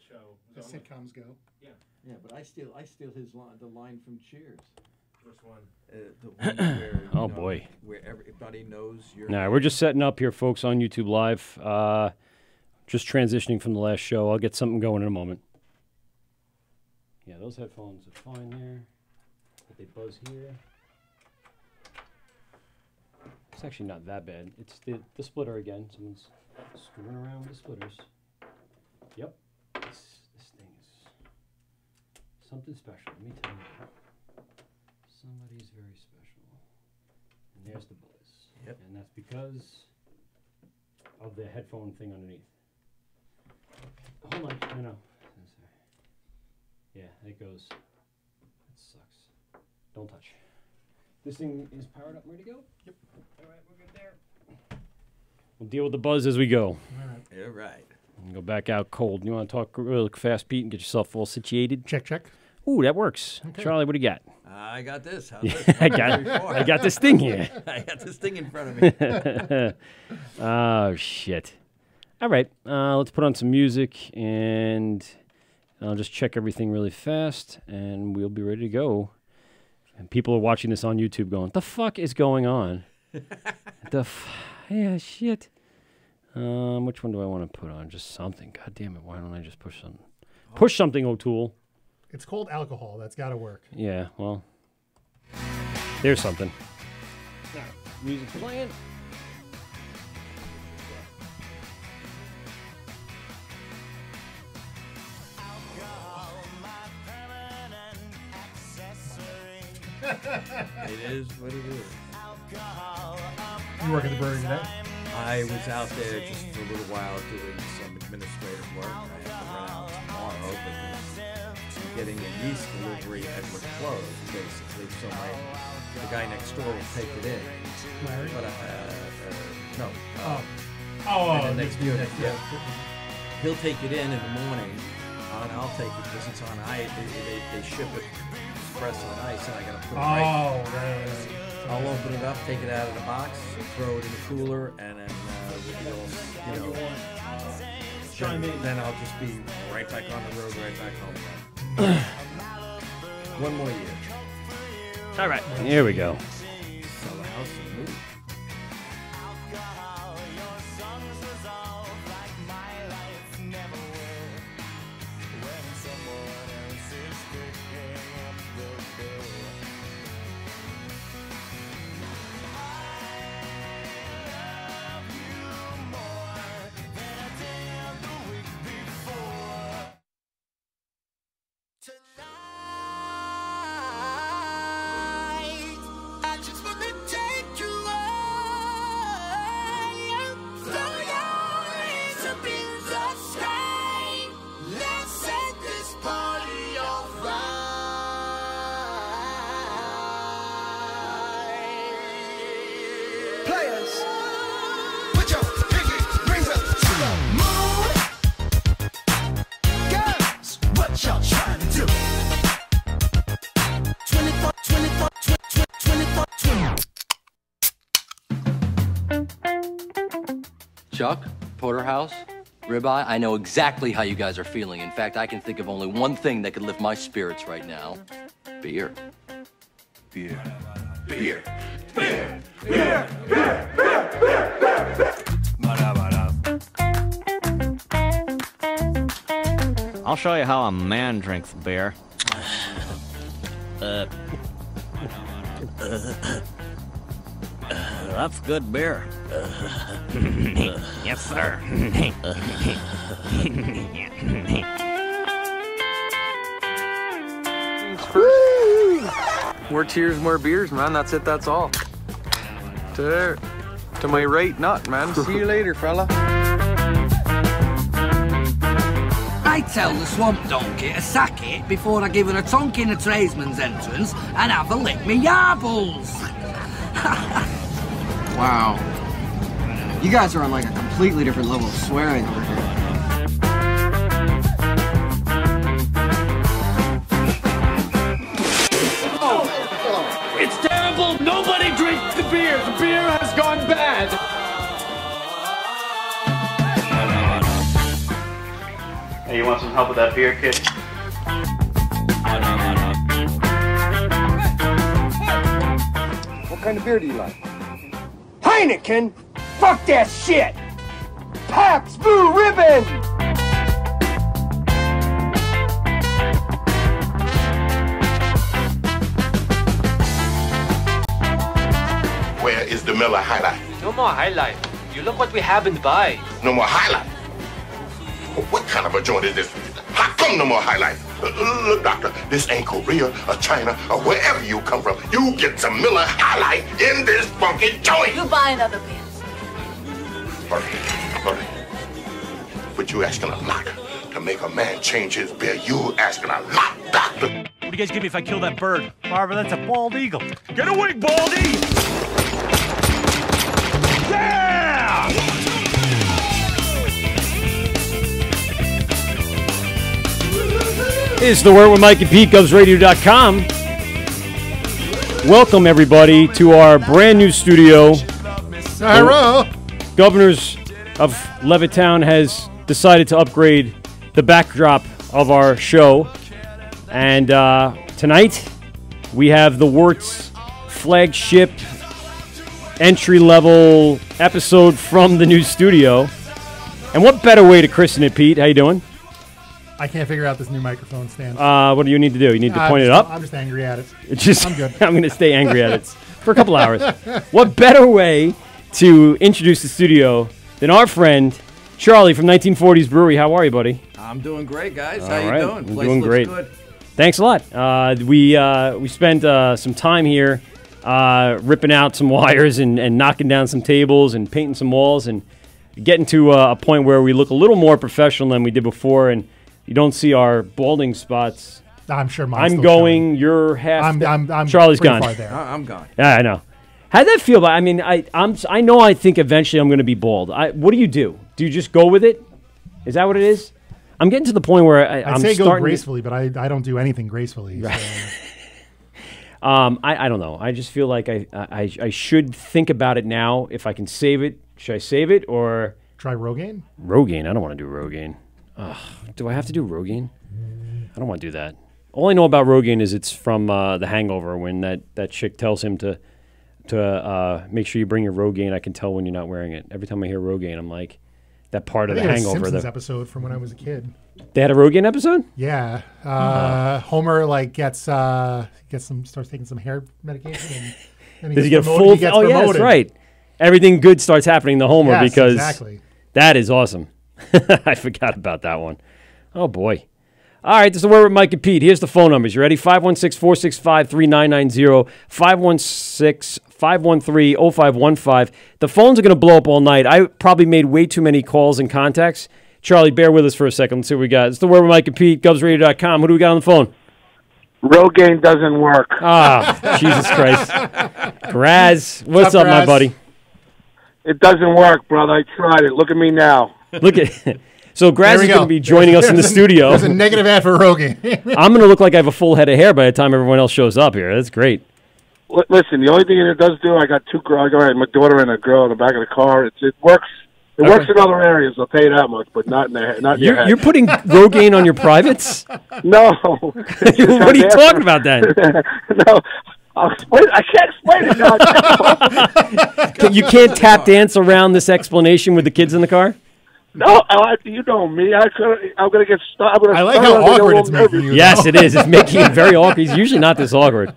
show. The sitcoms go. Yeah. Yeah, but I steal his line, the line from Cheers. First one. The one where, oh boy. Where everybody knows you're. Nah, we're just setting up here, folks, on YouTube Live. Just transitioning from the last show. I'll get something going in a moment. Yeah, those headphones are fine there. But they buzz here. It's actually not that bad. It's the splitter again. Someone's screwing around with the splitters. Yep. This thing is something special. Let me tell you. Somebody's very special. And there's the buzz. Yep. And that's because of the headphone thing underneath. Hold on. No. Yeah, it goes. That sucks. Don't touch. This thing is powered up and ready to go? Yep. All right, we're good there. We'll deal with the buzz as we go. All right. And go back out cold. You want to talk real fast, Pete, and get yourself all situated? Check. Ooh, that works. Okay. Charlie, what do you got? I got this. How's this? I got this thing here. I got this thing in front of me. Oh, shit. All right. Let's put on some music, and I'll just check everything really fast, and we'll be ready to go. And people are watching this on YouTube going, the fuck is going on? Yeah, shit. Which one do I want to put on? Just something. God damn it. Why don't I just push something? Push something, O'Toole. It's called alcohol. That's got to work. Yeah, well, there's something. All right, music playing. It is what it is. You work at the brewery today? I was out there just for a little while doing some administrative work. I have to run out tomorrow because I'm getting a yeast delivery and we're closed, basically. So the guy next door will take it in. Larry? But no. Next unit. Yeah. He'll take it in the morning, and I'll take it because it's on ice. They ship it express on ice, and I gotta put it right. I'll open it up, take it out of the box, throw it in the cooler, and then then I'll just be right back on the road, right back home. One more year. All right, here we go. Sell the house and move. Chuck, Porterhouse, Ribeye, I know exactly how you guys are feeling. In fact, I can think of only one thing that could lift my spirits right now. Beer. Beer. Beer. Beer. Beer. Beer. Beer. I'll show you how a man drinks beer. That's good beer. Yes, sir. More cheers, more beers, man. That's it, that's all. To my right nut, man. See you later, fella. I tell the swamp donkey to sack it before I give her a tonk in a tradesman's entrance and have a lick me yarbles. Wow. You guys are on like a completely different level of swearing over here. Oh, it's terrible. Nobody drinks the beer. The beer has gone bad. Hey, you want some help with that beer, kid? What kind of beer do you like? Heineken? Fuck that shit! Pabst Blue Ribbon! Where is the Miller High Life? No more High Life. You look what we have in Dubai. No more High Life? What kind of a joint is this? How come no more High Life? Look, doctor, this ain't Korea or China or wherever you come from. You get some Miller High Life in this funky joint. You buy another beer. Hurry. But you asking a lot to make a man change his beer. You asking a lot, doctor. What do you guys give me if I kill that bird? Barbara, that's a bald eagle. Get away, Baldy! Yeah! It's the Wort with Mike and Pete, GovsRadio.com. Welcome, everybody, to our brand new studio. Hello. Governors of Levittown has decided to upgrade the backdrop of our show. And tonight, we have the Wort's flagship entry-level episode from the new studio. And what better way to christen it, Pete? How you doing? I can't figure out this new microphone stand. What do you need to do? You need to point it up? I'm just angry at it. I'm good. I'm going to stay angry at it for a couple hours. What better way to introduce the studio than our friend Charlie from 1940's Brewery? How are you, buddy? I'm doing great, guys. All How you right. doing? I'm Place doing looks great. Good. Thanks a lot. We spent some time here ripping out some wires and knocking down some tables and painting some walls and getting to a point where we look a little more professional than we did before, and you don't see our balding spots. I'm sure mine's I'm still going. showing. You're half. I'm Charlie's pretty gone. far there. I'm gone. Yeah, I know. How'd that feel? I mean, I know. I think eventually I'm going to be bald. What do you do? Do you just go with it? Is that what it is? I'm getting to the point where I'd I'm say starting go gracefully, but I don't do anything gracefully. Right. So. I don't know. I just feel like I should think about it now. If I can save it, should I save it or try Rogaine? Rogaine. I don't want to do Rogaine. Do I have to do Rogaine? I don't want to do that. All I know about Rogaine is it's from The Hangover when that chick tells him to make sure you bring your Rogaine. I can tell when you're not wearing it. Every time I hear Rogaine, I'm like, that part of The Hangover. Simpsons episode from when I was a kid. They had a Rogaine episode? Yeah. Homer starts taking some hair medication and does he get full? He gets yeah, promoted. that's right. Everything good starts happening to Homer because exactly. That is awesome. I forgot about that one. Oh boy. All right, this is the Word with Mike and Pete. Here's the phone numbers. You ready? 516-465-3990, 516-513-0515. The phones are going to blow up all night. I probably made way too many calls and contacts. Charlie, bear with us for a second. Let's see what we got. It's the Word with Mike and Pete, GovsRadio.com. Who do we got on the phone? Rogaine doesn't work. Jesus Christ. Graz, what's up, my buddy? It doesn't work, brother. I tried it. Look at me now. Look at So Graz is going to be joining us in the studio. There's a negative ad for Rogaine. I'm going to look like I have a full head of hair by the time everyone else shows up here. That's great. Listen, the only thing it does do, I got two girls. I got my daughter and a girl in the back of the car. It works. It works in other areas. I'll tell you that much, but not in the not in your head. You're putting Rogaine on your privates? No. What are you talking about then? No. I'll explain. I can't explain it now. You can't tap dance around this explanation with the kids in the car? No, you know me. I'm gonna get stuck. I like how awkward it's making you. Yes, it is. It's making it very awkward. He's usually not this awkward.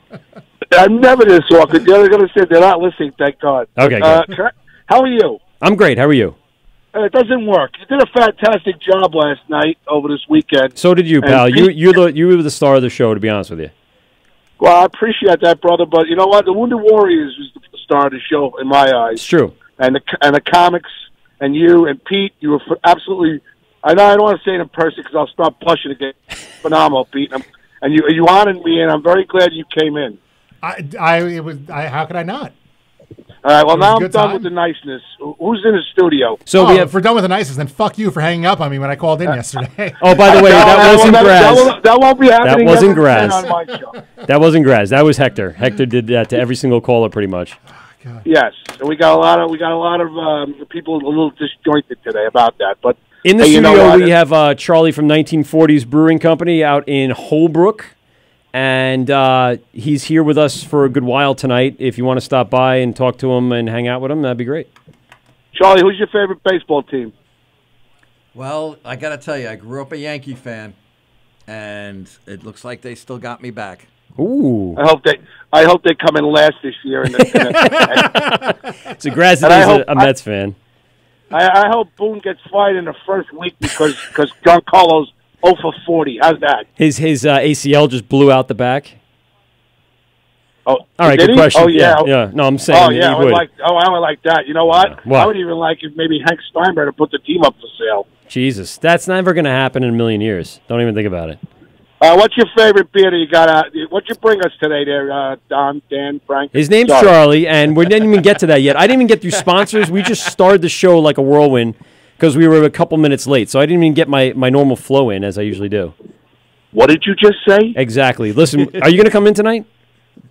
I'm never this awkward. They're gonna say they're not listening. Thank God. Okay. Good. How are you? I'm great. How are you? It doesn't work. You did a fantastic job last night over this weekend. So did you, pal. You were the star of the show. To be honest with you. Well, I appreciate that, brother. But you know what? The Wounded Warriors was the star of the show in my eyes. It's true. And the comics. And you and Pete, you were absolutely. I know I don't want to say it in person because I'll start blushing again. Phenomenal, Pete. And you honored me, and I'm very glad you came in. How could I not? All right. Well, now I'm done with the niceness. Who's in the studio? So if we're done with the niceness, then fuck you for hanging up on me when I called in yesterday. Oh, by the way, that wasn't Graz. That won't be happening. That wasn't Graz. On my show. That wasn't Graz. That was Hector. Hector did that to every single caller, pretty much. God. Yes, and we got a lot of people a little disjointed today about that. But In the Hey, you know studio, what? we have Charlie from 1940's Brewing Company out in Holbrook. And he's here with us for a good while tonight. If you want to stop by and talk to him and hang out with him, that'd be great. Charlie, who's your favorite baseball team? Well, I got to tell you, I grew up a Yankee fan, and it looks like they still got me back. Ooh. I hope they come in last this year. So Graz is a Mets fan. I hope Boone gets fired in the first week because Giancarlo's 0 for 40. How's that? His ACL just blew out the back. Oh, all right, did good he? question. Oh, yeah. No, I'm saying. Oh, yeah. I would like that. You know what? What? I would even like if maybe Hank Steinbrenner put the team up for sale. Jesus, that's never going to happen in a million years. Don't even think about it. What's your favorite beer that you got? What'd you bring us today there, Don, Dan, Frank? His name's Sorry. Charlie, and we didn't even get to that yet. I didn't even get through sponsors. We just started the show like a whirlwind because we were a couple minutes late. So I didn't even get my normal flow in as I usually do. What did you just say? Exactly. Listen, are you going to come in tonight?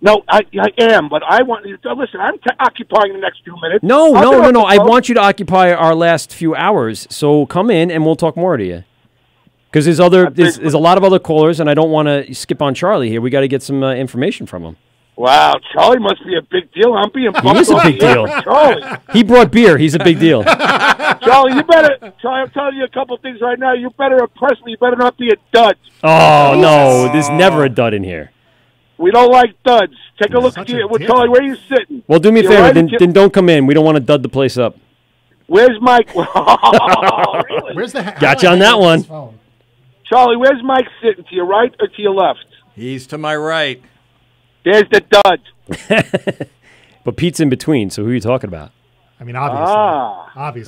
No, I am, but I want you to listen. I'm occupying the next 2 minutes. No. I want you to occupy our last few hours. So come in and we'll talk more to you. Because there's a lot of other callers, and I don't want to skip on Charlie here. We got to get some information from him. Wow, Charlie must be a big deal. I'm being He is a big deal. Charlie. He brought beer. He's a big deal. Charlie, Charlie, I'm telling you a couple things right now. You better impress me. You better not be a dud. Oh, no. There's never a dud in here. We don't like duds. Take a look at you. Well, Charlie, where are you sitting? Well, do me a You're favor. right Then don't come in. We don't want to dud the place up. Where's Mike? Really? Where's the Got you on that one. Charlie, where's Mike sitting? To your right or to your left? He's to my right. There's the dud. But Pete's in between, so who are you talking about? I mean, obviously.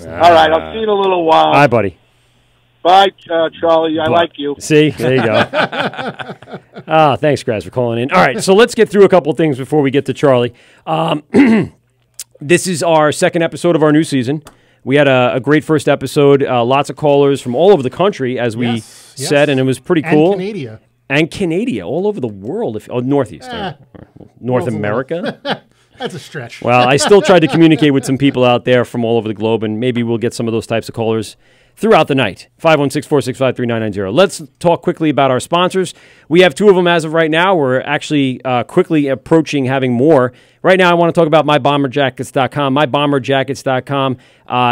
All right, I'll see you in a little while. Hi, buddy. Bye, Charlie. I like you. See? There you go. Thanks, Graz, for calling in. All right, so let's get through a couple of things before we get to Charlie. This is our second episode of our new season. We had a great first episode. Lots of callers from all over the country, as we said, and it was pretty cool. And Canada, all over the world. Northeast. North America. That's a stretch. Well, I still tried to communicate with some people out there from all over the globe, and maybe we'll get some of those types of callers throughout the night. 516-465-3990. Let's talk quickly about our sponsors. We have two of them as of right now. We're actually quickly approaching having more. Right now, I want to talk about MyBomberJackets.com. MyBomberJackets.com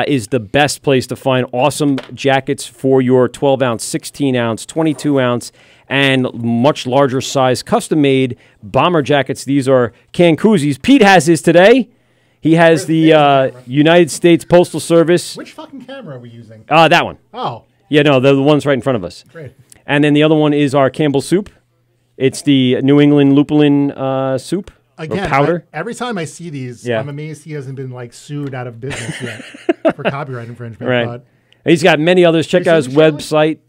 is the best place to find awesome jackets for your 12-ounce, 16-ounce, 22-ounce, and much larger size custom-made bomber jackets. These are can koozies. Pete has his today. He has the United States Postal Service. Which fucking camera are we using? That one. Oh. Yeah, no, the one's right in front of us. Great. And then the other one is our Campbell soup. It's the New England lupulin soup. Again, or powder. Every time I see these, I'm amazed he hasn't been sued out of business yet for copyright infringement. Right. But he's got many others. Check out his website.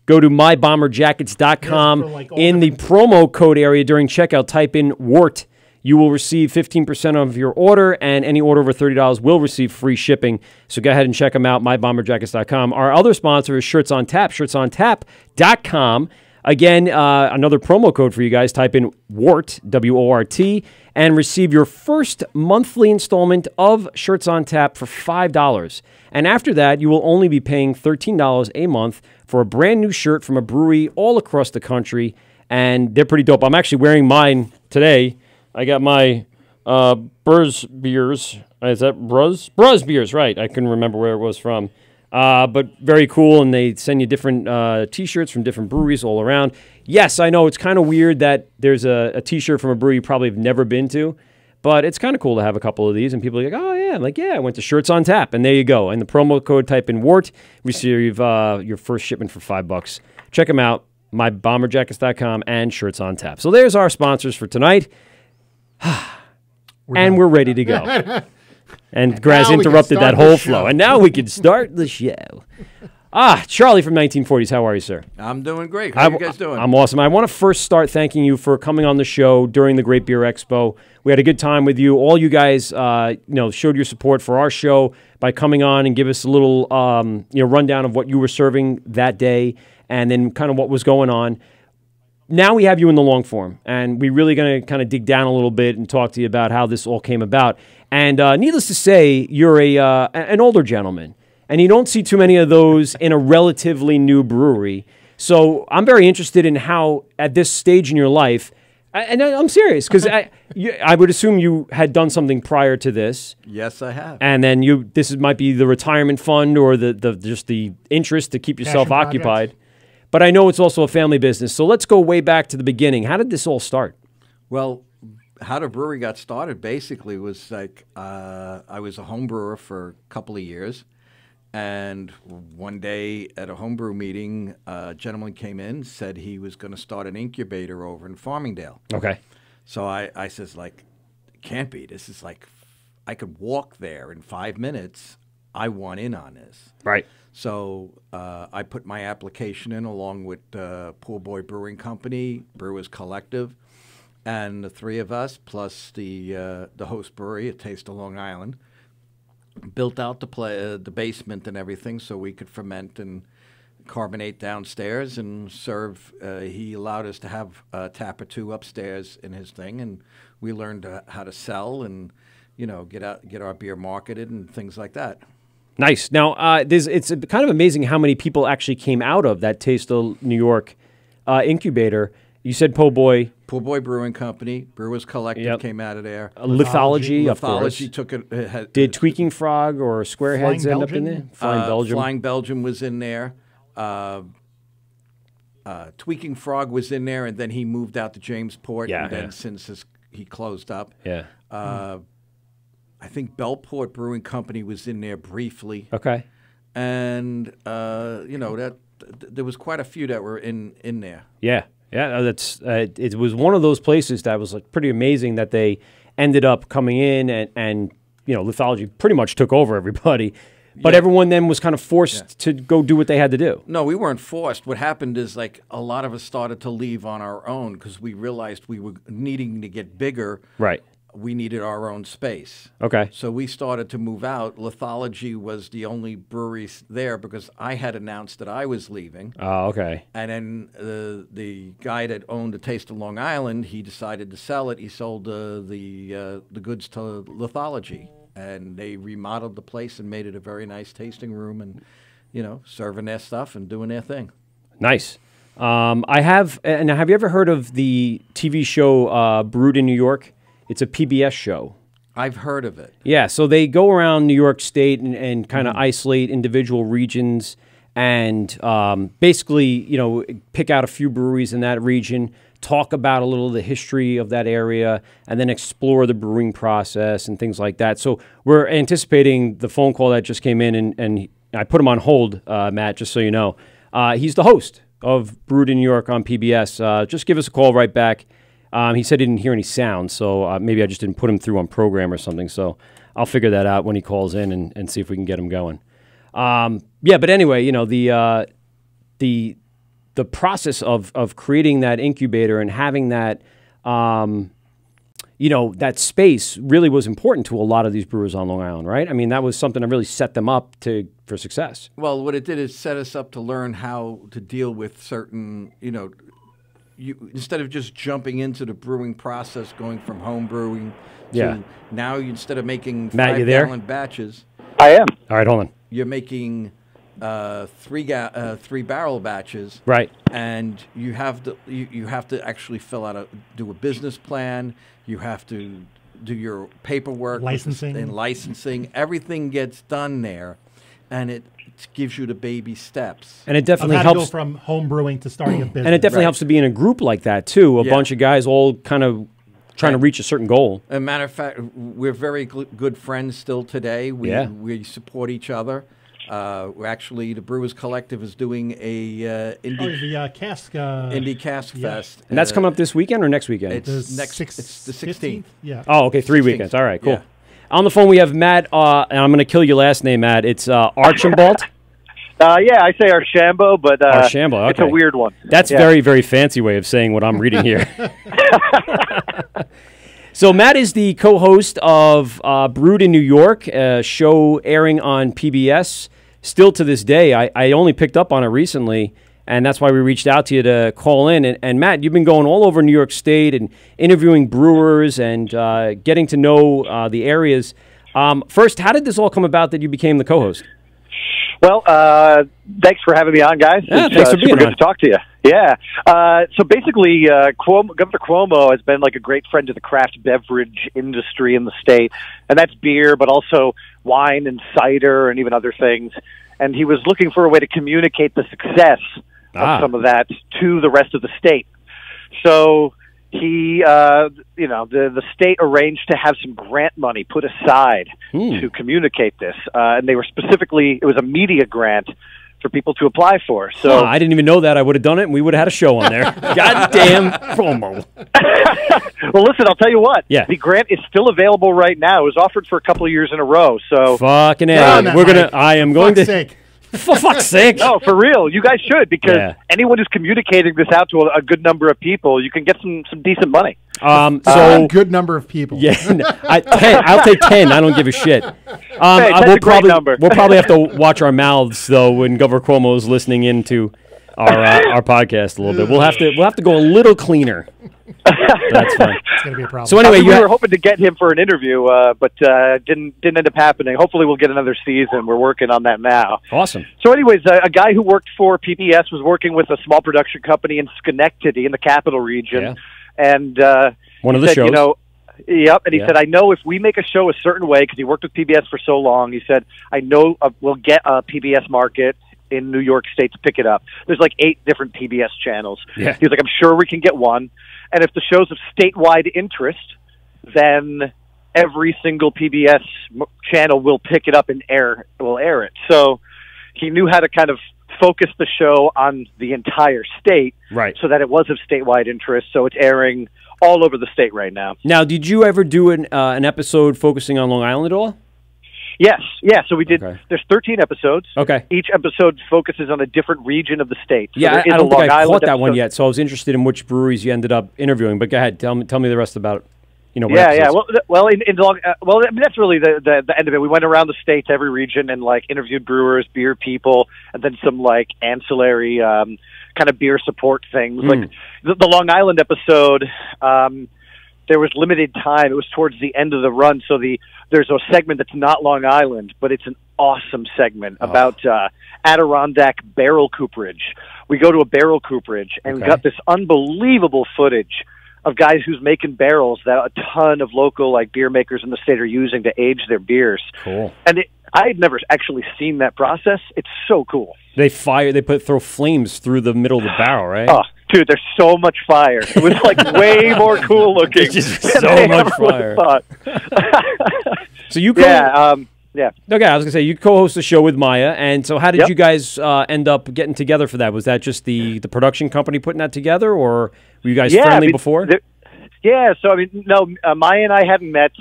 Go to mybomberjackets.com. In the promo code area during checkout, type in Wort. You will receive 15% of your order, and any order over $30 will receive free shipping. So go ahead and check them out, mybomberjackets.com. Our other sponsor is Shirts on Tap, shirtsontap.com. Again, another promo code for you guys. Type in Wort, W-O-R-T, and receive your first monthly installment of Shirts on Tap for $5. And after that, you will only be paying $13 a month for a brand new shirt from a brewery all across the country, and they're pretty dope. I'm actually wearing mine today. I got my Bruz beers. Is that Bruz? Bruz beers, right. I couldn't remember where it was from. But very cool, and they send you different T-shirts from different breweries all around. Yes, I know it's kind of weird that there's a T-shirt from a brewery you probably have never been to, but it's kind of cool to have a couple of these, and people are like, oh, yeah. I'm like, yeah, I went to Shirts on Tap, and there you go. And the promo code, type in Wort, receive your first shipment for $5. Check them out, mybomberjackets.com and Shirts on Tap. So there's our sponsors for tonight. We're ready to go. And Graz interrupted that whole flow. And now we can start the show. Charlie from 1940's. How are you, sir? I'm doing great. How are you guys doing? I'm awesome. I want to first start thanking you for coming on the show during the Great Beer Expo. We had a good time with you. All you guys, showed your support for our show by coming on and give us a little, rundown of what you were serving that day and then kind of what was going on. Now we have you in the long form, and we're really going to kind of dig down a little bit and talk to you about how this all came about. And needless to say, you're an older gentleman, and you don't see too many of those in a relatively new brewery. So I'm very interested in how, at this stage in your life, and I'm serious, because I would assume you had done something prior to this. Yes, I have. And then might be the retirement fund or just the interest to keep yourself occupied. But I know it's also a family business. So let's go way back to the beginning. How did this all start? Well, how the brewery got started basically was like I was a home brewer for a couple of years. And one day at a homebrew meeting, a gentleman came in, said he was going to start an incubator over in Farmingdale. Okay. So I says, like, it can't be. This is like, I could walk there in 5 minutes. I want in on this. Right. So I put my application in along with Pool Boy Brewing Company, Brewers Collective, and the three of us, plus the host brewery at Taste of Long Island. Built out the basement and everything so we could ferment and carbonate downstairs and serve. He allowed us to have a tap or two upstairs in his thing, and we learned how to sell and, get our beer marketed and things like that. Nice. Now, it's kind of amazing how many people actually came out of that Taste of New York incubator. You said Po' Boy. Po' Boy Brewing Company, Brewers Collective came out of there. Lithology, of course. Lithology took it. Did Tweaking Frog or Squareheads end up in there? Flying Belgium. Flying Belgium was in there. Tweaking Frog was in there, and then he moved out to Jamesport. Yeah, and then since he closed up. Yeah. I think Bellport Brewing Company was in there briefly. Okay. And that there was quite a few that were in there. Yeah. Yeah, it was one of those places that was like pretty amazing that they ended up coming in and Lithology pretty much took over everybody. But everyone then was kind of forced to go do what they had to do. No, we weren't forced. What happened is like a lot of us started to leave on our own because we realized we were needing to get bigger. Right. We needed our own space. Okay. So we started to move out. Lithology was the only brewery there because I had announced that I was leaving. Oh, okay. And then the guy that owned the Taste of Long Island, he decided to sell it. He sold the goods to Lithology, and they remodeled the place and made it a very nice tasting room, and serving their stuff and doing their thing. Nice. Have you ever heard of the TV show Brewed in New York? It's a PBS show. I've heard of it. Yeah, so they go around New York State and kind of isolate individual regions and basically, pick out a few breweries in that region, talk about a little of the history of that area, and then explore the brewing process and things like that. So we're anticipating the phone call that just came in, and I put him on hold, Matt, just so you know. He's the host of Brewed in New York on PBS. Just give us a call right back. He said he didn't hear any sound, so maybe I just didn't put him through on program or something. So I'll figure that out when he calls in and see if we can get him going. But anyway, the process of creating that incubator and having that, that space really was important to a lot of these brewers on Long Island, right? I mean, that was something that really set them up for success. Well, what it did is set us up to learn how to deal with certain, instead of just jumping into the brewing process, going from home brewing to now, instead of making Matt, 5-gallon batches. I am. All right, hold on. You're making 3-barrel batches, right? And you have to actually do a business plan. You have to do your paperwork, licensing. Everything gets done there, and it gives you the baby steps. And it definitely helps helps go from home brewing to starting a business. And it definitely helps to be in a group like that too. A bunch of guys all kind of trying to reach a certain goal. As a matter of fact, we're very good friends still today. We support each other. We're actually, the Brewers Collective is doing a Indie Cask Fest. And that's coming up this weekend or next weekend? It's the 16th. Yeah. Oh, okay, 3 weekends. All right, cool. Yeah. On the phone we have Matt, and I'm going to kill your last name, Matt. It's Archambault. I say Archambault, but Archambault, okay. It's a weird one. That's very, very fancy way of saying what I'm reading here. So Matt is the co-host of Brewed in New York, a show airing on PBS. Still to this day, I only picked up on it recently, and that's why we reached out to you to call in. And Matt, you've been going all over New York State and interviewing brewers and getting to know the areas. First, how did this all come about that you became the co-host? Well, thanks for having me on, guys. Yeah, it's thanks for being super good on. to talk to you. Yeah. So basically, Governor Cuomo has been like a great friend to the craft beverage industry in the state, and that's beer, but also wine and cider and even other things. And he was looking for a way to communicate the success of some of that to the rest of the state. So he, the state arranged to have some grant money put aside to communicate this. And they were it was a media grant for people to apply for. So I didn't even know that. I would have done it, and we would have had a show on there. Goddamn promo. Well, listen, I'll tell you what. Yeah. The grant is still available right now. It was offered for a couple of years in a row. So fucking A. I am going to. For fuck's sake. No, for real. You guys should, because anyone who's communicating this out to a good number of people, you can get some decent money. So a good number of people. Yeah, 10. I'll take 10. I don't give a shit. Hey, we'll a great number. We'll probably have to watch our mouths though when Governor Cuomo is listening into our podcast a little bit. We'll have to go a little cleaner. That's fine. It's gonna be a problem. So anyway, we were hoping to get him for an interview, but didn't end up happening. Hopefully, we'll get another season. We're working on that now. Awesome. So, anyways, a guy who worked for PBS was working with a small production company in Schenectady in the capital region, and one of he the said, shows. You know, yep. And he said, I know if we make a show a certain way, because he worked with PBS for so long. He said, I know we'll get a PBS market in New York State to pick it up. There's like 8 different PBS channels. Yeah. He was like, I'm sure we can get one. And if the show's of statewide interest, then every single PBS channel will pick it up and will air it. So he knew how to kind of focus the show on the entire state, right? So that it was of statewide interest. So it's airing all over the state right now. Now, did you ever do an episode focusing on Long Island at all? Yes, yeah. So we did. There's 13 episodes. Okay. Each episode focuses on a different region of the state. So Yeah, there is I a don't think Long I Island caught that one episode. yet. So I was interested in which breweries you ended up interviewing. But go ahead, tell me the rest about what Yeah. episodes. Well, in Long, I mean, that's really the end of it. We went around the state to every region and like interviewed brewers, beer people, and then some like ancillary kind of beer support things. Like the Long Island episode. There was limited time. It was towards the end of the run, so there's a segment that's not Long Island, but it's an awesome segment about Adirondack barrel cooperage. We go to a barrel cooperage and got this unbelievable footage of guys who's making barrels that a ton of local like beer makers in the state are using to age their beers. Cool. And I had never actually seen that process. It's so cool. They throw flames through the middle of the barrel, right? Oh, dude, there's so much fire. It was like way more cool looking. It's just than so I much ever would've fire. thought. So you yeah. Okay, I was gonna say you co-host the show with Maya, and so how did Yep. you guys end up getting together for that? Was that just the production company putting that together, or were you guys friendly before? So I mean, no, Maya and I hadn't met.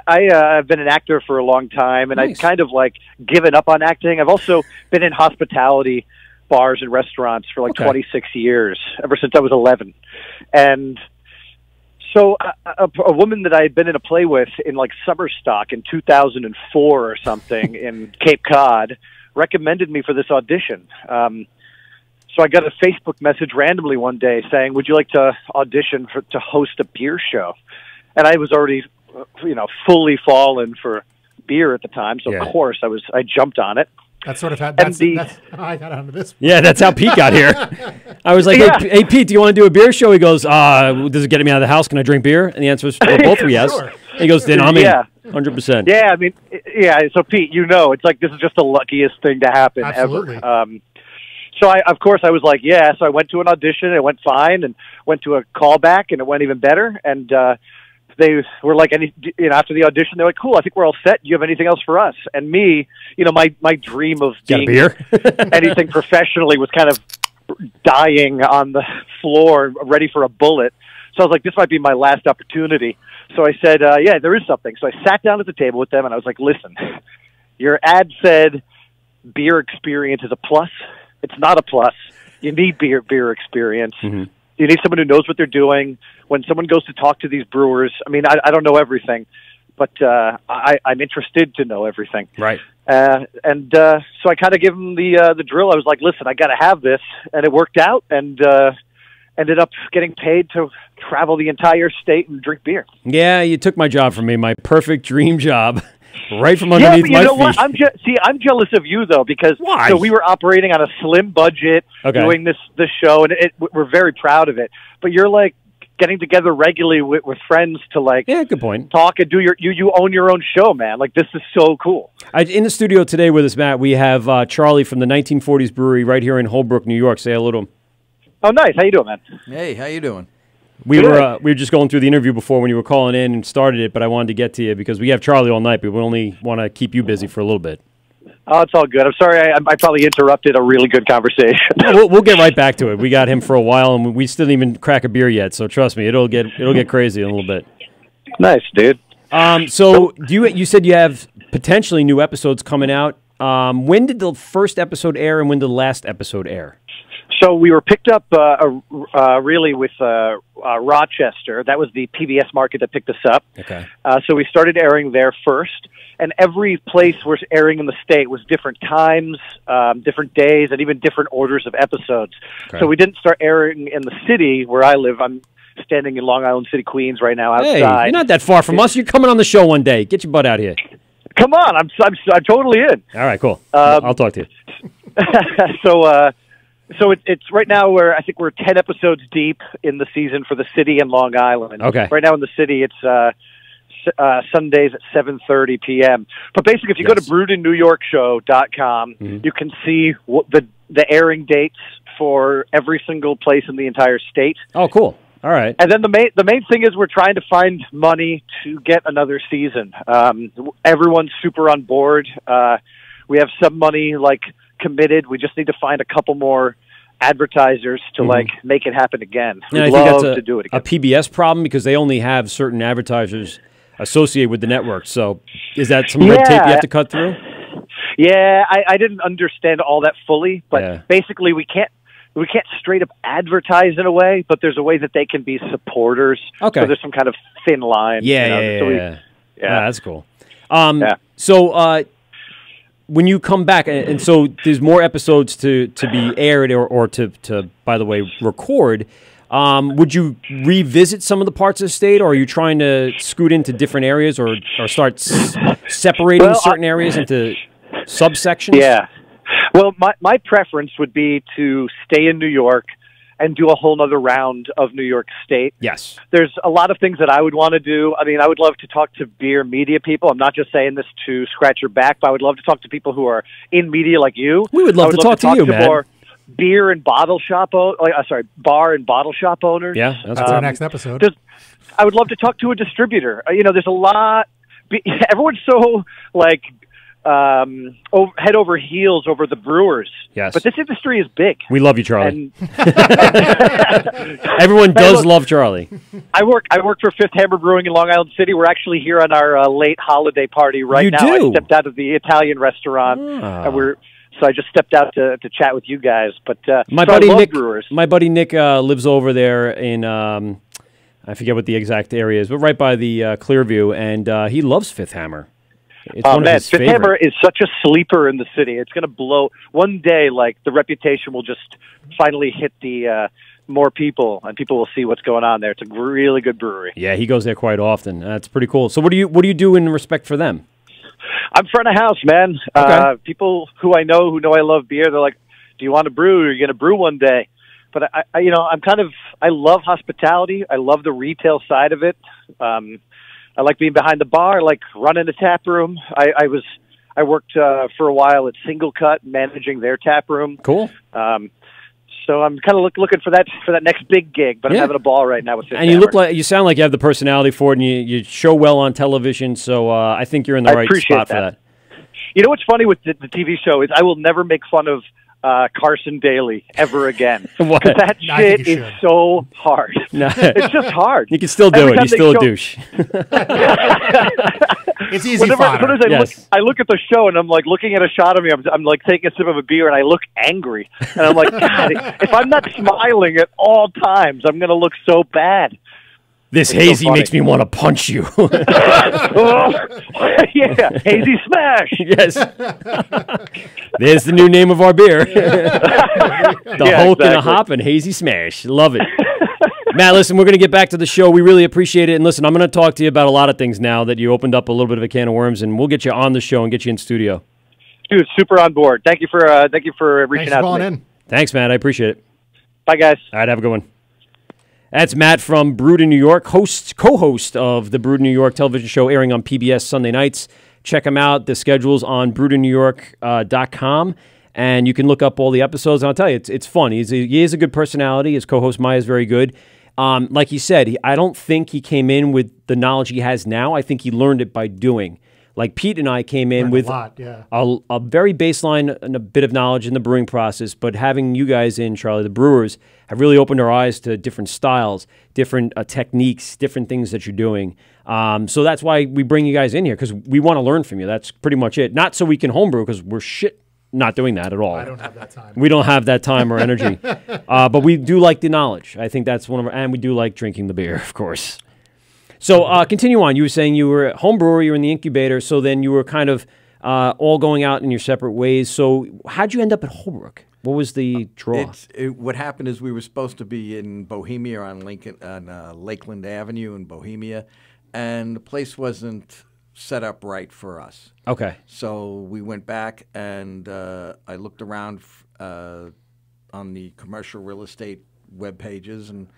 I've been an actor for a long time, and Nice. I'd kind of like given up on acting. I've also been in hospitality bars and restaurants for like 26 years, ever since I was 11. And so a woman that I had been in a play with in like summer stock in 2004 or something in Cape Cod recommended me for this audition. So I got a Facebook message randomly one day saying, would you like to audition to host a beer show? And I was already, fully fallen for beer at the time. So of course I jumped on it. That's sort of how that's how I got onto this. Yeah, that's how Pete got here. I was like, hey, Pete, do you want to do a beer show? He goes, does it get me out of the house? Can I drink beer? And the answer is both were yes. Sure. He goes, then I'm in, 100%. Yeah, I mean, so Pete, it's like this is just the luckiest thing to happen Absolutely. ever. So I was like, yeah. So I went to an audition. It went fine, and went to a callback, and it went even better. And they were like, after the audition, they're like, cool, I think we're all set. Do you have anything else for us? And me, my dream of Got a being beer? anything professionally was kind of dying on the floor, ready for a bullet. So I was like, this might be my last opportunity. So I said, yeah, there is something. So I sat down at the table with them, and I was like, listen, your ad said beer experience is a plus. It's not a plus. You need beer experience. Mm-hmm. You need someone who knows what they're doing. When someone goes to talk to these brewers, I mean, I don't know everything, but I'm interested to know everything. Right. So I kind of give them the drill. I was like, listen, I got to have this. And it worked out, and ended up getting paid to travel the entire state and drink beer. Yeah, you took my job from me, my perfect dream job. right from underneath you my know feet. what? I'm jealous of you though because Why? So we were operating on a slim budget, doing this show, and we're very proud of it. But you're like getting together regularly with friends to good point. Talk and do you own your own show, man. Like this is so cool. In the studio today with us, Matt, we have Charlie from the 1940's Brewery right here in Holbrook, New York. Say hello to him. Oh, nice. How you doing, man? Hey, how you doing? We were just going through the interview before when you were calling in and started it, but I wanted to get to you because we have Charlie all night, but we only want to keep you busy for a little bit. Oh, it's all good. I'm sorry I probably interrupted a really good conversation. No, we'll get right back to it. We got him for a while, and we still didn't even crack a beer yet. So trust me, it'll get crazy in a little bit. Nice, dude. So you said you have potentially new episodes coming out. When did the first episode air, and when did the last episode air? So we were picked up really with Rochester. That was the PBS market that picked us up. Okay. So we started airing there first. And every place we're airing in the state was different times, different days, and even different orders of episodes. Okay. So we didn't start airing in the city where I live. I'm standing in Long Island City, Queens right now outside. Hey, you're not that far from us. You're coming on the show one day. Get your butt out here. Come on. I'm totally in. All right, cool. I'll talk to you. So it's right now I think we're 10 episodes deep in the season for the city and Long Island. Okay. Right now in the city, it's Sundays at 7:30 p.m. But basically, if you go to brewedandnewyorkshow.com, you can see the airing dates for every single place in the entire state. Oh, cool. All right. And then the main thing is we're trying to find money to get another season. Everyone's super on board. We have some money committed. We just need to find a couple more advertisers to make it happen again. We'd love to do it again. A PBS problem because they only have certain advertisers associated with the network. So is that some red tape you have to cut through? Yeah, I didn't understand all that fully, but basically we can't straight up advertise in a way, but there's a way that they can be supporters. Okay. So there's some kind of thin line. Yeah, that's cool. So when you come back, and so there's more episodes to be aired or to by the way, record, would you revisit some of the parts of the state, or are you trying to scoot into different areas or start separating certain areas into subsections? Yeah. Well, my preference would be to stay in New York and do a whole nother round of New York State. Yes. There's a lot of things that I would want to do. I mean, I would love to talk to beer media people. I'm not just saying this to scratch your back, but I would love to talk to people who are in media like you. We would love to talk to you, man. More beer and bottle shop bar and bottle shop owners. Yeah, that's our next episode. I would love to talk to a distributor. There's a lot. Everyone's so head over heels over the brewers. Yes. But this industry is big. We love you, Charlie. Everyone does love Charlie. I work for Fifth Hammer Brewing in Long Island City. We're actually here on our late holiday party right now. Do? I stepped out of the Italian restaurant and so I just stepped out to chat with you guys. But my buddy Nick lives over there in I forget what the exact area is, but right by the Clearview, and he loves Fifth Hammer. It's one of his Fifth Hammer is such a sleeper in the city. It's going to blow. One day, the reputation will just finally hit the more people, and people will see what's going on there. It's a really good brewery. Yeah, he goes there quite often. That's pretty cool. So what do you do in respect for them? I'm front of house, man. Okay. People who I know I love beer, they're like, do you want to brew? Are you going to brew one day? But I love hospitality. I love the retail side of it. I like being behind the bar. I like running a tap room. I worked for a while at Single Cut, managing their tap room. Cool. So I'm kind of looking for that next big gig. But I'm having a ball right now with Fifth And you sound like you have the personality for it, and you show well on television. So I think you're in the right spot for that. You know what's funny with the TV show is I will never make fun of Carson Daly ever again. What? Because that shit is so hard. No. It's just hard. You can still do it. He's still a douche. It's easy fodder. I look at the show and I'm looking at a shot of me. I'm taking a sip of a beer and I look angry. And I'm like, God, if I'm not smiling at all times, I'm going to look so bad. This hazy makes me want to punch you. Yeah, hazy smash. Yes. There's the new name of our beer. The Hulk and a Hop and Hazy Smash. Love it. Matt, listen, we're going to get back to the show. We really appreciate it. And listen, I'm going to talk to you about a lot of things now that you opened up a little bit of a can of worms, and we'll get you on the show and get you in studio. Dude, super on board. Thank you for reaching out to me. Thanks, Matt. I appreciate it. Bye, guys. All right, have a good one. That's Matt from Brewed in New York, co-host of the Brewed in New York television show airing on PBS Sunday nights. Check him out. The schedule's on brewedinnewyork.com. And you can look up all the episodes. And I'll tell you, it's fun. He is a good personality. His co-host Maya is very good. Like he said, I don't think he came in with the knowledge he has now. I think he learned it by doing. Like Pete and I came in with a very baseline and a bit of knowledge in the brewing process, but having you guys in, Charlie, the brewers, have really opened our eyes to different styles, different techniques, different things that you're doing. So that's why we bring you guys in here, because we want to learn from you. That's pretty much it. Not so we can homebrew, because we're not doing that at all. I don't have that time. We don't have that time or energy. But we do like the knowledge. I think that's one of our, and we do like drinking the beer, of course. So continue on. You were saying you were at home brewer, you were in the incubator, so then you were kind of all going out in your separate ways. So how'd you end up at Holbrook? What was the draw? What happened is we were supposed to be in Bohemia on Lakeland Avenue in Bohemia, and the place wasn't set up right for us. Okay. So we went back, and I looked around on the commercial real estate web pages and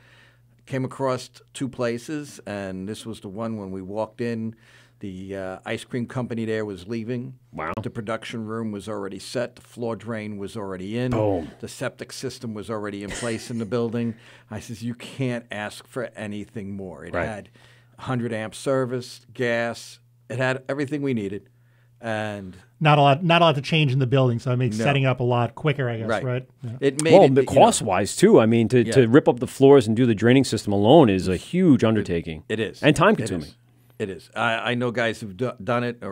came across two places, and this was the one when we walked in. The ice cream company there was leaving. Wow. The production room was already set. The floor drain was already in. Boom. The septic system was already in place in the building. I says, you can't ask for anything more. It had 100 amp service, gas. It had everything we needed. And not a lot to change in the building, so it made setting up a lot quicker, I guess, right? Yeah. It made cost-wise, too. I mean, to rip up the floors and do the draining system alone is a huge undertaking. It is. And time-consuming. It is. I know guys who've done it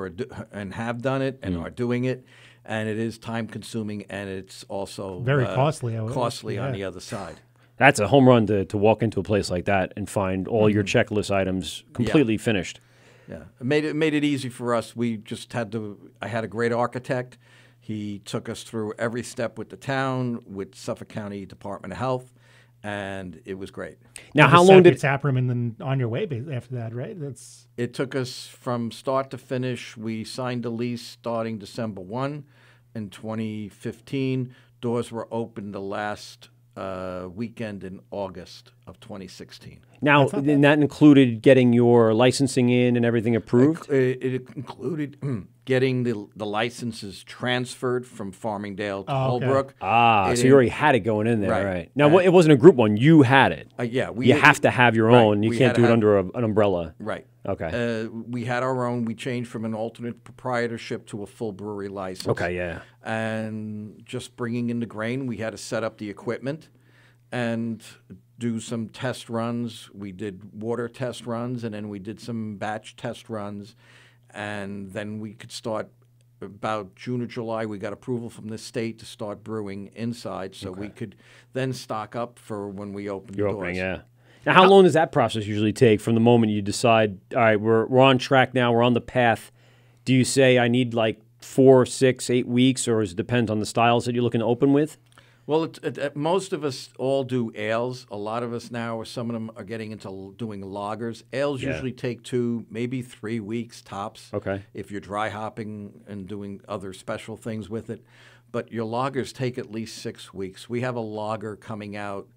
and have done it and are doing it, and it is time-consuming, and it's also very costly. Costly on the other side. That's a home run to walk into a place like that and find all your checklist items completely finished. Yeah, it made it easy for us. We just had to. I had a great architect. He took us through every step with the town, with Suffolk County Department of Health, and it was great. Now, how long did tap room and then on your way after that? Right. It took us from start to finish. We signed a lease starting December 1 in 2015. Doors were open the last weekend in August of 2016. Now, that included getting your licensing in and everything approved? It included getting the licenses transferred from Farmingdale to Holbrook. So you already had it going in there, right? Now, it wasn't a group one. You had it. Yeah. You have to have your own. You can't do it under an umbrella. Right. Okay. We had our own. We changed from an alternate proprietorship to a full brewery license. Okay, yeah. And just bringing in the grain, we had to set up the equipment and do some test runs. We did water test runs, and then we did some batch test runs. And then we could start about June or July. We got approval from the state to start brewing inside, so we could then stock up for when we opened the doors. Opening, yeah. Now, how long does that process usually take from the moment you decide, all right, we're on track now, we're on the path? Do you say I need like 4, 6, 8 weeks, or does it depend on the styles that you're looking to open with? Well, most of us all do ales. A lot of us now, or some of them are getting into doing lagers. Ales usually take 2, maybe 3 weeks tops. Okay. If you're dry hopping and doing other special things with it. But your lagers take at least 6 weeks. We have a lager coming out.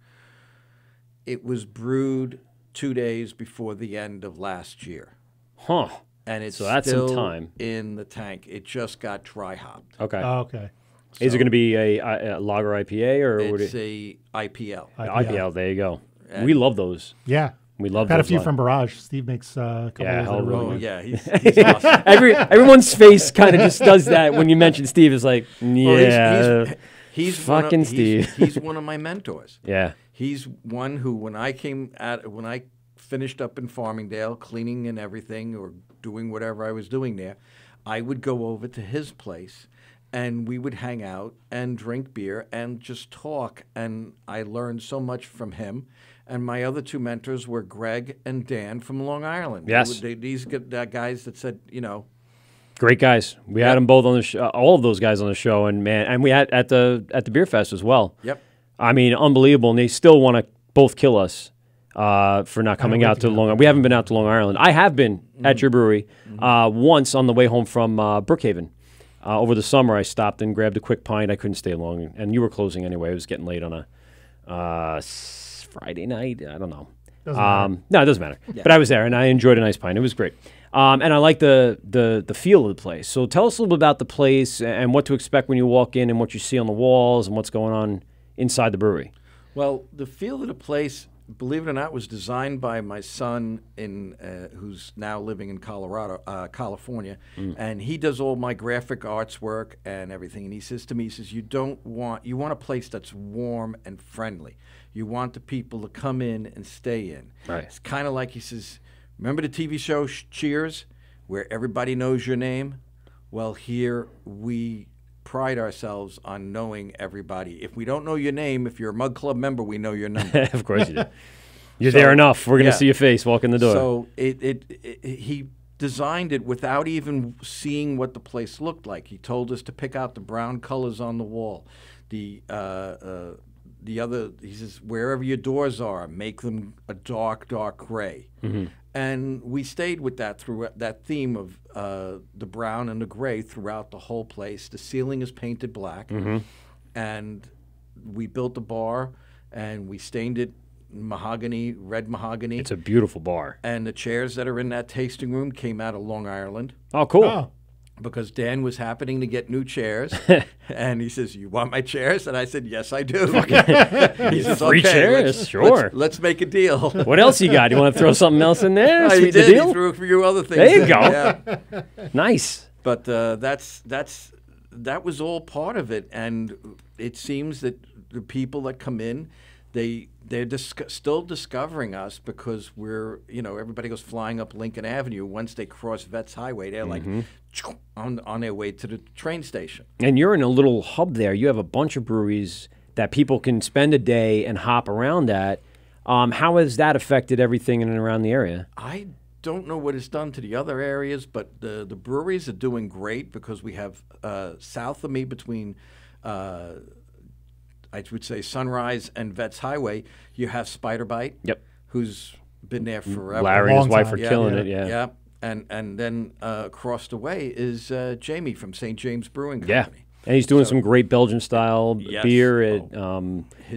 It was brewed 2 days before the end of last year. Huh. And it's so that's still some time in the tank. It just got dry hopped. Okay. Oh, okay. So is it going to be a lager IPA or it's a IPL? IPL. There you go. And we love those. Yeah. We love Had those. a few from Barrage. Steve makes a couple of those. Really yeah, he's awesome. Everyone's face kind of just does that when you mention Steve. Is like, yeah, well, he's fucking Steve. He's one of my mentors. Yeah. He's one who, when I finished up in Farmingdale, cleaning and everything, or doing whatever I was doing there, I would go over to his place, and we would hang out and drink beer and just talk. And I learned so much from him. And my other two mentors were Greg and Dan from Long Island. Yes. These guys that said, great guys. We had them both on the show, all of those guys on the show, and we had at the beer fest as well. Yep. I mean, unbelievable, and they still want to both kill us. for not coming out to Long Island. We haven't been out to Long Island. I have been at your brewery once on the way home from Brookhaven. Over the summer, I stopped and grabbed a quick pint. I couldn't stay long, and you were closing anyway. It was getting late on a Friday night. I don't know. No, it doesn't matter. Yeah. But I was there, and I enjoyed a nice pint. It was great. And I like the feel of the place. So tell us a little bit about the place and what to expect when you walk in and what you see on the walls and what's going on inside the brewery. Well, the feel of the place, believe it or not, was designed by my son, who's now living in California, and he does all my graphic arts work and everything. And he says to me, you want a place that's warm and friendly. You want the people to come in and stay in. Right. It's kind of like, he says, remember the TV show Cheers, where everybody knows your name? Well, here we pride ourselves on knowing everybody. If we don't know your name, if you're a Mug Club member, we know your number. Of course you do. You're there enough. We're going to see your face walk in the door. So he designed it without even seeing what the place looked like. He told us to pick out the brown colors on the wall. He says, wherever your doors are, make them a dark gray. And we stayed with that theme of the brown and the gray throughout the whole place. The ceiling is painted black, and we built the bar, and we stained it red mahogany. It's a beautiful bar. And the chairs that are in that tasting room came out of Long Island. Oh, cool. Oh. Because Dan was happening to get new chairs, and he says, "You want my chairs?" And I said, "Yes, I do." He says, "Free chairs, sure. Let's make a deal." What else you got? You want to throw something else in there? He Sweeten did. the deal? He threw a few other things. There you in. go. Yeah. Nice. But that was all part of it, and it seems that the people that come in, they're still discovering us because we're, everybody goes flying up Lincoln Avenue. Once they cross Vets Highway, they're like on their way to the train station. And you're in a little hub there. You have a bunch of breweries that people can spend a day and hop around at. How has that affected everything in and around the area? I don't know what it's done to the other areas, but the breweries are doing great because we have south of me between I would say Sunrise and Vets Highway, you have Spider Bite. Yep. Who's been there forever. Larry and his wife are killing it, yeah. Yeah. And then across the way is Jamie from St. James Brewing Company. Yeah. And he's doing some great Belgian-style beer.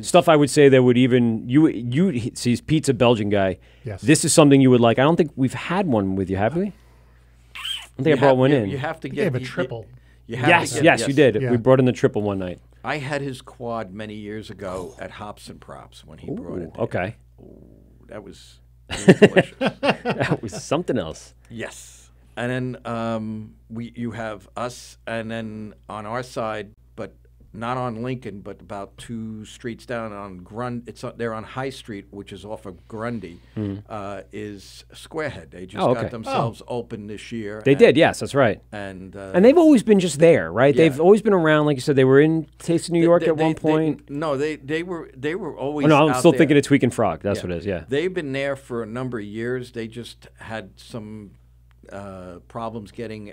Stuff I would say that would even... You see, Pete's a Belgian guy. Yes. This is something you would like. I don't think we've had one with you, have we? I don't think I brought one in. You have to get... You have a triple. Yes, you did. Yeah. We brought in the triple one night. I had his quad many years ago at Hops and Props when he brought it. Okay. That was delicious. That was something else. Yes. And then you have us, and then on our side, but not on Lincoln, but about 2 streets down on they're on High Street, which is off of Grundy, is Squarehead. They just got themselves open this year. They did, yes, that's right. And they've always been just there, right? Yeah. They've always been around, like you said. They were in Taste of New York at one point. They were always. Oh, no, I'm out still there. thinking of Tweak and Frog. That's what it is. Yeah, they've been there for a number of years. They just had some problems getting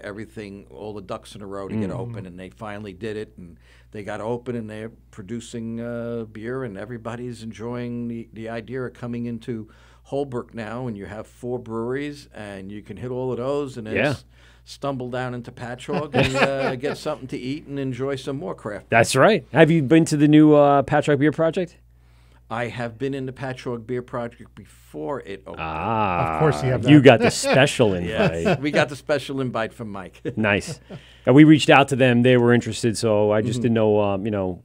all the ducks in a row to get open, and they finally did it, and they got open, and they're producing beer, and everybody's enjoying the idea of coming into Holbrook now, and you have 4 breweries, and you can hit all of those, and then stumble down into Patchogue and get something to eat and enjoy some more craft beer. That's right. Have you been to the new Patchogue Beer Project? I have been in the Patchogue Beer Project before it opened. Of course you have that. You got the special invite. Yes, we got the special invite from Mike. Nice. And we reached out to them. They were interested, so I just didn't know,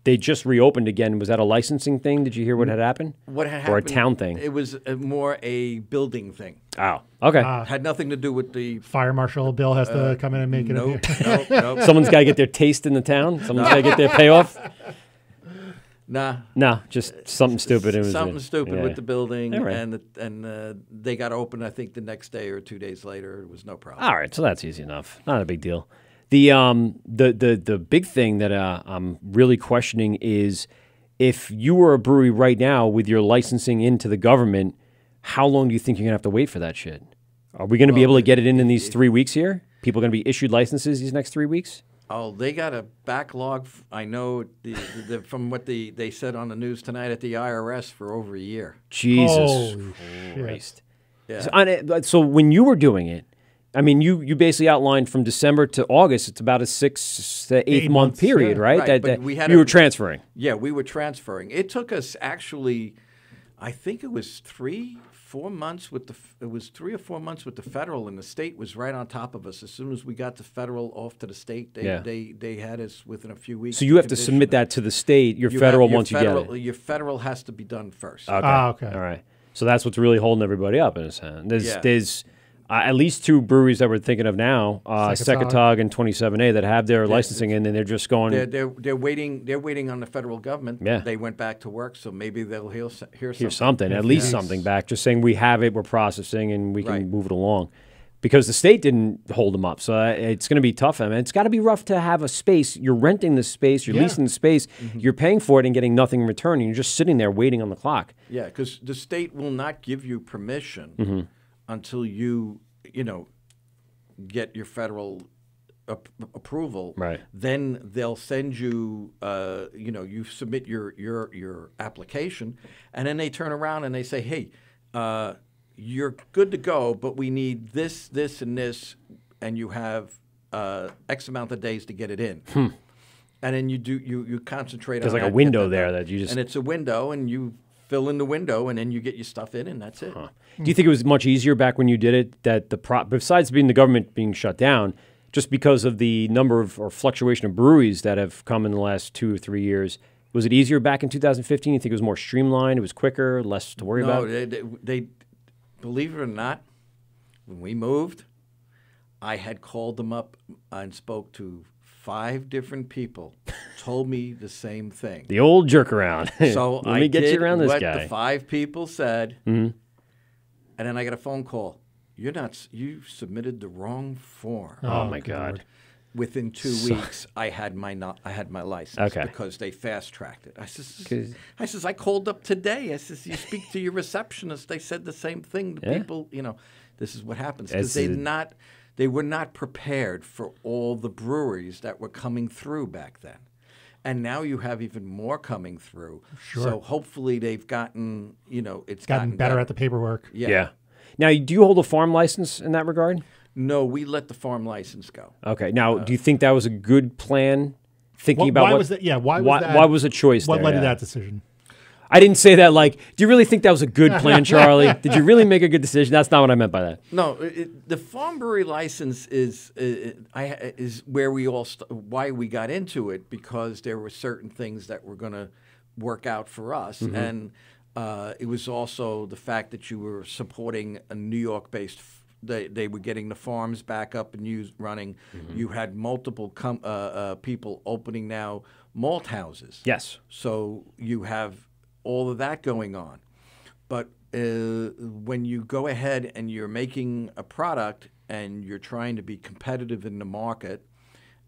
they just reopened again. Was that a licensing thing? Did you hear what had happened? What had happened? Or a town thing? It was more a building thing. Oh, okay. Had nothing to do with the... Fire Marshal Bill has to come in and make it a beer. Nope. Someone's got to get their taste in the town? Someone's got to get their payoff? Nah, just something stupid. Something stupid with the building, and they got open. I think the next day or 2 days later. It was no problem. All right, so that's easy enough. Not a big deal. The big thing that I'm really questioning is if you were a brewery right now with your licensing into the government, how long do you think you're gonna have to wait for that shit? Are we gonna be able to get it in these 3 weeks here? People gonna be issued licenses these next 3 weeks? Oh, they got a backlog. I know from what they said on the news tonight at the IRS for over a year. Jesus Holy Christ. Yeah. So when you were doing it, I mean, you basically outlined from December to August, it's about a 6 to 8 month period, right? Right, That but you were transferring. Yeah, we were transferring. It took us actually, I think it was 3 or 4 months with the federal, and the state was right on top of us. As soon as we got the federal off to the state, they had us within a few weeks. So you have to submit that to the state, your federal, once you get it. Your federal has to be done first. Okay. Okay. All right. So that's what's really holding everybody up in a sense. There's at least 2 breweries that we're thinking of now, Secatog and 27A, that have their licensing in, and they're just going. They're waiting. They're waiting on the federal government. Yeah. They went back to work, so maybe they'll hear Here's something. something, at least something back. Just saying we have it, we're processing, and we can move it along. Because the state didn't hold them up, so it's going to be tough. I mean, it's got to be rough to have a space. You're renting the space, you're leasing the space, you're paying for it and getting nothing in return, and you're just sitting there waiting on the clock. Yeah, because the state will not give you permission until you get your federal approval. Right. Then they'll send you, you submit your application, and then they turn around and they say, hey, you're good to go, but we need this, this, and this, and you have X amount of days to get it in. And then you concentrate There's on like that, a window there that you just... And it's a window, and you fill in the window, and then you get your stuff in, and that's it. Do you think it was much easier back when you did it, that besides being the government being shut down, just because of the number of or fluctuation of breweries that have come in the last 2 or 3 years, was it easier back in 2015? You think it was more streamlined, it was quicker, less to worry about? No, they believe it or not, when we moved, I had called them up and spoke to 5 different people, told me the same thing. The old jerk around. So Let me get you around this what guy. the 5 people said, and then I got a phone call. You submitted the wrong form. Oh my God. Within 2 weeks, I had my license because they fast tracked it. I says, I called up today. I says, you speak to your receptionist. They said the same thing. The people, this is what happens because they were not prepared for all the breweries that were coming through back then. And now you have even more coming through. Sure. So hopefully they've gotten, it's gotten better at the paperwork. Yeah. Now, do you hold a farm license in that regard? No, we let the farm license go. Okay. Now, do you think that was a good plan? Thinking about why was that? Yeah. Why was that? Why was a choice What there? led to that decision? I didn't say that like, do you really think that was a good plan, Charlie? Did you really make a good decision? That's not what I meant by that. No, the farm brewery license is where we why we got into it, because there were certain things that were going to work out for us. And it was also the fact that you were supporting a New York-based. They were getting the farms back up and running. You had multiple people opening now malt houses. Yes. So you have all of that going on. But when you go ahead and you're making a product and you're trying to be competitive in the market,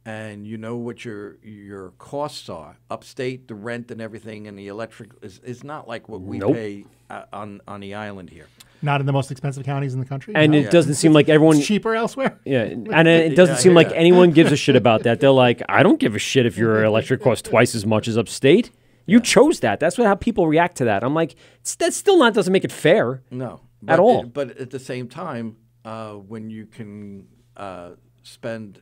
and you know what your costs are, upstate, the rent and everything, and the electric is not like what we pay on the island here. Not in the most expensive counties in the country. And it doesn't seem like everyone... It's cheaper elsewhere. Yeah, and it doesn't seem like anyone gives a shit about that. They're like, I don't give a shit if your electric costs twice as much as upstate. You chose that. That's how people react to that. I'm like, that still doesn't make it fair. No. At all. But at the same time, when you can spend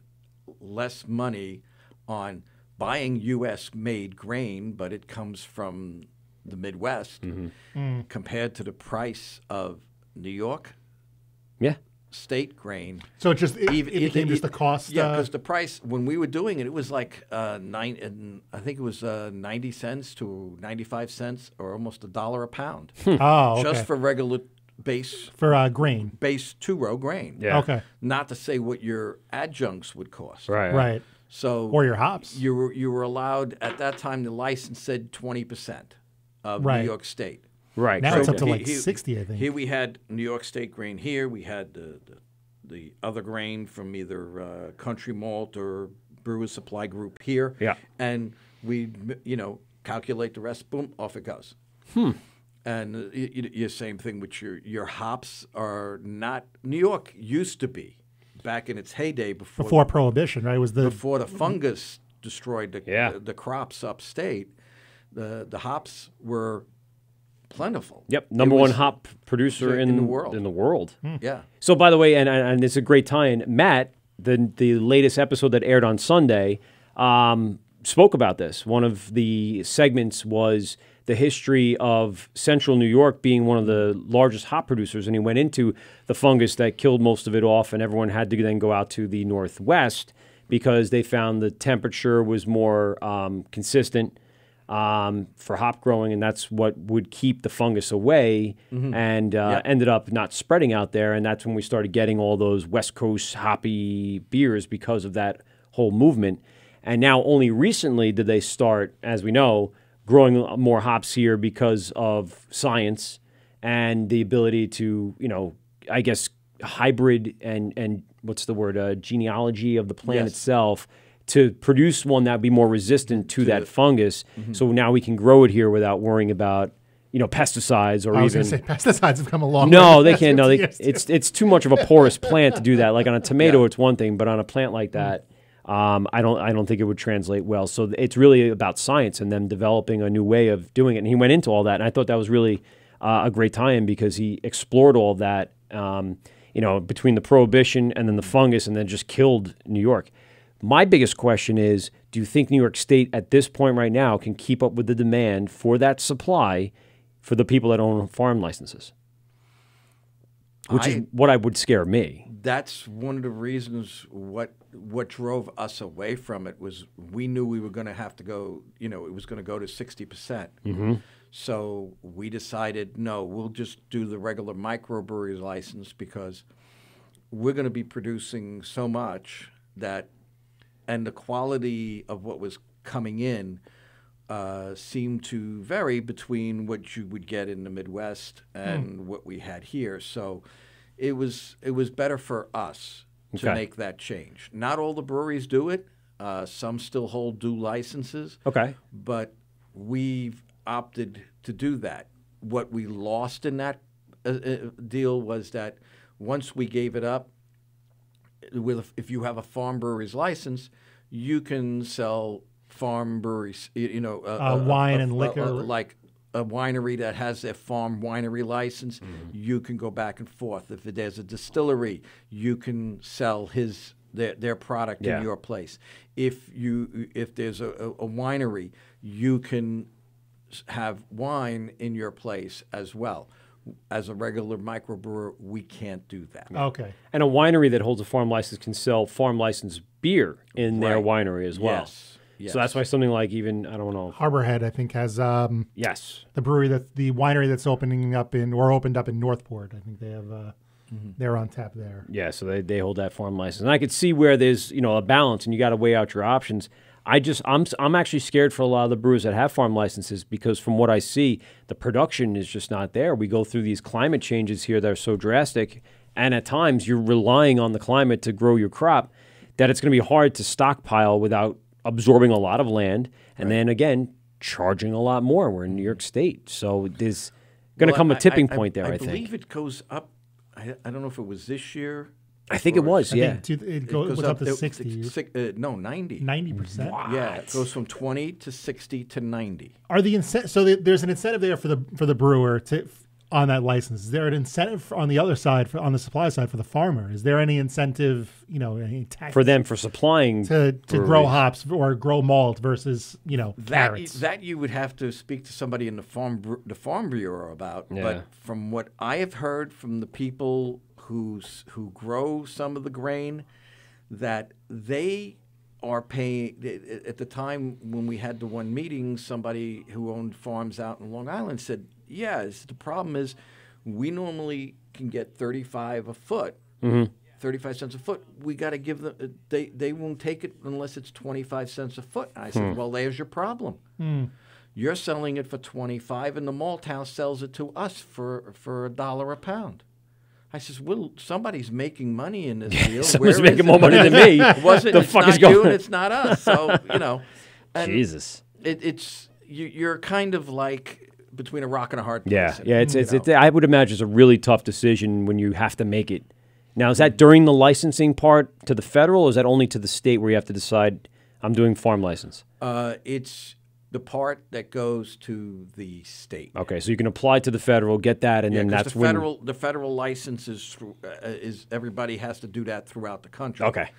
less money on buying U.S.-made grain, but it comes from the Midwest, compared to the price of New York state grain. So it became just the cost? Yeah, because the price, when we were doing it, it was like I think it was 90 cents to 95 cents, or almost $1 a pound. Oh, okay. Just for regular base. For grain. Base 2-row grain. Yeah. Okay. Not to say what your adjuncts would cost. Right. So or your hops. You were allowed, at that time, the license said 20% of New York State. Right. Now it's up to like 60, I think. Here we had New York State grain. Here we had the other grain from either Country Malt or Brewers Supply Group here. Yeah. And we, calculate the rest. Boom, off it goes. And your same thing with your hops are not. New York used to be back in its heyday before Prohibition, right? It was before the fungus destroyed the crops upstate. The hops were plentiful. Yep, number one hop producer in the world. Yeah. So, by the way, and it's a great tie-in. Matt, the latest episode that aired on Sunday, spoke about this. One of the segments was the history of Central New York being one of the largest hop producers, and he went into the fungus that killed most of it off, and everyone had to then go out to the Northwest because they found the temperature was more consistent for hop growing, and that's what would keep the fungus away, and ended up not spreading out there, and that's when we started getting all those West Coast hoppy beers because of that whole movement. And now only recently did they start, as we know, growing more hops here because of science and the ability to, I guess, hybrid and what's the word, genealogy of the plant itself to produce one that would be more resistant to that fungus. So now we can grow it here without worrying about, pesticides or I was even. going to say pesticides have come a long way. No, they can't. No, it's too much of a porous plant to do that. Like on a tomato, it's one thing, but on a plant like that, I don't think it would translate well. So it's really about science and them developing a new way of doing it. And he went into all that, and I thought that was really a great tie-in because he explored all of that, between the Prohibition and then the fungus, and then just killed New York. My biggest question is, do you think New York State at this point right now can keep up with the demand for that supply for the people that own farm licenses? Which is what would scare me. That's one of the reasons what drove us away from it was we knew we were going to have to go, it was going to go to 60%. So we decided, no, we'll just do the regular microbrewery license because we're going to be producing so much that, and the quality of what was coming in seemed to vary between what you would get in the Midwest and what we had here. So it was better for us to make that change. Not all the breweries do it. Some still hold dual licenses. Okay. But we've opted to do that. What we lost in that deal was that once we gave it up, if you have a farm brewery's license, you can sell farm breweries, wine and liquor. Like a winery that has their farm winery license, you can go back and forth. If there's a distillery, you can sell their product in your place. If there's a winery, you can have wine in your place as well. As a regular microbrewer, we can't do that. Okay. And a winery that holds a farm license can sell farm licensed beer in their winery as well. Yes. So that's why something like even, I don't know. Harbor Head, I think, has the winery that's opened up in Northport. I think they have they're on tap there. Yeah, so they hold that farm license. And I could see where there's, a balance and you got to weigh out your options. I'm actually scared for a lot of the brewers that have farm licenses because from what I see, the production is just not there. We go through these climate changes here that are so drastic, and at times you're relying on the climate to grow your crop that it's going to be hard to stockpile without absorbing a lot of land and then, again, charging a lot more. We're in New York State, so there's going to come a tipping point there, I think. I believe it goes up. I don't know if it was this year. I think it was, yeah. It goes up to 60. 90. 90%? Wow. Yeah, it goes from 20 to 60 to 90. Are the there's an incentive there for the brewer on that license. Is there an incentive on the other side, on the supply side for the farmer? Is there any incentive, any tax for them for supplying to grow hops or grow malt versus carrots? That you would have to speak to somebody in the farm bureau about. Yeah. But from what I have heard from the people who grow some of the grain, that they are paying. At the time when we had the one meeting, somebody who owned farms out in Long Island said, the problem is we normally can get 35 a foot, 35 cents a foot. We got to give them, they won't take it unless it's 25 cents a foot. And I said, well, there's your problem. You're selling it for 25 and the malt house sells it to us for $1 a pound. I says, well, somebody's making money in this deal. Someone's making more money than me. It's not you and it's not us. So, and Jesus. You're kind of like between a rock and a hard place. Yeah. It's I would imagine it's a really tough decision when you have to make it Now, is that during the licensing part to the federal, or is that only to the state where you have to decide, I'm doing farm license? It's the part that goes to the state. Okay, so you can apply to the federal, get that, and then that's the federal license is everybody has to do that throughout the country. Okay.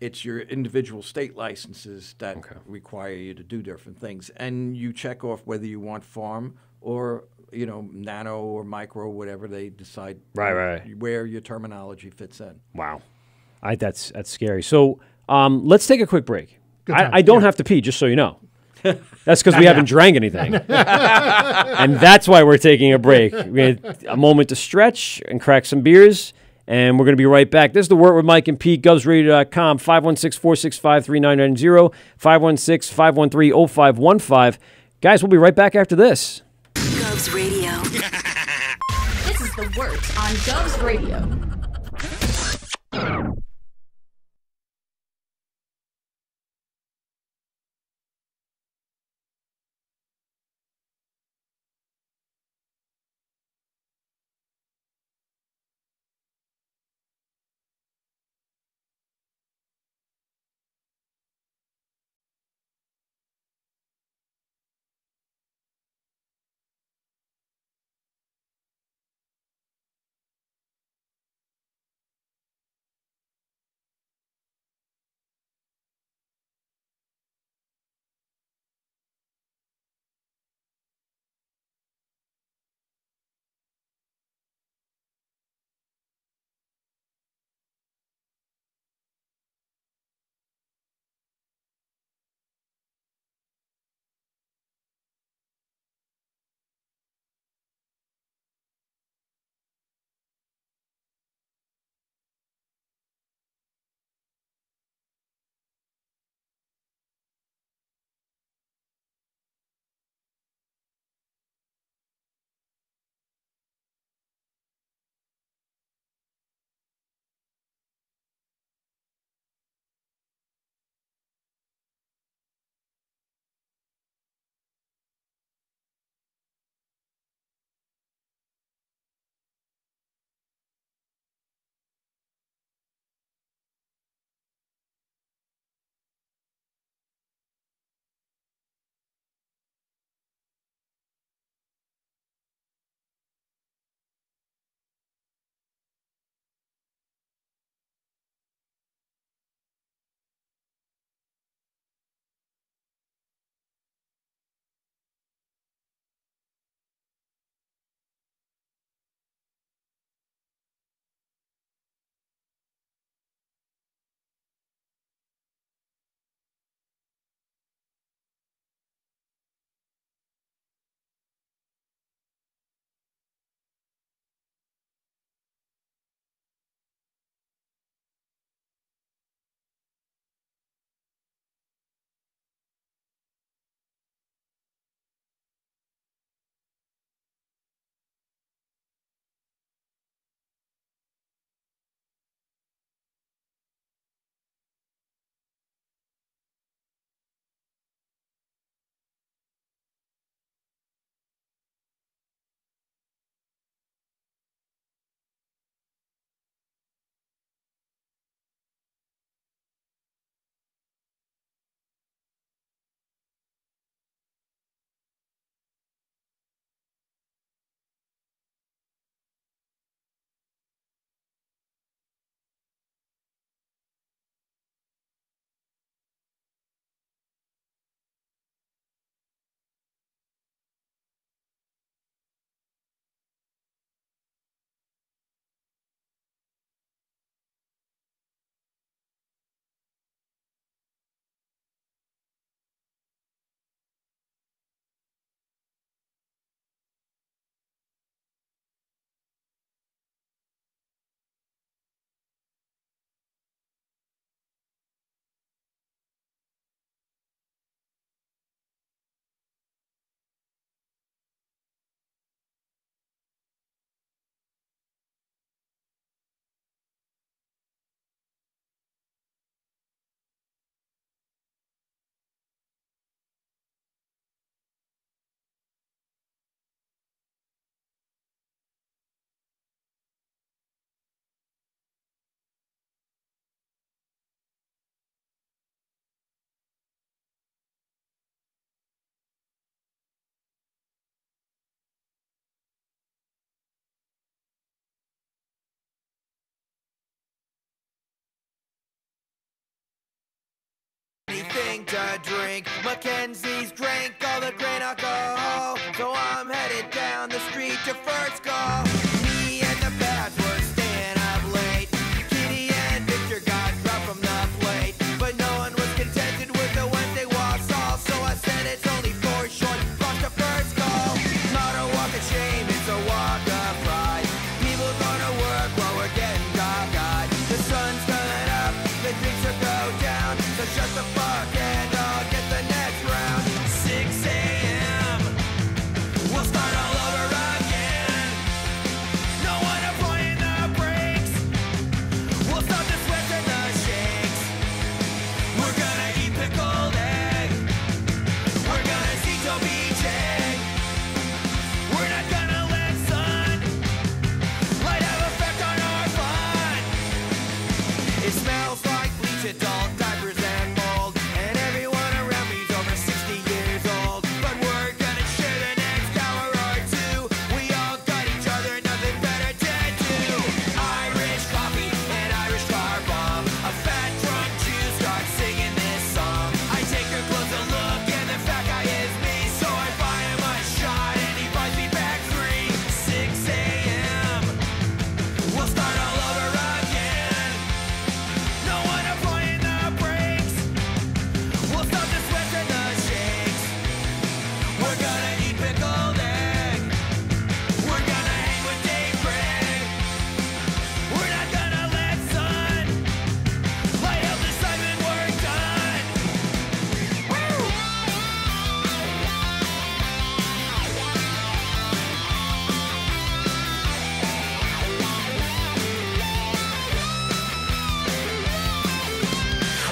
It's your individual state licenses that require you to do different things, and you check off whether you want farm or nano or micro, whatever they decide. Right. Where your terminology fits in. Wow, that's scary. So let's take a quick break. Good time. I don't have to pee, just so you know. That's because we haven't drank anything, and that's why we're taking a break. We had a moment to stretch and crack some beers. And we're going to be right back. This is the Wort with Mike and Pete, GovsRadio.com, 516-465-3990, 516-513-0515. Guys, we'll be right back after this. Govs Radio. This is the Wort on Govs Radio. to drink. Mackenzie's drank all the grain alcohol, so I'm headed down the street to first call. Me and the Bats were staying up late. Kitty and Victor got dropped from the plate, but no one was contented with the Wednesday wassail, so I said it's only 4 short blocks to first call. Not a walk of shame, it's a walk of pride. People go to work while we're getting cockeyed. The sun's coming up, the drinks will go down, so shut the fuck and I'll get the next round. 6 a.m. We'll start all over again. No one applying the brakes. We'll stop the sweats and the shakes. We're gonna eat pickled egg. We're gonna see Toby Jay. We're not gonna let sun light have effect on our fun. It smells like bleach, adult diapers and mold, and everyone around me's over 60 years old. But we're gonna share the next hour or two. We all got each other, nothing better to do. Irish coffee and Irish car bomb. A fat drunk Jew starts singing this song. I take a closer look and the fat guy is me, so I buy him a shot and he buys me back 3. 6 a.m. We'll start all over again. No one applying the brakes. We'll stop the sweats and the shakes. We're gonna eat pickled egg. We're gonna hang with Dave Craig. We're not gonna let sun light up the side when we're done.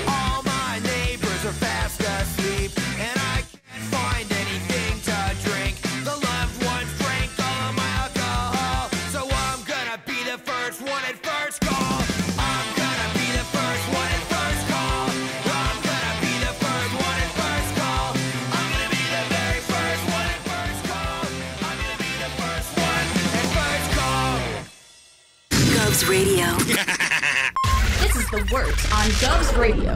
All my neighbors are fast asleep, and I can't find anything to drink. The loved ones drank all of my alcohol, so I'm gonna be the first one at first call. I'm gonna be the first one at first call. I'm gonna be the first one at first call. I'm gonna be the very first one at first call. I'm gonna be the first one at first call. Govs Radio. This is the Wort on Govs Radio.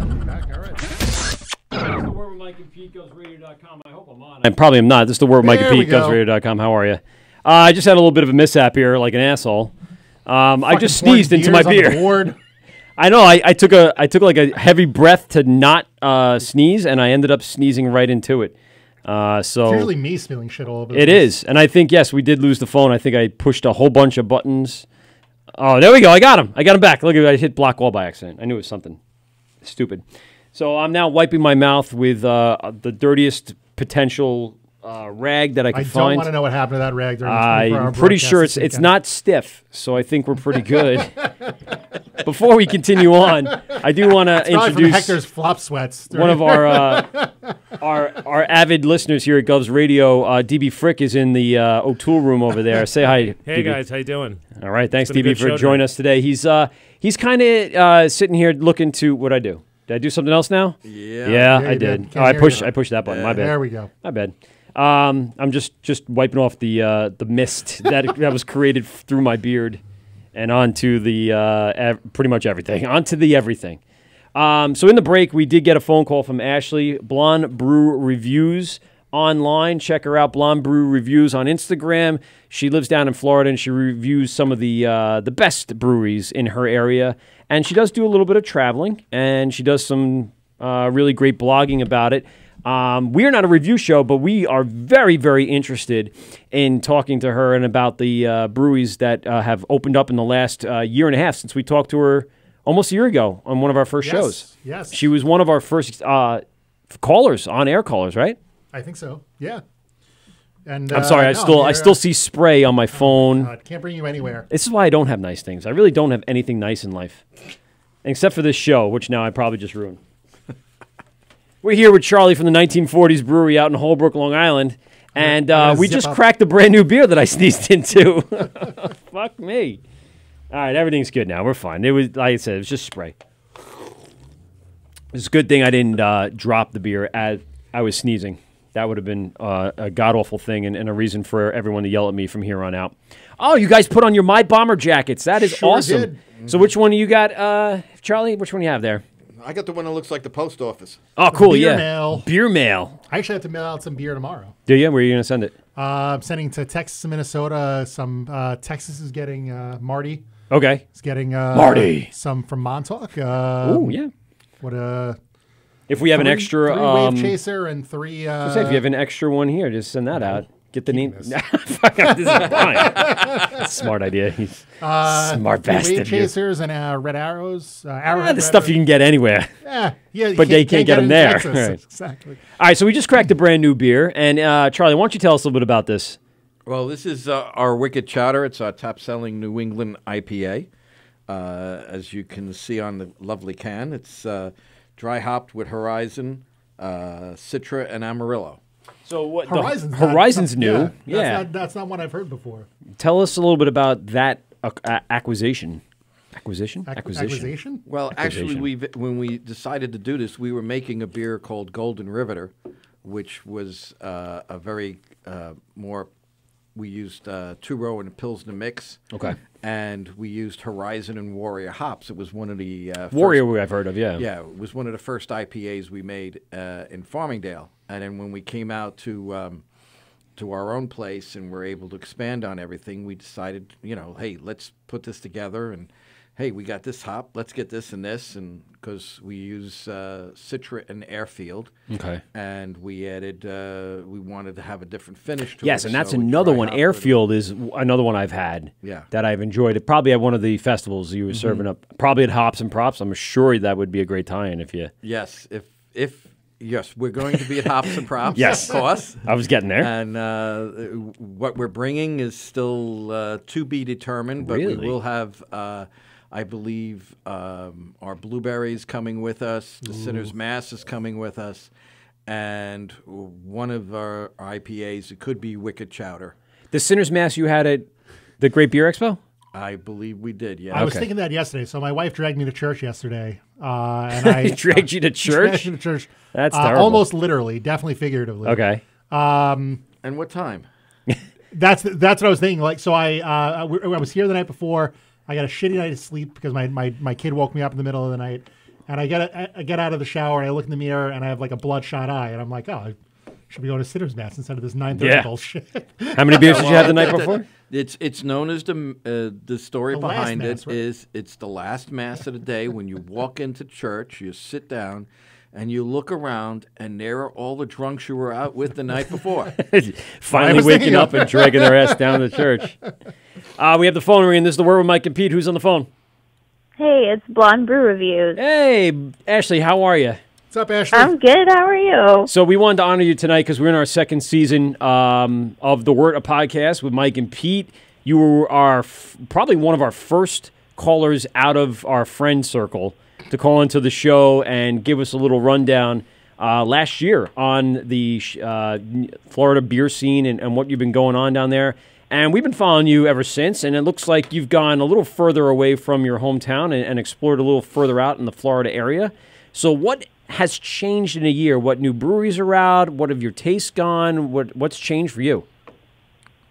The Word with Mike and Pete, GovsRadio.com. I hope I'm on. I probably am not. This is the Word with Mike and There we Pete, go. GovsRadio.com. How are you? I just had a little bit of a mishap here, like an asshole. I just pouring sneezed into my beers on the beer. board. I know. I took like a heavy breath to not sneeze, and I ended up sneezing right into it. So It's usually me spilling shit all over the it place. is, and I think yes, we did lose the phone. I think I pushed a whole bunch of buttons. Oh, there we go. I got him. I got him back. Look at it. I hit block wall by accident. I knew it was something stupid. So I'm now wiping my mouth with the dirtiest potential rag that I could I find. don't want to know what happened to that rag during the 24-hour I'm pretty broadcast sure this it's weekend. not stiff, so I think we're pretty good. Before we continue on, I do want to It's probably from introduce Hector's flop sweats. one of our avid listeners here at Govs Radio. DB Frick is in the O'Toole room over there. Say hi, Hey DB. guys, how you doing? All right, thanks, It's been a DB, good for show joining tonight. us today. He's kind of sitting here looking to what I do. Did I do something else now? Yeah. Yeah, Yeah, I you did. did. Oh, Can't I hear pushed. you. I pushed that button. My bad. There we go. My bad. I'm just wiping off the mist that was created through my beard and onto the pretty much everything. Onto the everything. So in the break, we did get a phone call from Ashley, Blonde Brew Reviews online. Check her out, Blonde Brew Reviews on Instagram. She lives down in Florida, and she reviews some of the best breweries in her area. And she does do a little bit of traveling, and she does some really great blogging about it. We're not a review show, but we are very, very interested in talking to her and about the breweries that have opened up in the last year and a half since we talked to her almost a year ago on one of our first shows. Yes. She was one of our first callers, on-air callers, right? I think so. Yeah. And I'm sorry, I still see spray on my phone. God, can't bring you anywhere. This is why I don't have nice things. I really don't have anything nice in life, except for this show, which now I probably just ruined. We're here with Charlie from the 1940's Brewery out in Holbrook, Long Island, and we just cracked a brand new beer that I sneezed into. Fuck me. All right, everything's good now. We're fine. It was, like I said, it was just spray. It's a good thing I didn't drop the beer as I was sneezing. That would have been a god-awful thing and a reason for everyone to yell at me from here on out. Oh, you guys put on your My Bomber jackets. That is Sure awesome. did. So which one do you got, Charlie? Which one do you have there? I got the one that looks like the post office. Oh, cool, Beer yeah. mail. Beer mail. I actually have to mail out some beer tomorrow. Do you? Where are you going to send it? I'm sending to Texas and Minnesota. Texas is getting Marty. Okay. It's getting Marty. Some from Montauk. Oh, yeah. What if we have an extra three wave chaser and three. If you have an extra one here, just send that out. Get the name. This is Brian. Smart idea. He's smart bastard. Wave chasers and red arrows. The stuff you can get anywhere. Yeah, but they can't get them there. Right. Exactly. All right, so we just cracked a brand new beer, and Charlie, why don't you tell us a little bit about this? Well, this is our Wicked Chowder. It's our top-selling New England IPA. As you can see on the lovely can, it's dry hopped with Horizon, Citra, and Amarillo. So what? Horizon's new. Yeah. That's not one I've heard before. Tell us a little bit about that acquisition. Acquisition? Well, actually, when we decided to do this, we were making a beer called Golden Riveter, which was a very more. We used two-row and a Pilsner mix. Okay. And we used Horizon and Warrior hops. It was one of the Warrior I've heard of, yeah. Yeah, it was one of the first IPAs we made in Farmingdale. And then when we came out to our own place and were able to expand on everything, we decided, hey, let's put this together. And, hey, we got this hop. Let's get this and this. And because we use Citra and Airfield. Okay. And we added, we wanted to have a different finish to it. Yes, and that's another one. Airfield is another one I've had that I've enjoyed. It probably at one of the festivals you were serving up, probably at Hops and Props. I'm sure that would be a great tie-in if you... Yes, Yes, we're going to be at Hops and Props. Yes, of course. I was getting there. And what we're bringing is still to be determined, but we will have, I believe, our blueberries coming with us. The Sinner's Mass is coming with us, and one of our IPAs. It could be Wicked Chowder. The Sinner's Mass you had at the Great Beer Expo? I believe we did, yeah. I was thinking that yesterday. So my wife dragged me to church yesterday. And I dragged you to church? Dragged me to church. That's terrible. Almost literally, definitely figuratively. Okay. And what time? That's what I was thinking. Like, so I was here the night before. I got a shitty night of sleep because my kid woke me up in the middle of the night. And I get out of the shower and I look in the mirror and I have like a bloodshot eye. And I'm like, oh, I should be going to Sinner's Mass instead of this 9:30 bullshit. How many beers did you have the night before? It's known as the story The behind last mass, it is it's the last mass of the day. When you walk into church, you sit down and you look around, and there are all the drunks you were out with the night before. Finally waking up and dragging their ass down to church. We have the phone ringing. This is The Word with Mike and Pete. Who's on the phone? Hey, it's Blonde Brew Reviews. Hey, Ashley, how are you? What's up, Ashley? I'm good. How are you? So we wanted to honor you tonight because we're in our second season of the Wort podcast with Mike and Pete. You were probably one of our first callers out of our friend circle to call into the show and give us a little rundown last year on the Florida beer scene and what you've been going on down there. And we've been following you ever since, and it looks like you've gone a little further away from your hometown and explored a little further out in the Florida area. So what has changed in a year? What new breweries are out? What have your tastes gone? What's changed for you?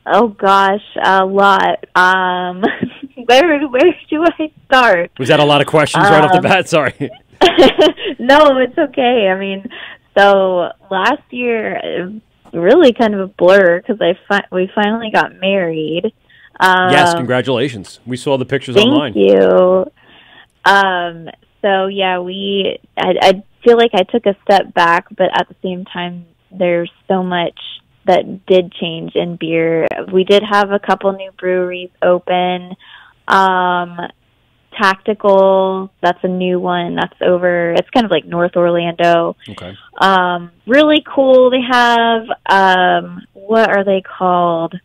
Oh gosh, a lot. Where do I start? Was that a lot of questions right off the bat? Sorry. No, it's okay. I mean, so last year, really kind of a blur because we finally got married. Yes, congratulations. We saw the pictures online. Thank you. So yeah, I feel like I took a step back, but at the same time, there's so much that did change in beer. We did have a couple new breweries open. Tactical, that's a new one. That's over. It's kind of like North Orlando. Okay. Really cool. They have what are they called?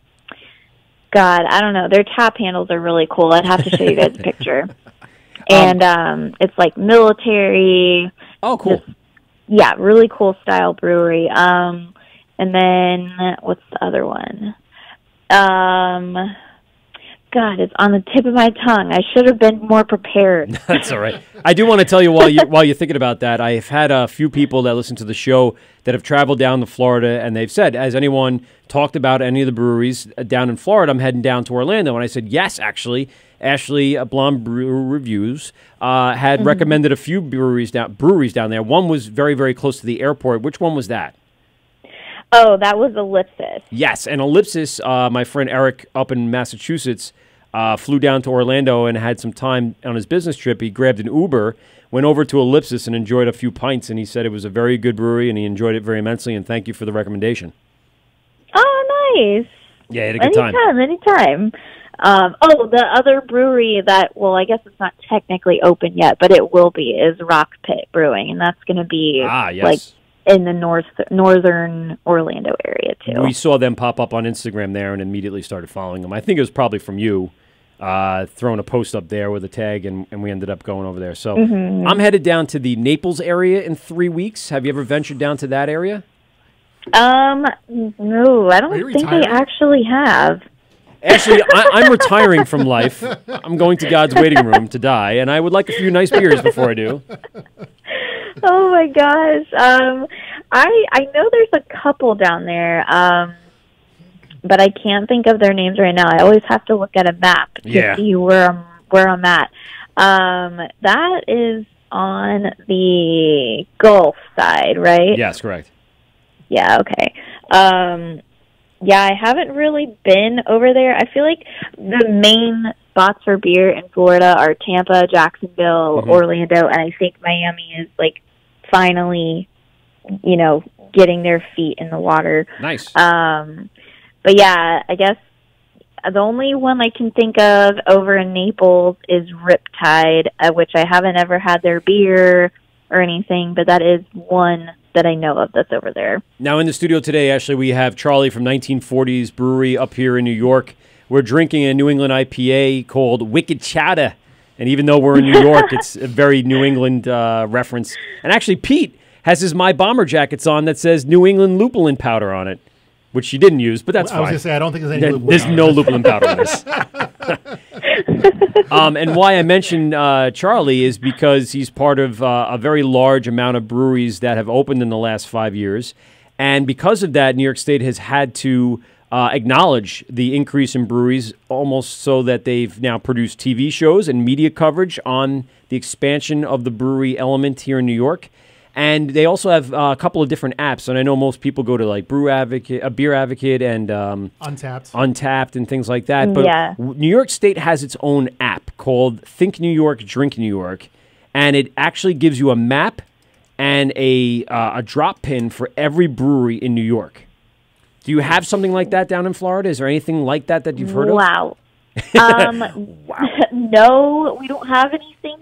God, I don't know. Their tap handles are really cool. I'd have to show you guys a picture. And it's like military. Oh, cool. Yeah, really cool style brewery. And then what's the other one? God, it's on the tip of my tongue. I should have been more prepared. That's all right. I do want to tell you while you're thinking about that, I've had a few people that listen to the show that have traveled down to Florida, and they've said, has anyone talked about any of the breweries down in Florida? I'm heading down to Orlando. And I said, yes, actually. Ashley Blonde Brew Reviews, had recommended a few breweries down there. One was very, very close to the airport. Which one was that? Oh, that was Ellipsis. Yes, and Ellipsis, my friend Eric up in Massachusetts, flew down to Orlando and had some time on his business trip. He grabbed an Uber, went over to Ellipsis and enjoyed a few pints, and he said it was a very good brewery, and he enjoyed it very immensely, and thank you for the recommendation. Oh, nice. Yeah, he had a good time. Anytime. The other brewery that, well, I guess it's not technically open yet, but it will be, is Rock Pit Brewing, and that's going to be yes. like in the northern Orlando area, too. We saw them pop up on Instagram there and immediately started following them. I think it was probably from you. Throwing a post up there with a tag, and we ended up going over there. So I'm headed down to the Naples area in 3 weeks. Have you ever ventured down to that area? No, I don't think I actually have. Actually, I'm retiring from life. I'm going to God's waiting room to die, and I would like a few nice beers before I do. Oh my gosh. I know there's a couple down there. But I can't think of their names right now. I always have to look at a map to see where I'm at. That is on the Gulf side, right? Yes, correct. Yeah, okay. I haven't really been over there. I feel like the main spots for beer in Florida are Tampa, Jacksonville, Orlando, and I think Miami is like finally, getting their feet in the water. Nice. But yeah, I guess the only one I can think of over in Naples is Riptide, which I haven't ever had their beer or anything, but that is one that I know of that's over there. Now in the studio today, Ashley, we have Charlie from 1940's Brewery up here in New York. We're drinking a New England IPA called Wicked Chata. And even though we're in New York, it's a very New England reference. And actually, Pete has his My Bomber jackets on that says New England lupulin powder on it. Which she didn't use, but that's fine. I was going to say, I don't think there's any lupulin There's powder. no lupulin powder in this. And why I mentioned Charlie is because he's part of a very large amount of breweries that have opened in the last 5 years. And because of that, New York State has had to acknowledge the increase in breweries, almost so that they've now produced TV shows and media coverage on the expansion of the brewery element here in New York. And they also have a couple of different apps, and I know most people go to like Beer Advocate, and Untapped, and things like that. But New York State has its own app called Think New York, Drink New York, and it actually gives you a map and a drop pin for every brewery in New York. Do you have something like that down in Florida? Is there anything like that you've heard of? Wow. No, we don't have anything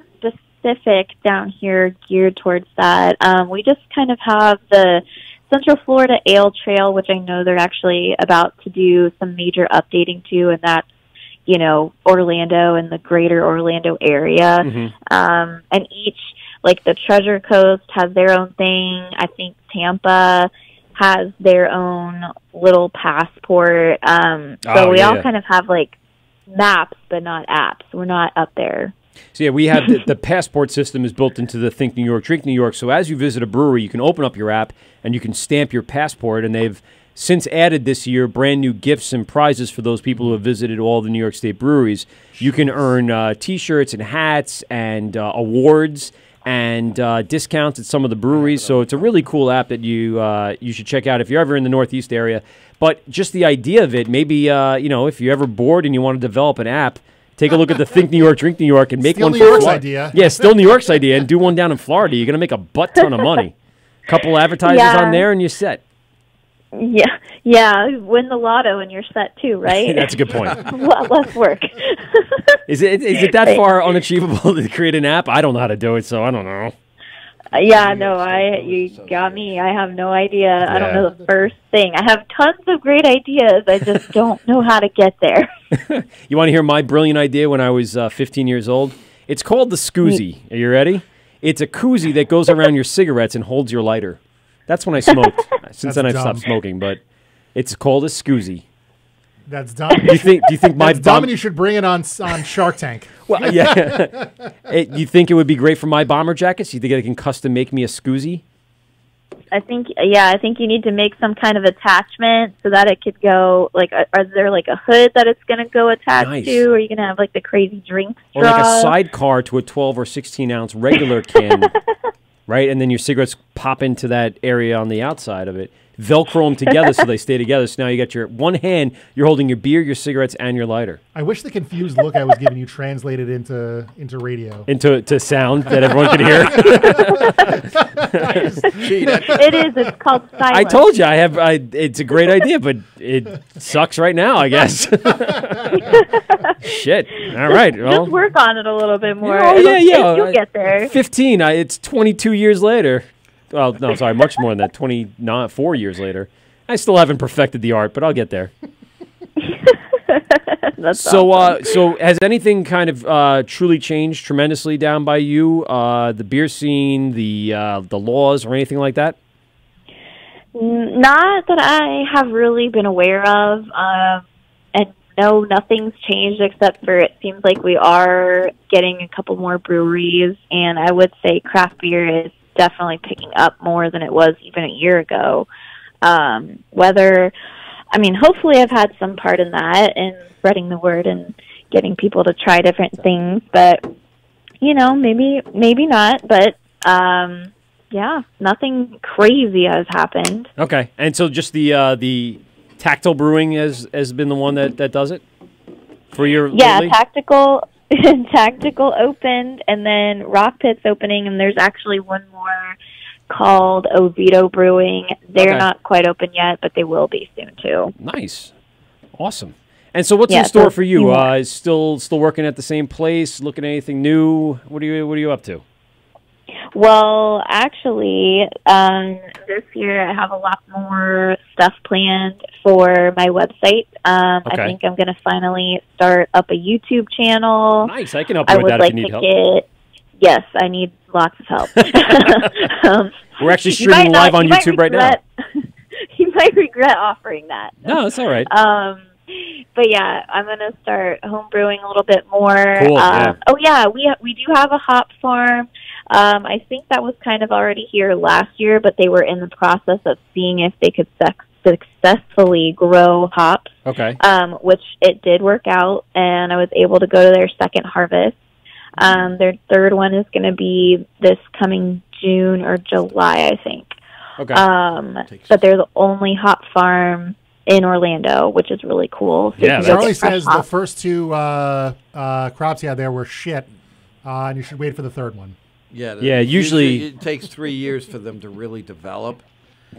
specific down here geared towards that. We just kind of have the Central Florida Ale Trail, which I know they're actually about to do some major updating to, and that's, Orlando and the greater Orlando area. And each, like the Treasure Coast has their own thing. I think Tampa has their own little passport. So we all kind of have like maps, but not apps. We're not up there. So yeah, we have the passport system is built into the Think New York, Drink New York. So as you visit a brewery, you can open up your app and you can stamp your passport. And they've since added this year brand new gifts and prizes for those people who have visited all the New York State breweries. You can earn T-shirts and hats and awards and discounts at some of the breweries. So it's a really cool app that you should check out if you're ever in the Northeast area. But just the idea of it, maybe if you're ever bored and you want to develop an app, take a look at the Think New York, Drink New York, and make Still one New for York's Florida. idea. Yeah, still New York's idea, and do one down in Florida. You're going to make a butt ton of money. Couple advertisers on there, and you're set. Yeah. Win the lotto, and you're set too, right? That's a good point. A lot less work. Is it that far unachievable to create an app? I don't know how to do it, so I don't know. You got me. I have no idea. I don't know the first thing. I have tons of great ideas. I just don't know how to get there. You want to hear my brilliant idea when I was 15 years old? It's called the Scoozy. Are you ready? It's a koozie that goes around your cigarettes and holds your lighter. That's when I smoked. Since then I've stopped smoking, but it's called a Scoozy. That's dumb. Do you think my dumb and you should bring it on Shark Tank? Well, yeah. You think it would be great for my bomber jackets? You think I can custom make me a Scoozy? I think you need to make some kind of attachment so that it could go, like, are there like a hood that it's going to go attached to? Or are you going to have like the crazy drink straw? Or like a sidecar to a 12 or 16 ounce regular can, right? And then your cigarettes pop into that area on the outside of it. Velcro them together so they stay together. So now you got your one hand, you're holding your beer, your cigarettes, and your lighter. I wish the confused look I was giving you translated into radio. Into sound that everyone could hear. It is. It's called silence. I told you it's a great idea, but it sucks right now, I guess. Shit. All right. Well, just work on it a little bit more. Oh, yeah. You'll get there. 15. It's 22 years later. Well, no, sorry, much more than that. 24 years later. I still haven't perfected the art, but I'll get there. That's so, awesome. so has anything kind of truly changed tremendously down by you? The beer scene, the laws, or anything like that? Not that I have really been aware of. And no, nothing's changed except for it seems like we are getting a couple more breweries, and I would say craft beer is definitely picking up more than it was even a year ago. Hopefully I've had some part in that in spreading the word and getting people to try different things, but maybe not, but nothing crazy has happened. Okay. And so just the Tactile Brewing has been the one that does it for your lately? Tactical opened, and then Rock Pit's opening, and there's actually one more called Oviedo Brewing. They're not quite open yet, but they will be soon too. Nice. Awesome. And so what's in store for you? Still working at the same place, looking at anything new? What are you up to? Well, actually, this year I have a lot more stuff planned for my website. I think I'm going to finally start up a YouTube channel. Nice. I can help you with that if you need help. Yes, I need lots of help. We're actually streaming live on YouTube right now. You might regret offering that. No, that's all right. But yeah, I'm going to start home brewing a little bit more. Cool, yeah. Oh yeah, we do have a hop farm. I think that was kind of already here last year, but they were in the process of seeing if they could successfully grow hops. Okay. Which it did work out, and I was able to go to their second harvest. Their third one is going to be this coming June or July, I think. Okay. But they're the only hop farm in Orlando, which is really cool. So yeah, Charlie says the first two crops he had there were shit, and you should wait for the third one. Yeah, usually it takes 3 years for them to really develop.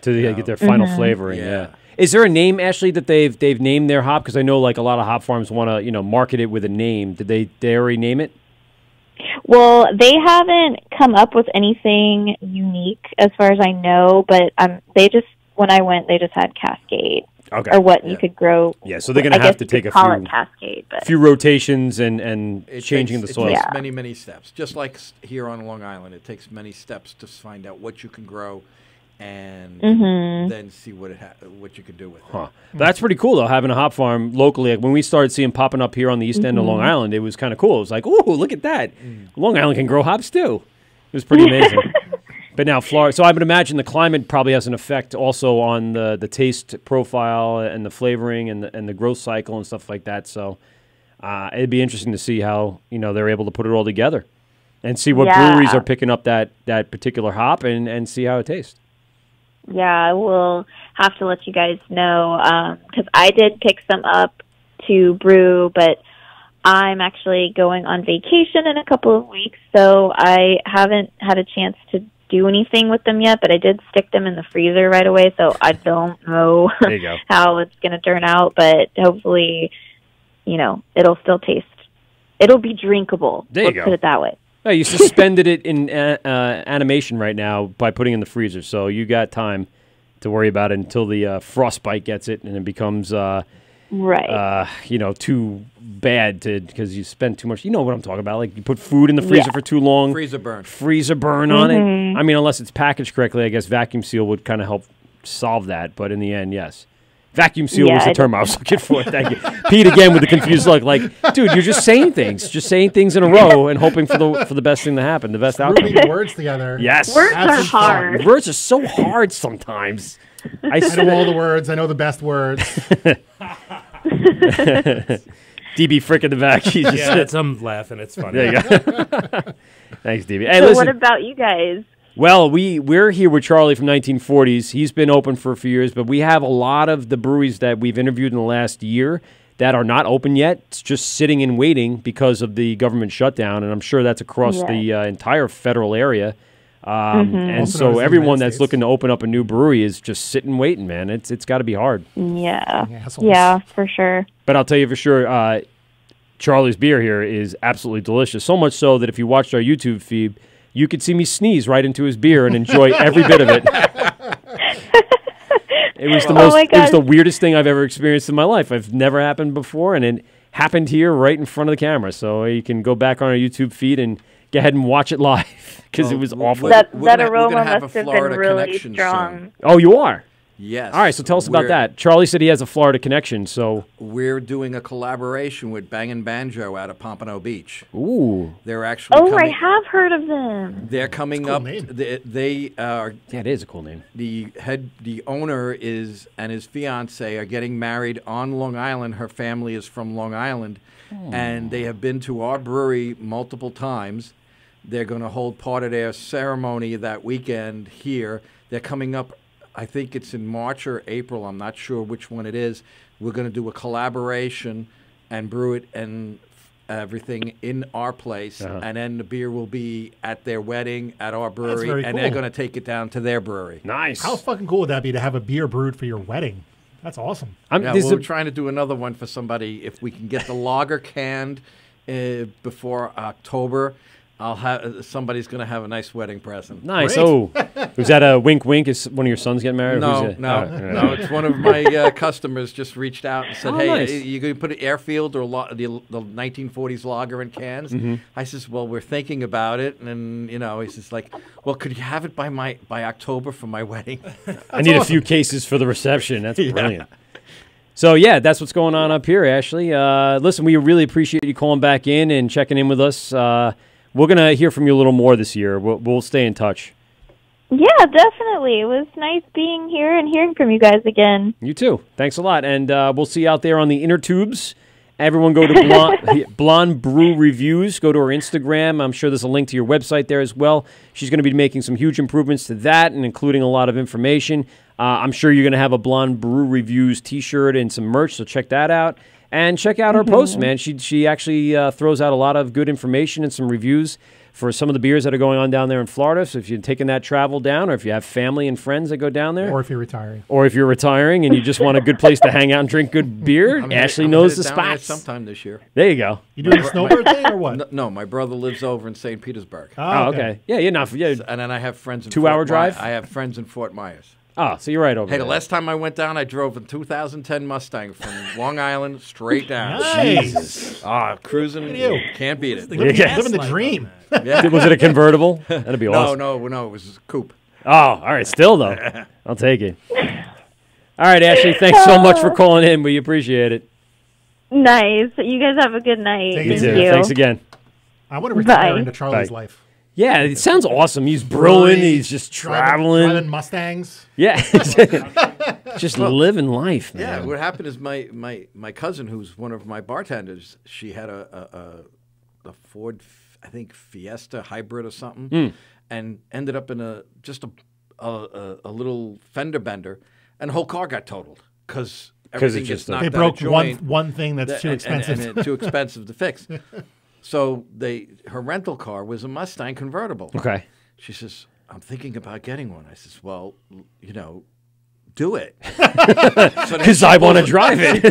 To get their final flavoring, yeah. Is there a name, Ashley, that they've named their hop? Because I know like a lot of hop farms want to market it with a name. Did they already name it? Well, they haven't come up with anything unique as far as I know, but when I went, they just had Cascade. Okay. Or what you could grow. Yeah, so they're going to have to take a few rotations and changing the soil. It takes many, many steps. Just like here on Long Island, it takes many steps to find out what you can grow and then see what you can do with it. That's pretty cool, though, having a hop farm locally. Like, when we started seeing popping up here on the east end of Long Island, it was kind of cool. It was like, ooh, look at that. Long Island can grow hops, too. It was pretty amazing. But now Florida, so I would imagine the climate probably has an effect also on the taste profile and the flavoring and the growth cycle and stuff like that. So it'd be interesting to see how they're able to put it all together and see what breweries are picking up that particular hop and see how it tastes. Yeah, I will have to let you guys know because I did pick some up to brew, but I'm actually going on vacation in a couple of weeks, so I haven't had a chance to do anything with them yet, but I did stick them in the freezer right away, so I don't know how it's going to turn out, but hopefully, it'll still taste. It'll be drinkable. Let's put it that way. Yeah, you suspended it in animation right now by putting it in the freezer, so you got time to worry about it until the frostbite gets it and it becomes too bad because you spend too much. You know what I'm talking about? Like you put food in the freezer for too long. Freezer burn on it. I mean, unless it's packaged correctly, I guess vacuum seal would kind of help solve that. But in the end, yes, Vacuum seal was the term I was looking for. Thank you. Pete again with the confused look, like, dude, you're just saying things in a row and hoping for the best thing to happen, the best outcome. Grouping words together. Yes. Words are hard. Words are so hard sometimes. I know all the words. I know the best words. DB Frick in the back. He's just I'm laughing. It's funny. There you go. Thanks, DB. Hey, So listen. what about you guys? Well, we're here with Charlie from 1940's. He's been open for a few years, but we have a lot of the breweries that we've interviewed in the last year that are not open yet. It's just sitting and waiting because of the government shutdown, and I'm sure that's across the entire federal area. And so everyone that's looking to open up a new brewery is just sitting waiting, man. It's got to be hard. Yeah, for sure. But I'll tell you for sure, Charlie's beer here is absolutely delicious. So much so that if you watched our YouTube feed, you could see me sneeze right into his beer and enjoy every bit of it. It was the it was the weirdest thing I've ever experienced in my life. It's never happened before, and it happened here right in front of the camera. So you can go back on our YouTube feed and go ahead and watch it live because it was awful. That aroma must have been really strong. Oh, you are? Yes. All right, so tell us about that. Charlie said he has a Florida connection, so... We're doing a collaboration with Bangin' Banjo out of Pompano Beach. Ooh. They're actually I have heard of them. They're coming up. They are... Yeah, it is a cool name. The owner and his fiance are getting married on Long Island. Her family is from Long Island, and they have been to our brewery multiple times. They're going to hold part of their ceremony that weekend here. They're coming up... I think it's in March or April. I'm not sure which one it is. We're going to do a collaboration and brew it and everything in our place. And then the beer will be at their wedding at our brewery. And they're going to take it down to their brewery. Nice. How fucking cool would that be to have a beer brewed for your wedding? That's awesome. We're trying to do another one for somebody. If we can get the lager canned before October, somebody's going to have a nice wedding present. Nice. Great. Oh, was that a wink wink? Is one of your sons getting married? No. It's one of my customers just reached out and said, nice. You going to put an Airfield or the 1940s lager in cans? I says, well, we're thinking about it. And, he says, well, could you have it by October for my wedding? I need a few cases for the reception. That's brilliant. So, that's what's going on up here, Ashley. Listen, we really appreciate you calling back in and checking in with us. We're going to hear from you a little more this year. We'll stay in touch. Yeah, definitely. It was nice being here and hearing from you guys again. You too. Thanks a lot. And we'll see you out there on the inner tubes. Everyone go to Blonde Brew Reviews. Go to her Instagram. I'm sure there's a link to your website there as well. She's going to be making some huge improvements to that and including a lot of information. I'm sure you're going to have a Blonde Brew Reviews t-shirt and some merch, so check that out. And check out her posts, man. She actually throws out a lot of good information and some reviews for some of the beers that are going on down there in Florida. So if you're taking that travel down, or if you have family and friends that go down there. Or if you're retiring. Or if you're retiring and you just want a good place to hang out and drink good beer, Ashley knows the spots. Sometime this year. There you go. You doing a snowbird thing or what? No, my brother lives over in St. Petersburg. Oh, okay. Yeah, you're not. Yeah. And then I have friends in 2-hour drive? I have friends in Fort Myers. Oh, so you're right over there. there. The last time I went down, I drove a 2010 Mustang from Long Island straight down. Nice. Jesus. Cruising. Can't beat it. Living the dream. Yeah. Was it a convertible? That'd be awesome. No, it was a coupe. Oh, all right. Still, though. I'll take it. All right, Ashley, thanks so much for calling in. We appreciate it. Nice. You guys have a good night. Thank you. Thanks again. I want to retire into Charlie's life. Yeah, it sounds awesome. He's brewing. He's just traveling. Driving Mustangs. Yeah. Just living life, man. Yeah, what happened is my cousin, who's one of my bartenders, she had a Ford, I think, Fiesta hybrid or something, and ended up in a little fender bender, and the whole car got totaled because everything gets knocked out. They broke of joint, one thing that's too expensive. And too expensive to fix. So her rental car was a Mustang convertible. Okay. She says, I'm thinking about getting one. I says, well, do it. Because I want to drive it.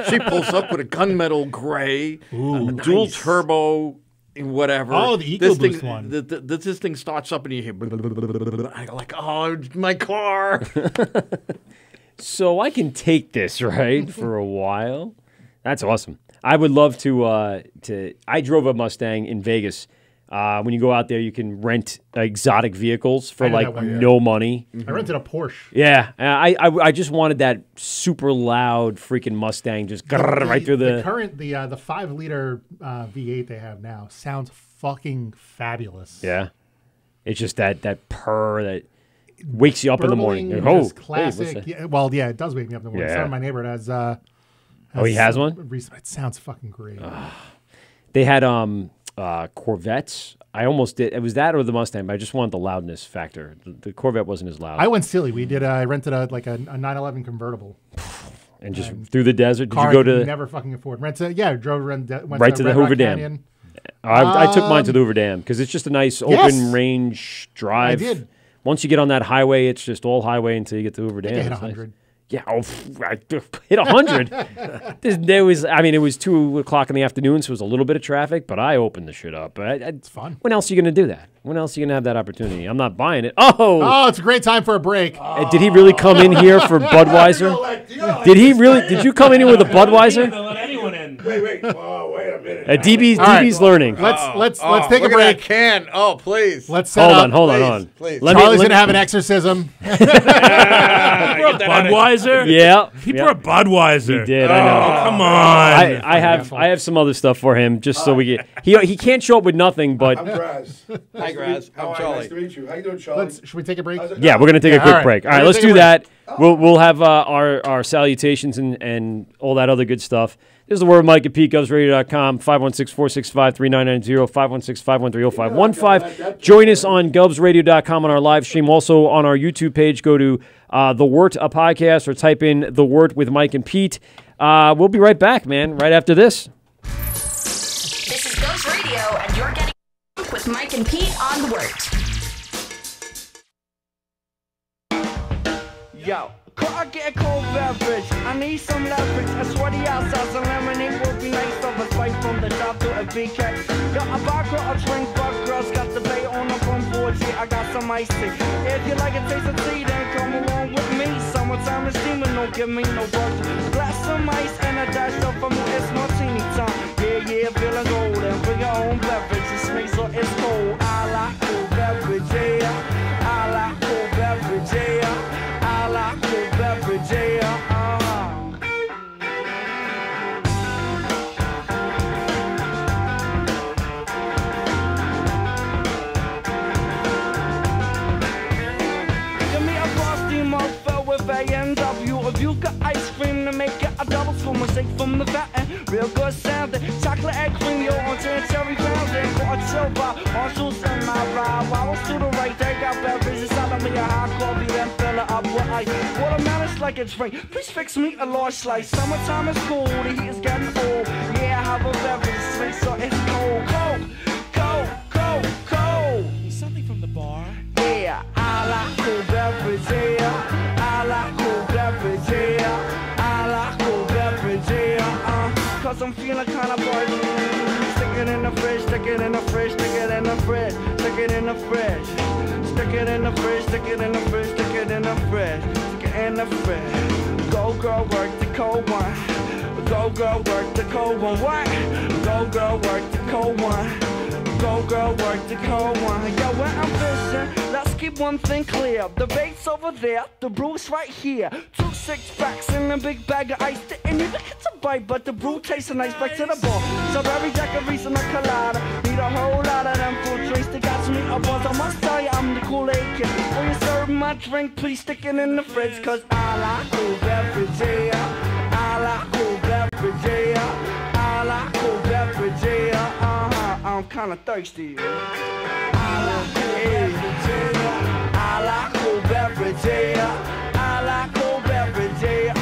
She pulls up with a gunmetal gray, dual turbo, whatever. Oh, the EcoBoost one. This thing starts up and you hear, I go like, oh, my car. So I can take this, right, for a while. That's awesome. I would love to. I drove a Mustang in Vegas When you go out there, you can rent exotic vehicles for I know like that one, yeah. no money. I rented a Porsche. Yeah, I just wanted that super loud freaking Mustang just right through the current the 5-liter V8 they have now sounds fucking fabulous. Yeah, it's just that purr that wakes you up in the morning. Burbling, Oh, just classic. hey, yeah, it does wake me up in the morning. Yeah. Some of my neighbor has. Oh, he has one? It sounds fucking great. They had Corvettes. I almost did. It was that or the Mustang, but I just wanted the loudness factor. The Corvette wasn't as loud. I went silly. We did. I rented a 911 convertible. And just through the desert. Did you Car go to? never fucking afford. Went to right to the Hoover Dam. I took mine to the Hoover Dam because it's just a nice open range drive. I did. Once you get on that highway, it's just all highway until you get to Hoover Dam. I hit It's 100. Nice. Yeah, I hit 100. It was 2:00 in the afternoon, so it was a little bit of traffic, but I opened the shit up. It's fun. When else are you going to do that? When else are you going to have that opportunity? I'm not buying it. Oh, it's a great time for a break. Did he really come in here for Budweiser? Did he really? Did you come in here with a Budweiser? Let anyone in. Wait. Oh, wait a minute. DB's learning. Let's take a look break. At that can. Oh, please. Let's set up. Hold on. Please. Charlie's going to have an exorcism. Budweiser? Yeah. He brought Budweiser. He did, I know. Oh, come on. I have some other stuff for him just so we get. He can't show up with nothing, but I'm Graz. Hi, Graz. I'm Nice Charlie. to meet you. How you doing, Charlie? Should we take a break? yeah, we're gonna take a quick right. break. All We're right, gonna let's take a do break. that. We'll have our salutations and all that other good stuff. This is the Word Mike at PeteGovsRadio.com, 516-465-3990, 516-513-0515. Join us on GovsRadio.com on our live stream. Also on our YouTube page, go to The Wort Podcast or type in The Wort with Mike and Pete. We'll be right back, man, right after this. This is Ghost Radio, and you're getting with Mike and Pete on The Wort. Yo, could I get a cold beverage? I need some leverage. A sweaty outside, some lemonade would be nice. Of a spice from the top to a BK. Got a vodka, a drink, but girls got the bay on the front porch. Yeah, I got some iced tea. If you like a taste of tea, then come along with me. Summertime is steaming, don't give me no bugs. Glass some ice and a dash of from it's martini time. Yeah, feeling golden. Bring your own beverage. It's me, so it's cold. I like cold beverage, yeah. I like cold beverage, yeah. I like cold beverage, yeah. Give me a frosty mug filled with A&W. If you got ice cream to make it a double spoon, shake from the fountain. Real good sounding. Chocolate egg cream, yo, on cherry fountain. Got a chill bar, on shoes and my ride. Waddles to the right, they got beverages. Selling me a hot coffee, then fill it up with ice. Watermelon's like a drink. Please fix me a large slice. Summertime is cool, the heat is getting old. Yeah, I have a beverage, sweet, so it's cold. Cold. Something from the bar. Yeah, I like cold beverage, yeah. I like cold beverage, yeah. I like cold beverage, yeah. Cause I'm feeling kinda buzzed. Stick it in the fridge, stick it in the fridge, stick it in the fridge, stick it in the fridge. Stick it in the fridge, stick it in the fridge, stick it in the fridge, stick it in the fridge. Go girl, work the cold one. Go girl, work the cold one. What? Go girl, work the cold one. Go girl, work the cold one. Yo, when I'm fishing, let's keep one thing clear. The bait's over there, the brew's right here. 2 6-packs in a big bag of ice. Didn't even get to bite, but the brew tastes nice. Back to the bar. Strawberry daiquiris and a colada. Need a whole lot of them fruit drinks that got me a buzz. I must tell you, I'm the Kool-Aid kid. When you serve my drink, please stick it in the fridge. Cause I like cool beverage, yeah. I like cool beverage, yeah. I like cool beverage, yeah. I'm kinda thirsty. I like cold beverage, yeah. I like cold beverage, yeah.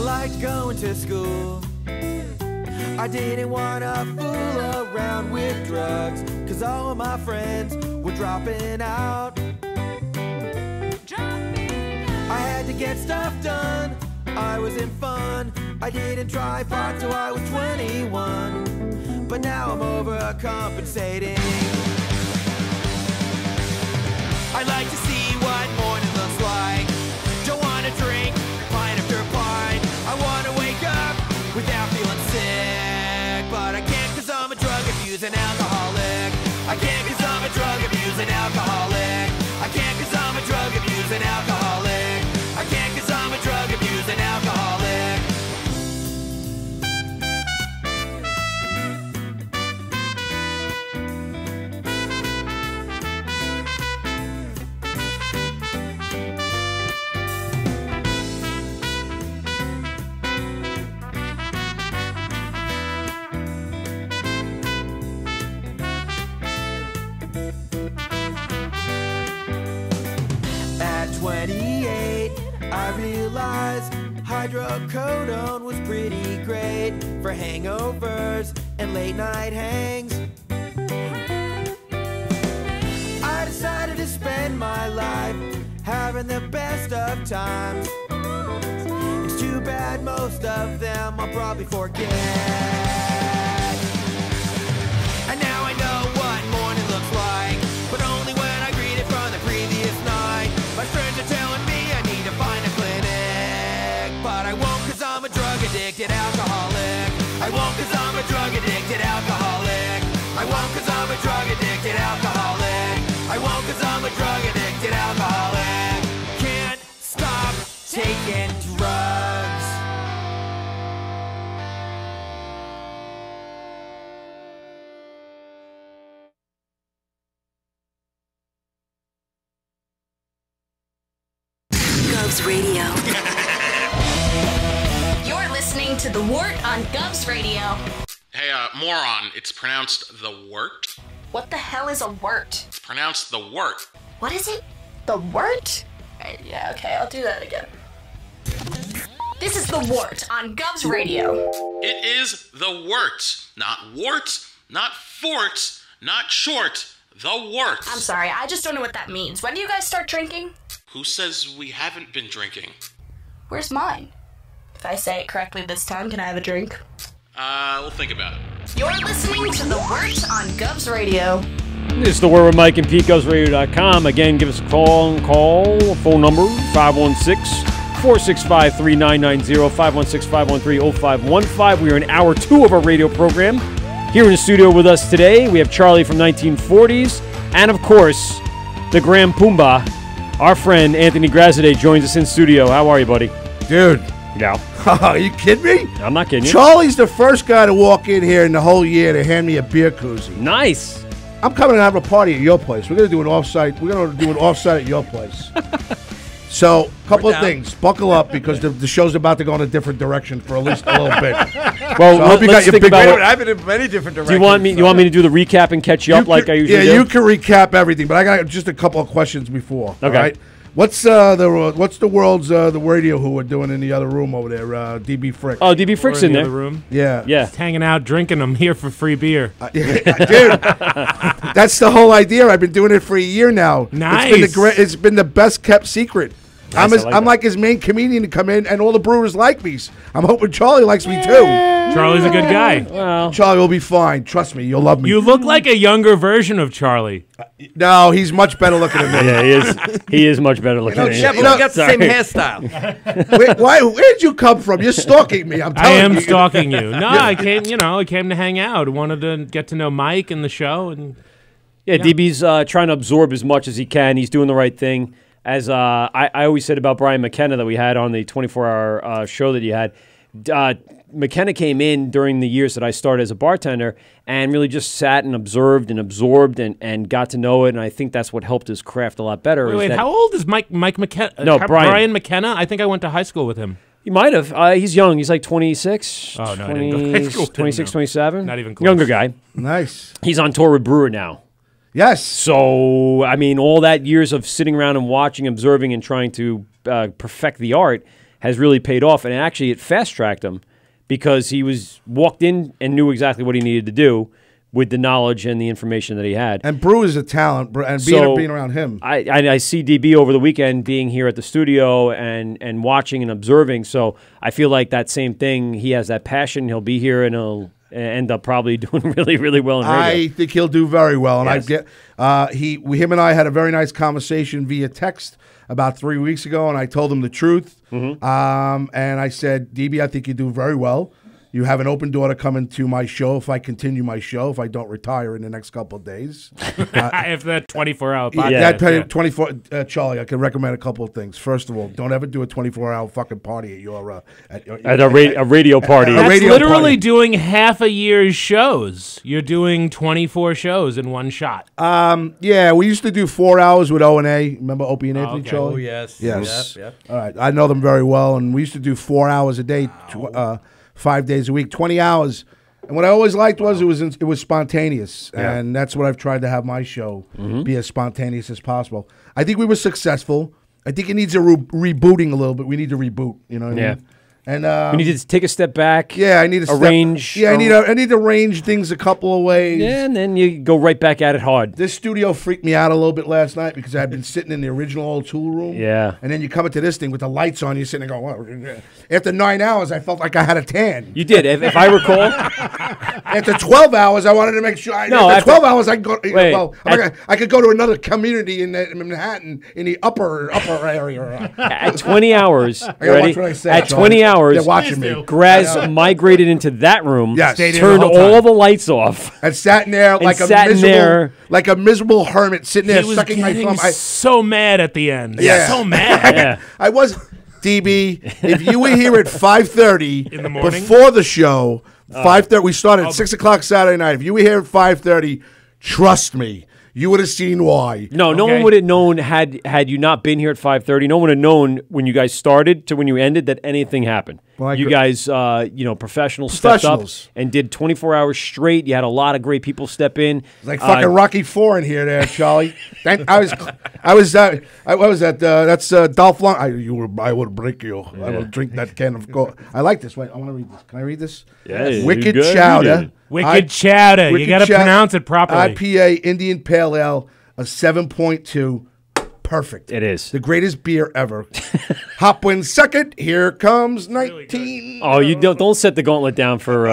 liked going to school. I didn't wanna fool around with drugs, 'cause all of my friends were dropping out. I had to get stuff done, I was in fun. I didn't try pot till I was 21, but now I'm overcompensating. I'd like to see what morning looks like. Don't wanna drink pint after pint. I wanna wake up without feeling sick, but I can't 'cause I'm a drug abusing alcoholic. I can't 'cause I'm a drug abusing alcoholic. I can't 'cause I'm a drug abusing alcoholic. I can't 'cause I'm a drug abusing alcoholic. At 28, I realized hydrocodone was pretty great for hangovers and late night hangs. I decided to spend my life having the best of times. It's too bad most of them I'll probably forget. And now I know what morning looks like, but only when I greet it from the previous night. My friends are telling me I need to find a clinic, but I won't 'cause I'm a drug addicted alcoholic. I won't 'cause I'm a drug addicted alcoholic. I won't 'cause I'm a drug addicted alcoholic. I won't 'cause I'm a drug addicted alcoholic. Can't stop taking drugs. Govs Radio. You're listening to the Wort on Govs Radio. Hey, moron, it's pronounced the Wort. What the hell is a wort? It's pronounced the Wort. What is it? The wort? Yeah, okay, I'll do that again. This is the Wort on Govs Radio. It is the Wort. Not wart, not fort, not short. The Wort. I'm sorry, I just don't know what that means. When do you guys start drinking? Who says we haven't been drinking? Where's mine? If I say it correctly this time, can I have a drink? We'll think about it. You're listening to the Wort on Govs Radio. This is the Word with Mike and Pete, GovsRadio.com. Again, give us a call. Phone number 516-465-3990, 516-513-0515. We are in hour 2 of our radio program. Here in the studio with us today, we have Charlie from 1940's, and of course, the Grand Pumbaa, our friend Anthony Grazade joins us in studio. How are you, buddy? Dude. Yeah. Are you kidding me? I'm not kidding you. Charlie's the first guy to walk in here in the whole year to hand me a beer koozie. Nice. I'm coming to have a party at your place. We're gonna do an offsite. We're gonna do an offsite at your place. So, a couple of things. Buckle up because the show's about to go in a different direction for at least a little bit. Well, so I hope you got your big. I've been in many different directions. Do you want me? You want me to do the recap and catch you up like I usually do? Yeah, you can recap everything, but I got just a couple of questions before. Okay. All right? What's the world's the radio who are doing in the other room over there? DB Frick. Oh, DB Frick's in the there. other room. Yeah. Just hanging out, drinking. I'm here for free beer. Dude, that's the whole idea. I've been doing it for a year now. Nice. It's been the best kept secret. Nice, I'm like his main comedian to come in, and all the brewers like me. I'm hoping Charlie likes me too. Charlie's a good guy. Well, Charlie will be fine. Trust me, you'll love me. You look like a younger version of Charlie. No, he's much better looking than me. Yeah, he is. He is much better looking. than Yeah, but we got the same hairstyle. Where'd you come from? You're stalking me. I'm telling you. I am stalking you. No, I came to hang out. I wanted to get to know Mike and the show. And yeah, DB's trying to absorb as much as he can. He's doing the right thing. As I always said about Brian McKenna that we had on the 24-hour show that you had, McKenna came in during the years that I started as a bartender and really just sat and observed and absorbed and got to know it, and I think that's what helped his craft a lot better. Wait, how old is Mike McKenna? No, Brian McKenna? I think I went to high school with him. He might have. He's young. He's like 26. Oh, no, I didn't go to high school with him, 26, no. 27. Not even close. Younger guy. Nice. He's on tour with Brewer now. Yes. So, I mean, all that years of sitting around and watching, observing, and trying to perfect the art has really paid off. And actually, it fast-tracked him because he walked in and knew exactly what he needed to do with the knowledge and the information that he had. And Brew is a talent, and being around him. I see DB over the weekend being here at the studio and watching and observing. So I feel like that same thing. He has that passion. He'll be here and he'll end up probably doing really, really well in radio. I think he'll do very well. And Yes. him and I had a very nice conversation via text about 3 weeks ago, and I told him the truth. Mm-hmm. And I said, DB, I think you do very well. You have an open door to come into my show if I continue my show, if I don't retire in the next couple of days. If that 24-hour podcast. Yeah, that 24. Charlie, I can recommend a couple of things. First of all, don't ever do a 24-hour fucking party at your at a radio party. That's radio literally party. doing half a year's shows. You're doing 24 shows in one shot. Yeah, we used to do 4 hours with O&A. Remember Opie and Anthony, okay. Charlie? Oh, yes. Yes. Yep. All right. I know them very well, and we used to do 4 hours a day, 5 days a week, 20 hours. And what I always liked was it was spontaneous, Yeah. and that's what I've tried to have my show be as spontaneous as possible. I think we were successful. I think it needs a rebooting a little bit. We need to reboot. You know what I mean? And we need to take a step back. Yeah, I need to arrange. I need to arrange things a couple of ways. Yeah, and then you go right back at it hard. This studio freaked me out a little bit last night because I've been sitting in the original old tool room. Yeah. And then you come into this thing with the lights on, you're sitting there going, well, after 9 hours, I felt like I had a tan. You did, if I recall. After 12 hours, I wanted to make sure. After 12 hours, I could go. Wait, I could go to another community in Manhattan in the upper area. At 20 hours, I gotta ready? watch what I say, At Charlie. 20 hours, They're watching me. Graz migrated into that room, Yes. Stayed in turned the whole time. all the lights off, and sat in there like a miserable hermit, sitting there He was sucking my getting thumb. so mad at the end. Yeah. So mad. Yeah. I was DB. If you were here at 5:30 In the morning? before the show, 5:30. We started at 6 o'clock Saturday night. If you were here at 5:30, trust me, you would have seen why. No, no one would have known had you not been here at 5:30. No one would have known when you guys started to when you ended that anything happened. Well, you guys, professionals stepped up and did 24 hours straight. You had a lot of great people step in. It's like fucking Rocky IV in here, there, Charlie. I was what was that? That's Dolph Lundgren. I will break you. I will drink that can of coke. I like this. Wait, I want to read this. Can I read this? Yeah, Wicked you Chowder. Wicked Chowder. You got to pronounce it properly. IPA Indian Pale Ale, a 7.2. Perfect. It is. The greatest beer ever. Hop wins second. Here comes 19. Oh, you don't set the gauntlet down for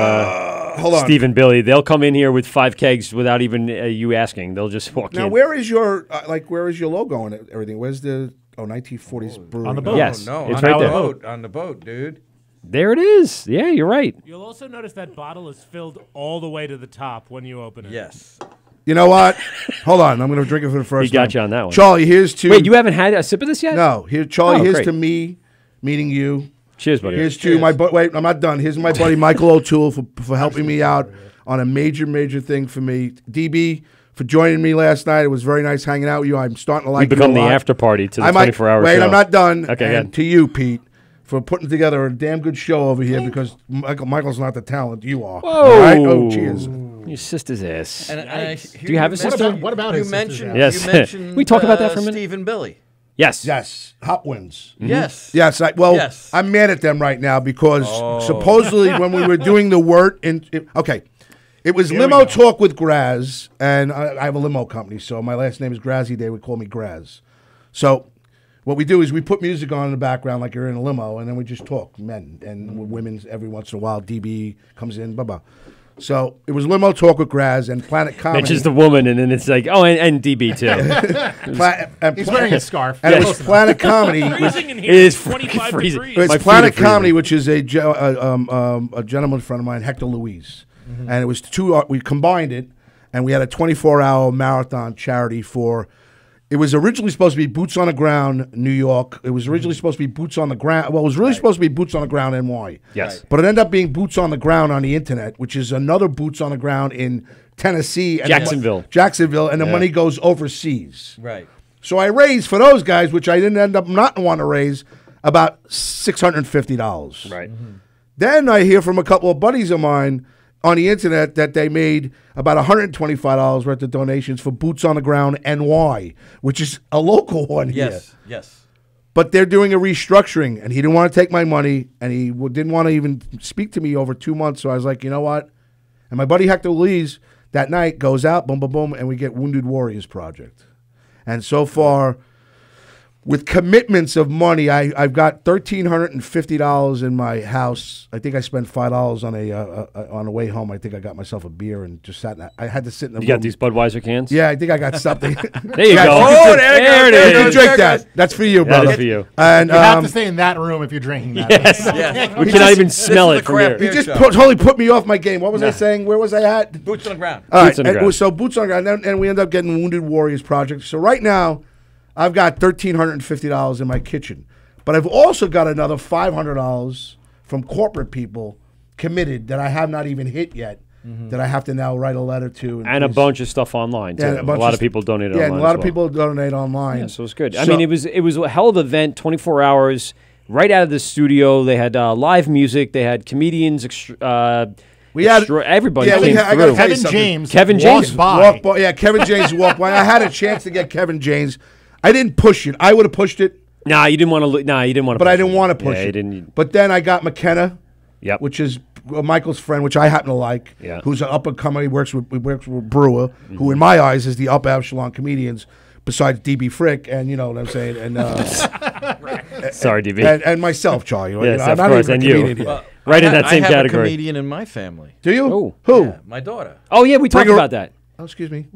hold on. Steve and Billy. They'll come in here with 5 kegs without even you asking. They'll just walk in. Now, where is your logo and everything? Where's the 1940's Brewery? On the boat. Yes, No, it's on right the there. boat. On the boat, dude. There it is. Yeah, you're right. You'll also notice that bottle is filled all the way to the top when you open it. Yes. You know what? Hold on. I'm going to drink it for the first He got time. you on that one. Charlie, here's to... Wait, you haven't had a sip of this yet? No. Charlie, Oh, here's great. to me meeting you. Cheers, buddy. Here's to my... Wait, I'm not done. Here's my buddy Michael O'Toole for helping me out on a major thing for me. DB, for joining me last night. It was very nice hanging out with you. I'm starting to like We become you a the lot. after party to the I might- 24-hour Wait, show. I'm not done. Okay, and good. to you, Pete, for putting together a damn good show over here because Michael's not the talent you are. Whoa. All right? Oh, cheers. Your sister's ass. Do you have a sister? What about you his mentioned? Yes. You mentioned We talk about that for a minute? Steve and Billy. Yes. Yes. Hop wins. Yes. Yes. Yes. I'm mad at them right now because supposedly when we were doing the Wort it was limo talk with Graz, and I have a limo company, so my last name is Grazzy. They would call me Graz. So what we do is we put music on in the background like you're in a limo, and then we just talk, men and women every once in a while. DB comes in, blah. So it was limo talk with Graz and Planet Comedy. Mentions the woman, and then it's like, oh, and DB too. He's wearing a scarf. And it was Planet Comedy. Freezing in here. It is It's 25 freezing. degrees. It's My feet Planet are freezing. Comedy, which is a gentleman friend of mine, Hector Louise. And it was we combined it, and we had a 24-hour marathon charity for, it was originally supposed to be Boots on the Ground, New York. It was originally supposed to be Boots on the Ground. Well, it was really supposed to be Boots on the Ground, NY. Yes. But it ended up being Boots on the Ground on the internet, which is another Boots on the Ground in Tennessee. And Jacksonville. And the money goes overseas. Right. So I raised for those guys, which I didn't end up not want to raise, about $650. Right. Then I hear from a couple of buddies of mine on the internet that they made about $125 worth of donations for Boots on the Ground NY, which is a local one here. Yes. But they're doing a restructuring, and he didn't want to take my money, and he didn't want to even speak to me over 2 months. So I was like, you know what? And my buddy Hector Lees that night goes out, boom, boom, boom, and we get Wounded Warriors Project. And so far, with commitments of money, I've got $1,350 in my house. I think I spent $5 on a way home. I think I got myself a beer and just sat. I had to sit in the room. You got these Budweiser cans? Yeah, I think I got something. There you go. Oh, there it is. You can drink that. That's for you, brother. That is for you. And You have to stay in that room if you're drinking that. Yes. We cannot even smell it from here. He just totally put me off my game. What was I saying? Where was I at? Boots on the ground. All right. Boots on the ground. So Boots on the ground, and we end up getting Wounded Warriors Project. So right now, I've got $1,350 in my kitchen, but I've also got another $500 from corporate people committed that I have not even hit yit that I have to now write a letter to. And a bunch of stuff online, too. Yeah, a lot of people donated online. Yeah, and a lot of as well. people donate online. Yeah, so it's good. I mean, it was a hell of an event, 24 hours, right out of the studio. They had live music. They had comedians. We had everybody. Yeah, came I got through. Kevin James walked by. Yeah, Kevin James walked by. I had a chance to get Kevin James. I didn't push it. I would have pushed it. Nah, you didn't want to. Nah, you didn't want to. But I didn't want to push it. it. Didn't. But then I got McKenna, which is Michael's friend, which I happen to like. Yeah. Who's an up and coming. He works with Brewer, who in my eyes is the upper echelon comedians. Besides DB Frick, and you know what I'm saying, and sorry, DB, and myself, Charlie. Yes, I'm of not course, even and a you. comedian yet. Right in that same I have category. a comedian in my family. Do you? Oh. Who? Yeah, my daughter. Oh yeah, we talked Bring her- about that. Oh, excuse me.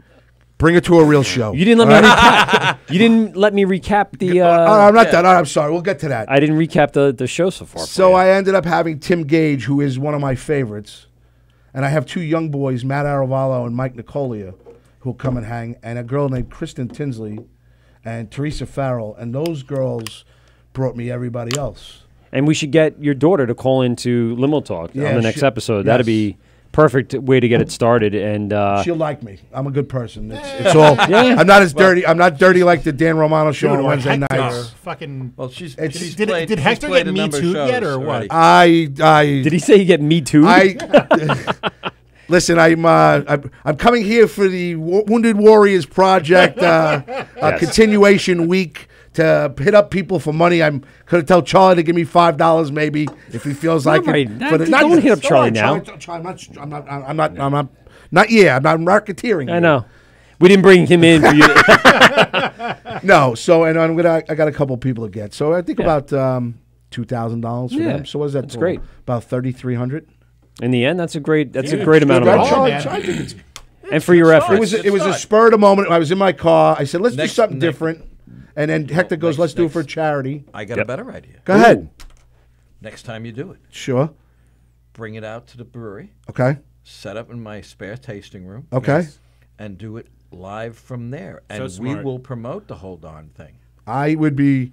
Bring it to a real show. You didn't let me recap. You didn't let me recap the. I'm not done. I'm sorry. We'll get to that. I didn't recap the show so far. So I ended up having Tim Gage, who is one of my favorites, and I have two young boys, Matt Archambault and Mike Nicolia, who'll come and hang, and a girl named Kristen Tinsley and Teresa Farrell, and those girls brought me everybody else. And we should get your daughter to call into Limo Talk on the next episode. That'd be perfect way to get it started. And she'll like me. I'm a good person. It's all. I'm not as dirty. I'm not dirty like the Dan Romano show on Wednesday nights. Fucking. Well, she's Did Hector get Me Too yet, or what? Did he say he get Me Too? Listen, I'm coming here for the Wounded Warriors Project continuation week to hit up people for money. I'm going to tell Charlie to give me $5 maybe if he feels like it. Don't hit up Charlie now. I'm not I'm racketeering. I know. We didn't bring him in for you. No. So and I got a couple people to get. So I think about $2,000 for them. So what is that? That's great. About $3,300. In the end, that's a great amount of money. I think it's. And for your efforts. It was a spur of the moment. I was in my car. I said, let's do something different. And then Hector goes, let's do it for charity. I got a better idea. Go ahead. Next time you do it. Sure. Bring it out to the brewery. Okay. Set up in my spare tasting room. Okay. Yes, and do it live from there. And we will promote the whole darn thing. I would be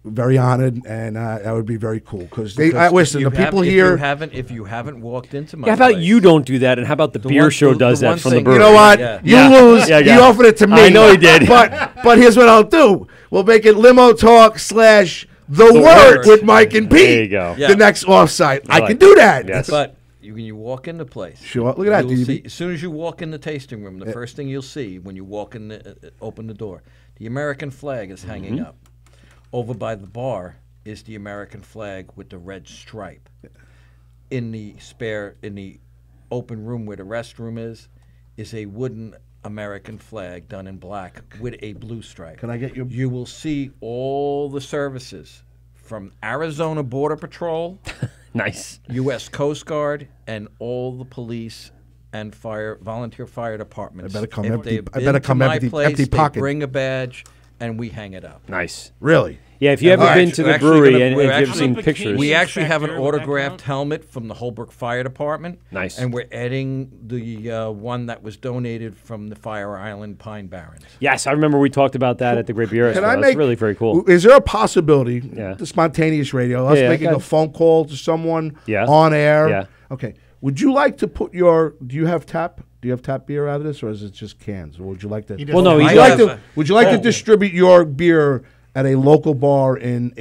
very honored, and that would be very cool because listen. The people here. If you haven't walked into my how about place, you don't do that, and how about the beer show does that from the brewery? You know what? You lose. He offered it to me. I know he did. But here's what I'll do. We'll make it Limo Talk / The Wort with Mike and Pete. There you go. The next offsite. I can do that. Yes. But when you walk into place, sure. Look at that, see, as soon as you walk in the tasting room, the first thing you'll see when you walk in, open the door, the American flag is hanging up. Over by the bar is the American flag with the red stripe. In the open room where the restroom is a wooden American flag done in black with a blue stripe. Can I get you? You will see all the services from Arizona Border Patrol, nice, U.S. Coast Guard, and all the police and volunteer fire departments. I better come If empty. they've I better been to come my empty place, pocket. They bring a badge. And we hang it up. Nice. Really? Yeah, if you ever been to the brewery and if you've seen pictures. We actually have an autographed helmet from the Holbrook Fire Department. Nice. And we're adding the one that was donated from the Fire Island Pine Barrens. Yes, I remember we talked about that at the Great Beer. That's really very cool. Is there a possibility, the spontaneous radio, us making a phone call to someone on air? Yeah. Okay. Would you like to put do you have tap? Do you have tap beer out of this, or is it just cans? Or would you like to? Would you like to distribute your beer at a local bar in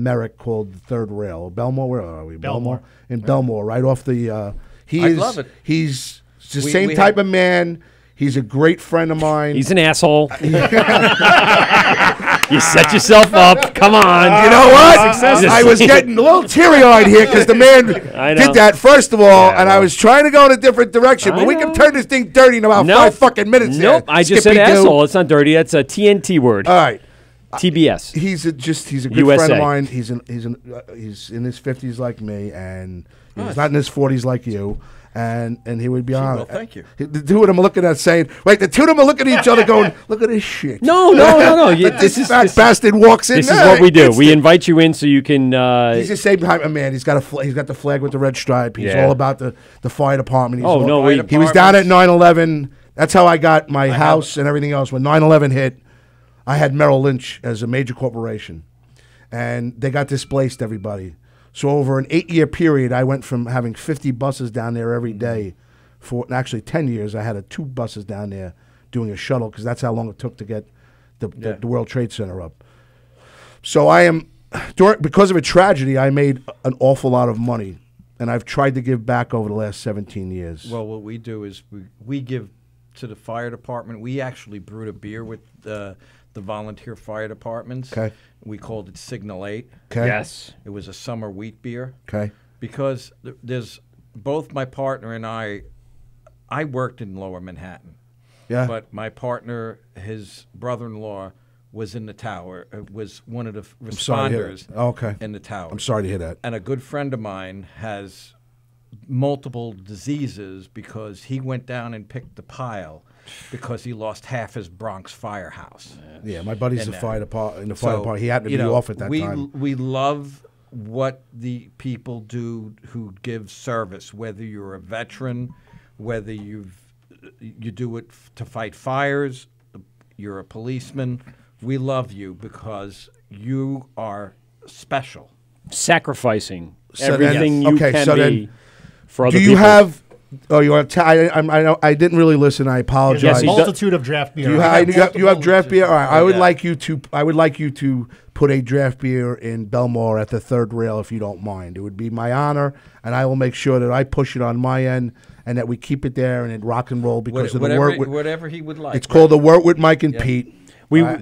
Merrick called the Third Rail, Belmore? Where are we? Belmore. In Belmore, right off the. I love it. He's the same type of man. He's a great friend of mine. He's an asshole. You set yourself up. Come on. You know what? I was getting a little teary-eyed here because the man did that, first of all, and I was trying to go in a different direction. But we can turn this thing dirty in about 5 fucking minutes. Nope. I just said asshole. It's not dirty. That's a TNT word. All right. TBS. He's a good USA. friend of mine. He's in his 50s like me, and he's not in his 40s like you. And he would be on. Well, thank you. The two of them are looking at saying, wait, the two of them are looking at each other going, look at this shit. No. This fat bastard walks in. This is what we do. We invite you in so you can. He's the same type of man. He's got the flag with the red stripe. He's all about the fire department. He was down at 9/11. That's how I got my house and everything else. When 9/11 hit, I had Merrill Lynch as a major corporation, and they got displaced, everybody. So over an 8-year period, I went from having 50 buses down there every day for actually 10 years. I had 2 buses down there doing a shuttle because that's how long it took to get the World Trade Center up. So because of a tragedy, I made an awful lot of money, and I've tried to give back over the last 17 years. Well, what we do is we give to the fire department. We actually brewed a beer with the volunteer fire departments. Okay. We called it Signal 8. Okay. Yes. It was a summer wheat beer. Okay. Because there's both my partner and I worked in Lower Manhattan. Yeah. But my partner, his brother-in-law, was in the tower. Was one of the responders in the tower. I'm sorry to hear that. And a good friend of mine has multiple diseases because he went down and picked the pile because he lost half his Bronx firehouse. Yeah, my buddy's in the fire department. He happened to be off at that time. We love what the people do who give service, whether you're a veteran, whether you do it to fight fires, you're a policeman. We love you because you are special. Sacrificing everything you can be for other do people. You have? Oh, you want? I know. I didn't really listen. I apologize. Yes, a multitude of draft beer. You have draft beer. All right. I would like you to put a draft beer in Belmore at the third rail, if you don't mind. It would be my honor, and I will make sure that I push it on my end, and that we keep it there and it rock and roll because of the Wort. Whatever he would like. It's called the Wort with Mike and Pete.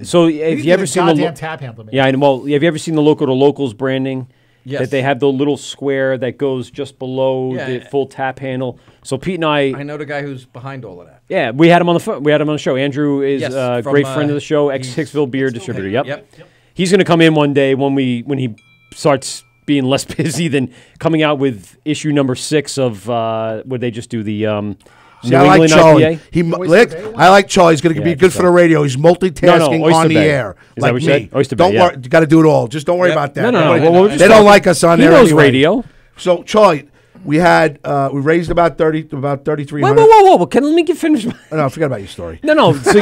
So have you ever seen the tap handle? Yeah, well, have you ever seen the Local to Locals branding? Yes. That they have the little square that goes just below the full tap handle. So Pete and I know the guy who's behind all of that. Yeah, we had him on the show. Andrew is a great friend of the show, ex-Hicksville beer distributor. Yep. He's going to come in one day when he starts being less busy than coming out with issue number 6 of would they just do the I like Charlie. I like Charlie. He's going to be good for the radio. He's multitasking on the air. Is like that what you me. said? Don't worry. You got to do it all. Just don't worry about that. No. They don't like us on there. He knows anyway. radio. So Charlie, we raised about 3,300. Whoa! Let me get finished. No, forget about your story. No. So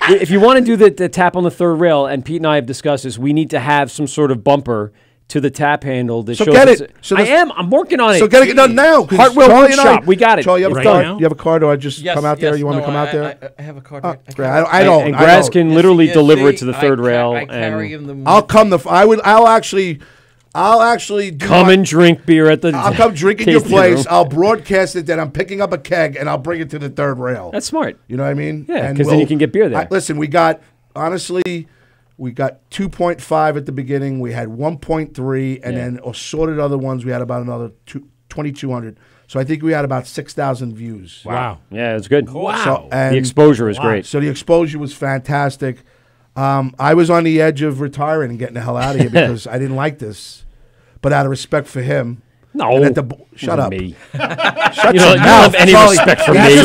if you want to do the tap on the third rail, and Pete and I have discussed this, we need to have some sort of bumper to the tap handle that shows get it. I'm working on it. So get it done now. Hartwell Wood Shop. We got it. Charlie, you have a card? You have a card, or I just come out there? You want me to come out there? I have a card. I don't. And Graz can literally deliver it to the third rail. I carry him. I'll come. I'll actually come and drink beer at the. I'll come drink in your place. I'll broadcast it. Then I'm picking up a keg and I'll bring it to the third rail. That's smart. You know what I mean? Yeah, because then you can get beer there. Listen, we got 2.5 at the beginning. We had 1.3, and then assorted other ones. We had about another 2,200. So I think we had about 6,000 views. Wow. Yeah, it's good. Wow. So, the exposure is great. So the exposure was fantastic. I was on the edge of retiring and getting the hell out of here because I didn't like this. But out of respect for him. No. Shut up. Me. Shut you don't have any respect for me.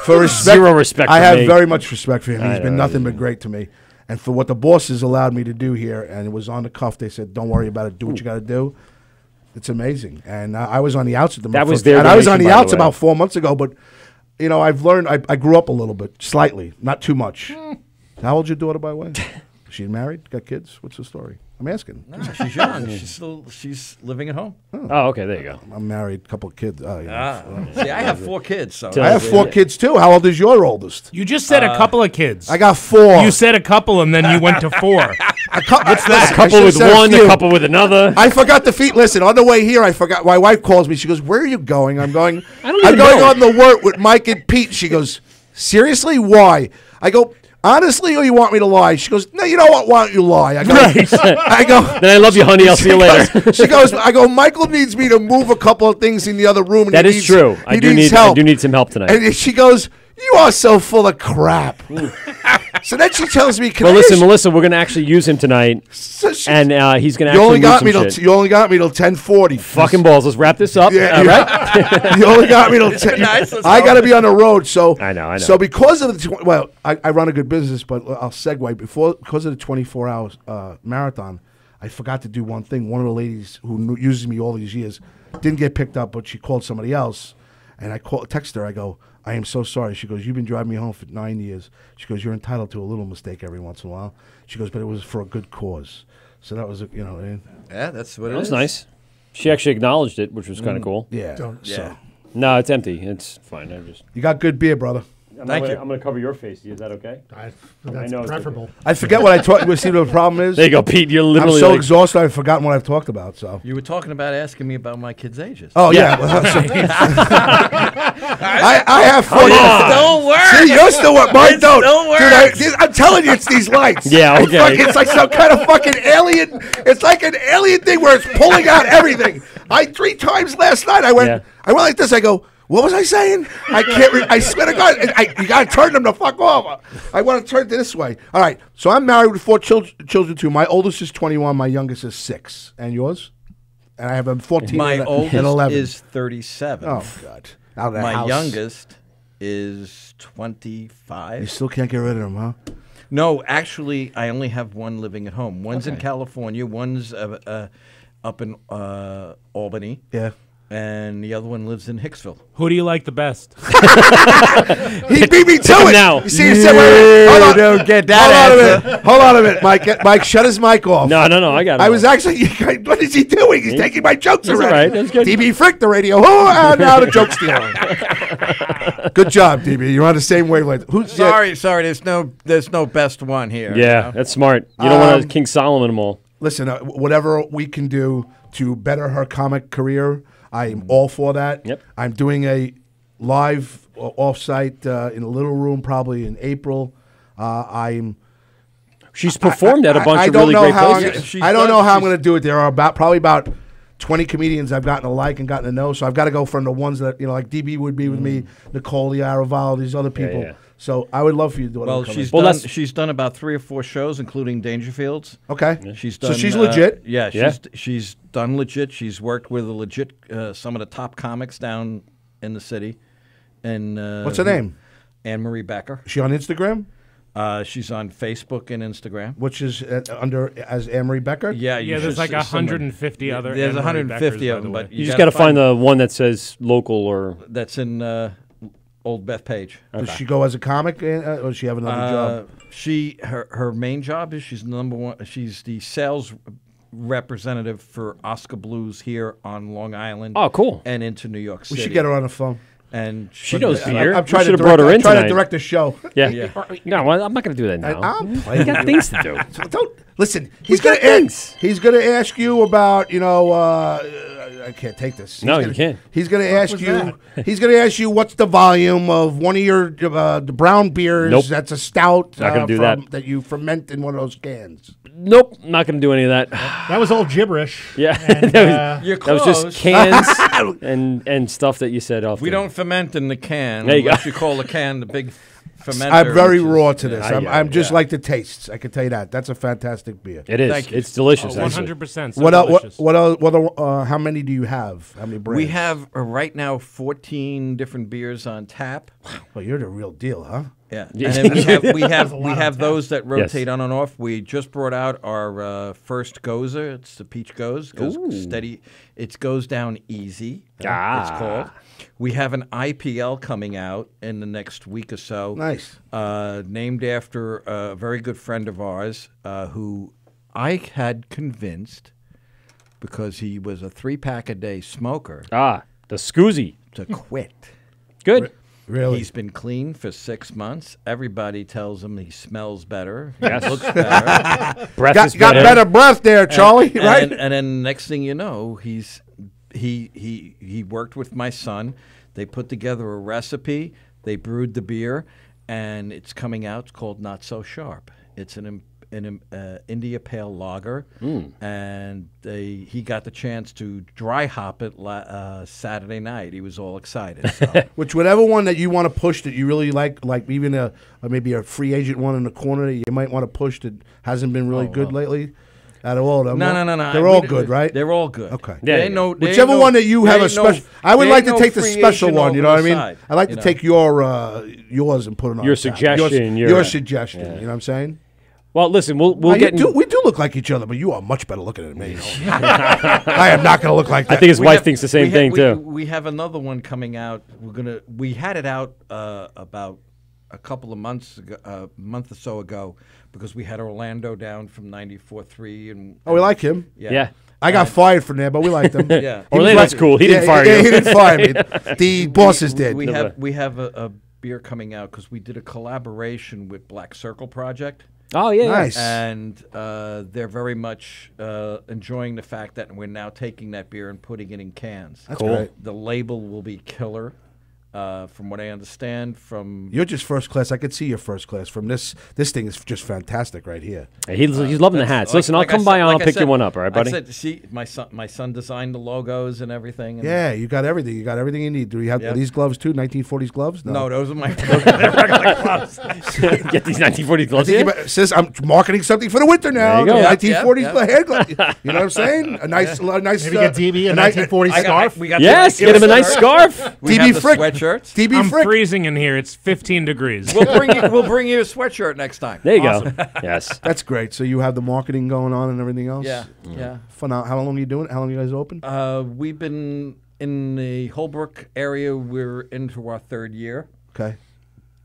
For respect. Zero respect for me. I have very much respect for him. He's been nothing but great to me. And for what the bosses allowed me to do here, and it was on the cuff, they said, don't worry about it. Do what you got to do. It's amazing. And I was on the outs at the That was their I was on the donation, by outs the way. about 4 months ago, but, I've learned, I grew up a little bit, slightly, not too much. How old's your daughter, by the way? She's married? Got kids? What's the story? I'm asking. No, she's young. She's living at home. Oh, okay. There you go. I'm married, couple of kids. See, I have 4 kids. So I have 4 kids too. How old is your oldest? You just said a couple of kids. I got 4. You said a couple, and then you went to 4. What's that? A couple with one, a couple with another. I forgot the feet. Listen, on the way here, I forgot. My wife calls me. She goes, "Where are you going?" I'm going. I'm going on the Wort with Mike and Pete. She goes, "Seriously? Why?" I go, honestly, or you want me to lie? She goes, no, you know what? Why don't you lie? I go, I go. Then I love you, honey. I'll see you later. She goes, I go, Michael needs me to move a couple of things in the other room. And That he is needs, true. He I do need some help tonight. And she goes, you are so full of crap. So then she tells me, well, listen, Melissa, we're going to actually use him tonight, and he's going to actually only got move me some till shit. you only got me till 10:40. Fucking balls. Let's wrap this up. Yeah, right? You only got me till 10. Nice, I got to be on the road, so I know. So because of the I run a good business, but I'll segue because of the 24-hour marathon. I forgot to do one thing. One of the ladies who uses me all these years didn't get picked up, but she called somebody else, and I text her. I go, I am so sorry. She goes, you've been driving me home for 9 years. She goes, you're entitled to a little mistake every once in a while. She goes, but it was for a good cause. So that was, Yeah, that's what That it was is. nice. She actually acknowledged it, which was kind of cool. Yeah. Yeah. No, it's empty. It's fine. You got good beer, brother. I'm going to cover your face. Is that okay? That's preferable. I forget what I talked. See what the problem is? There you go, Pete. You're literally I'm so like- exhausted. I've forgotten what I've talked about. So You were talking about asking me about my kids' ages. Oh yeah. I have 4 Come years. on. Still works. See, you're still what? Mine It don't. still Dude, I'm telling you, it's these lights. Yeah, It's okay. like, it's like some kind of fucking alien. It's like an alien thing where it's pulling out everything. 3 times last night I went like this. I go, what was I saying? I can't. I swear to God, you got to turn them the fuck off. I want to turn it this way. All right. So I'm married with 4 children too. My oldest is 21. My youngest is 6. And yours? And I have a 14 My and oldest 11. is 37. Oh God! Out of the My house. youngest is 25. You still can't get rid of them, huh? No, actually, I only have one living at home. One's in California. One's up in Albany. Yeah. And the other one lives in Hicksville. Who do you like the best? He beat me to it. now. You see, hold on. don't get that Hold on a minute. Mike, shut his mic off. No, I got it. I was actually. What is he doing? He's taking my jokes That's already. all right. That's good. DB Frick, the radio. Oh, and now the joke stealer. Good job, DB. You're on the same wavelength. Who's Sorry. There's no best one here. Yeah, that's smart. You don't want to King Solomon them all. Listen, whatever we can do to better her comic career, I'm all for that. Yep. I'm doing a live off-site in a little room probably in April. She's performed at a bunch of really great places. I don't know how I'm going to do it. There are probably about 20 comedians I've gotten to like and gotten to know. So I've got to go from the ones that, like DB would be with me, Nicole Yaraval, these other people. yeah. So I would love for you to do it. Well, she's done about 3 or 4 shows, including Dangerfields. Okay. She's So done. she's legit? She's done legit. She's worked with some of the top comics down in the city. And What's her name? Anne Marie Becker. Is she on Instagram? She's on Facebook and Instagram. Which is under as Anne Marie Becker? Yeah, there's like 150 other. There's Anne Marie 150 Beckers, of them, by the but way. You just got to find the one that says local or that's in Old Beth Page. Does she go as a comic, or does she have another job? Her main job is she's number one. She's the sales representative for Oscar Blues here on Long Island. Oh, cool! And into New York We City. should get her on the phone. And she knows beer. I'm trying should to have brought her in I'm trying tonight. to direct the show. Yeah. No, well, I'm not going to do that now. I'm I got things to do. So don't listen. He's going to ask. He's going to ask you about. I can't take this. No, you can't. He's going to ask was you. He's going to ask you what's the volume of one of your the brown beers. Nope. That's a stout. Not gonna do that you ferment in one of those cans. Nope, not going to do any of that. That was all gibberish. Yeah, And, that You're was just close. cans and stuff that you said off. We don't ferment in the can. There you go. Unless you call the can the big fermenter. I'm very which is- raw to this. Yeah. I'm just like the tastes. I can tell you that. That's a fantastic beer. It is. Thank you. It's delicious. Oh, actually. 100%. So What else? delicious. What else? How many do you have? How many brands? We have right now 14 different beers on tap. Well, you're the real deal, huh? Yeah, and then we There's a lot we on have tap. those that rotate Yes. on and off. We just brought out our first Gozer. It's the Peach Goes. Goes steady. It goes down easy. It's called. We have an IPL coming out in the next week or so. Nice. Named after a very good friend of ours who I had convinced, because he was a 3-pack a day smoker, The Scoozy. to quit. Good. Really? He's been clean for 6 months. Everybody tells him he smells better. Yes. He looks better. Breath got is better breath there, Charlie. Right? And then next thing you know, he worked with my son. They put together a recipe. They brewed the beer. and it's coming out. It's called Not So Sharp. It's an India Pale Lager, and he got the chance to dry hop it Saturday night. He was all excited. So. Which whatever one that you want to push that you really like even maybe a free agent one in the corner that you might want to push that hasn't been really good lately. Out of all of them, no. They're all good, right? They're all good. Okay. Whichever one that you have a special. I would like to take the special one. You know what I mean? I like to take yours and put it on your suggestion. Your suggestion. You know what I'm saying? Well, listen, we'll get. We do look like each other, but you are much better looking than me. I am not going to look like that. I think his wife thinks the same thing too. We have another one coming out. We had it out about a couple of months ago, a month or so ago, because we had Orlando down from 94.3 and. Oh, we like him. Yeah. I got fired from there, but we liked him. Yeah, Orlando's cool. He didn't fire you. He didn't fire me. The bosses did. We have a beer coming out because we did a collaboration with Black Circle Project. Oh, yeah. Nice. And they're very much enjoying the fact that we're now taking that beer and putting it in cans. That's cool. Great. The label will be killer. From what I understand, you're just first class. I could see your first class from this. This thing is just fantastic right here. He's loving the hats. Listen, I'll come by and I'll pick you one up. All right, buddy. I said, see, my son designed the logos and everything. And yeah, you got everything. You got everything you need. Do you have these gloves too? 1940s gloves? No, those are my regular gloves. Get these 1940s gloves. Says I'm marketing something for the winter now. There you go. 1940s hair gloves. You know what I'm saying? A nice. Maybe get DB a 1940s scarf. Yes, get him a nice scarf. DB Frick. DB I'm Frick. freezing in here. It's 15 degrees. We'll bring you a sweatshirt next time. There you go. Yes, that's great. So you have the marketing going on and everything else. Yeah. Fun. How long are you doing it? How long are you guys open? We've been in the Holbrook area. We're into our third year. Okay.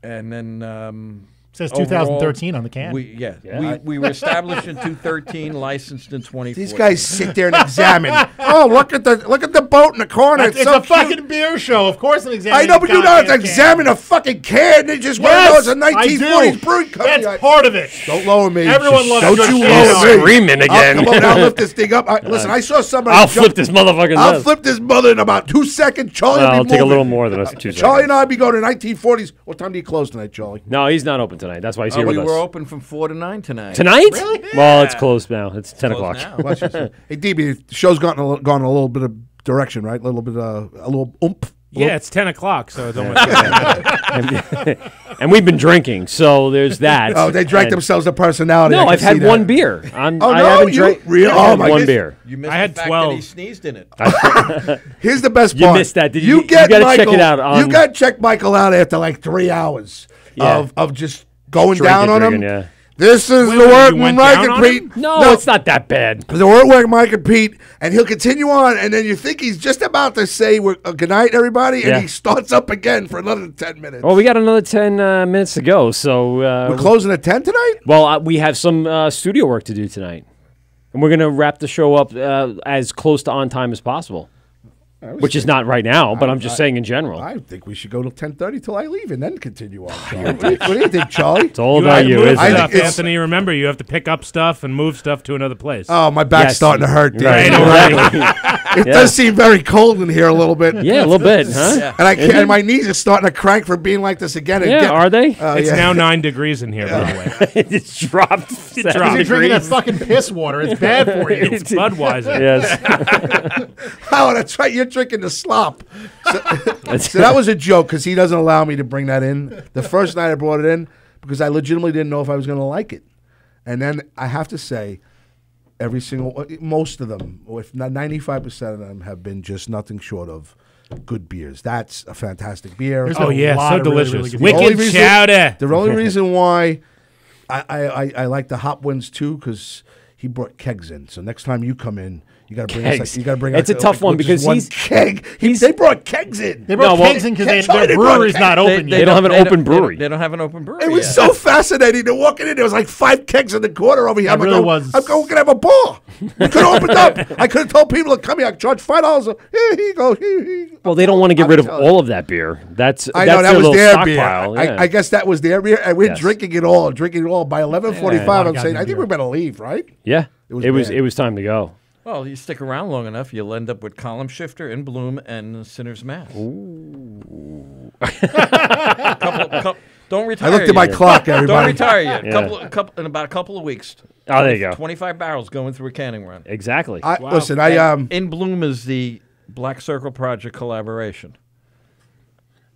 And then. It says 2013 on the can. We were established in 2013, licensed in 2014. These guys sit there and examine. Oh, look at the boat in the corner. It's a fucking beer show. Of course, I'm examining. I know, but you don't have to examine a fucking can. They just want to know it's a 1940s brewing company. That's part of it. Don't lower me. Everyone loves Don't you lower me. Screaming again. Come on, I'll lift this thing up. Listen, I saw somebody. I'll flip this motherfucker. I'll flip this mother in about 2 seconds. Charlie, I'll take a little more than 2 seconds. Charlie and I'll be going to 1940s. What time do you close tonight, Charlie? No, he's not open tonight. That's why he's here with us. We're open from 4 to 9 tonight. Tonight? Really? Well, it's closed now. It's 10 o'clock. Hey, DB, the show's gone a little bit of direction, right? A little bit, a little oomph. Yeah, it's 10 o'clock, so it's almost and we've been drinking, so there's that. Oh, they drank themselves a personality. No, I've had one beer. I haven't drank one beer. You missed I had the fact 12. that he sneezed in it. Here's the best part. You missed that. You got to check it out. You got to check Michael out after like 3 hours of just going down on him. Yeah. This is the work with Mike and Pete. No, it's not that bad. The work with Mike and Pete, and he'll continue on, and then you think he's just about to say good night, everybody, and he starts up again for another 10 minutes. Well, we got another 10 minutes to go, so... we're closing at 10 tonight? Well, we have some studio work to do tonight, and we're going to wrap the show up as close to on time as possible. Which is not right now, but I'm just saying in general. I think we should go till 10:30 till I leave and then continue on. What do you think, Charlie? It's all about you, isn't it? Anthony, remember, you have to pick up stuff and move stuff to another place. Oh, my back's starting to hurt. Right. It does seem very cold in here a little bit. Yeah, a little bit, huh? And my knees are starting to crank for being like this again. Are they? It's now 9 degrees in here, by the way. It's dropped. You're drinking that fucking piss water. It's bad for you. It's Budweiser. Yes. Oh, that's right. You're drinking the slop. So that was a joke because he doesn't allow me to bring that in. The first night I brought it in because I legitimately didn't know if I was going to like it. And then I have to say, most of them, if not 95% of them, have been just nothing short of good beers. That's a fantastic beer. Oh, yeah, so delicious. Really Wicked chowder. The only reason why I like the hop ones too because he brought kegs in. So next time you come in, you got to bring us. You got to bring. It's a tough one because he's keg. They brought kegs in. They brought kegs in because their brewery's not open yet. They don't have an open brewery. They don't have an open brewery. It was so fascinating to walking in. There was like 5 kegs in the corner over here. I'm going to have a bar. We could have opened up. I could have told people to come here. I charge $5. Here you go. Well, they don't want to get rid of all of that beer. I know that was their beer. Yeah. I guess that was their beer, and we're drinking it all. By 11:45, I'm saying I think we better leave, right? Yeah, it was time to go. Well, you stick around long enough, you'll end up with Column Shifter, In Bloom, and Sinner's Mass. Ooh. Don't retire. I looked at my yet. clock, everybody. Don't retire yet. Yeah. In about a couple of weeks. Oh, there you go. 25 barrels going through a canning run. Exactly. Listen, In Bloom is the Black Circle Project collaboration.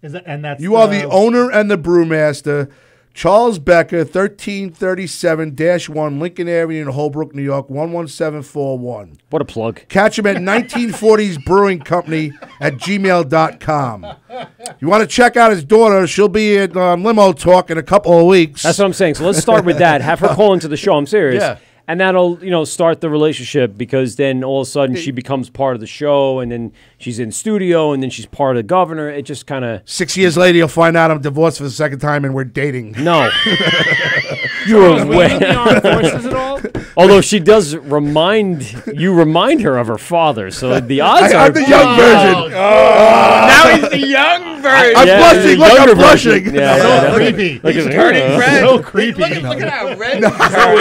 Is that, and that's You are the owner and the brewmaster. Charles Becker, 1337-1 Lincoln Avenue in Holbrook, New York, 11741. What a plug. Catch him at 1940's Brewing Company at gmail.com. You want to check out his daughter, she'll be at Limo Talk in a couple of weeks. That's what I'm saying. So let's start with that. Have her call into the show. I'm serious. Yeah. And that'll, start the relationship because then all of a sudden she becomes part of the show and then she's in studio and then she's part of the governor. It just kind of... 6 years later, you'll find out I'm divorced for the second time and we're dating. No. You were way... in the armed forces at all? Although she does remind her of her father, so the odds are... I'm the young virgin. Now he's the young version. I'm blushing. the Look, younger I'm blushing. version. Yeah, So creepy. Look He's at turning her. red. So creepy. Look at how red It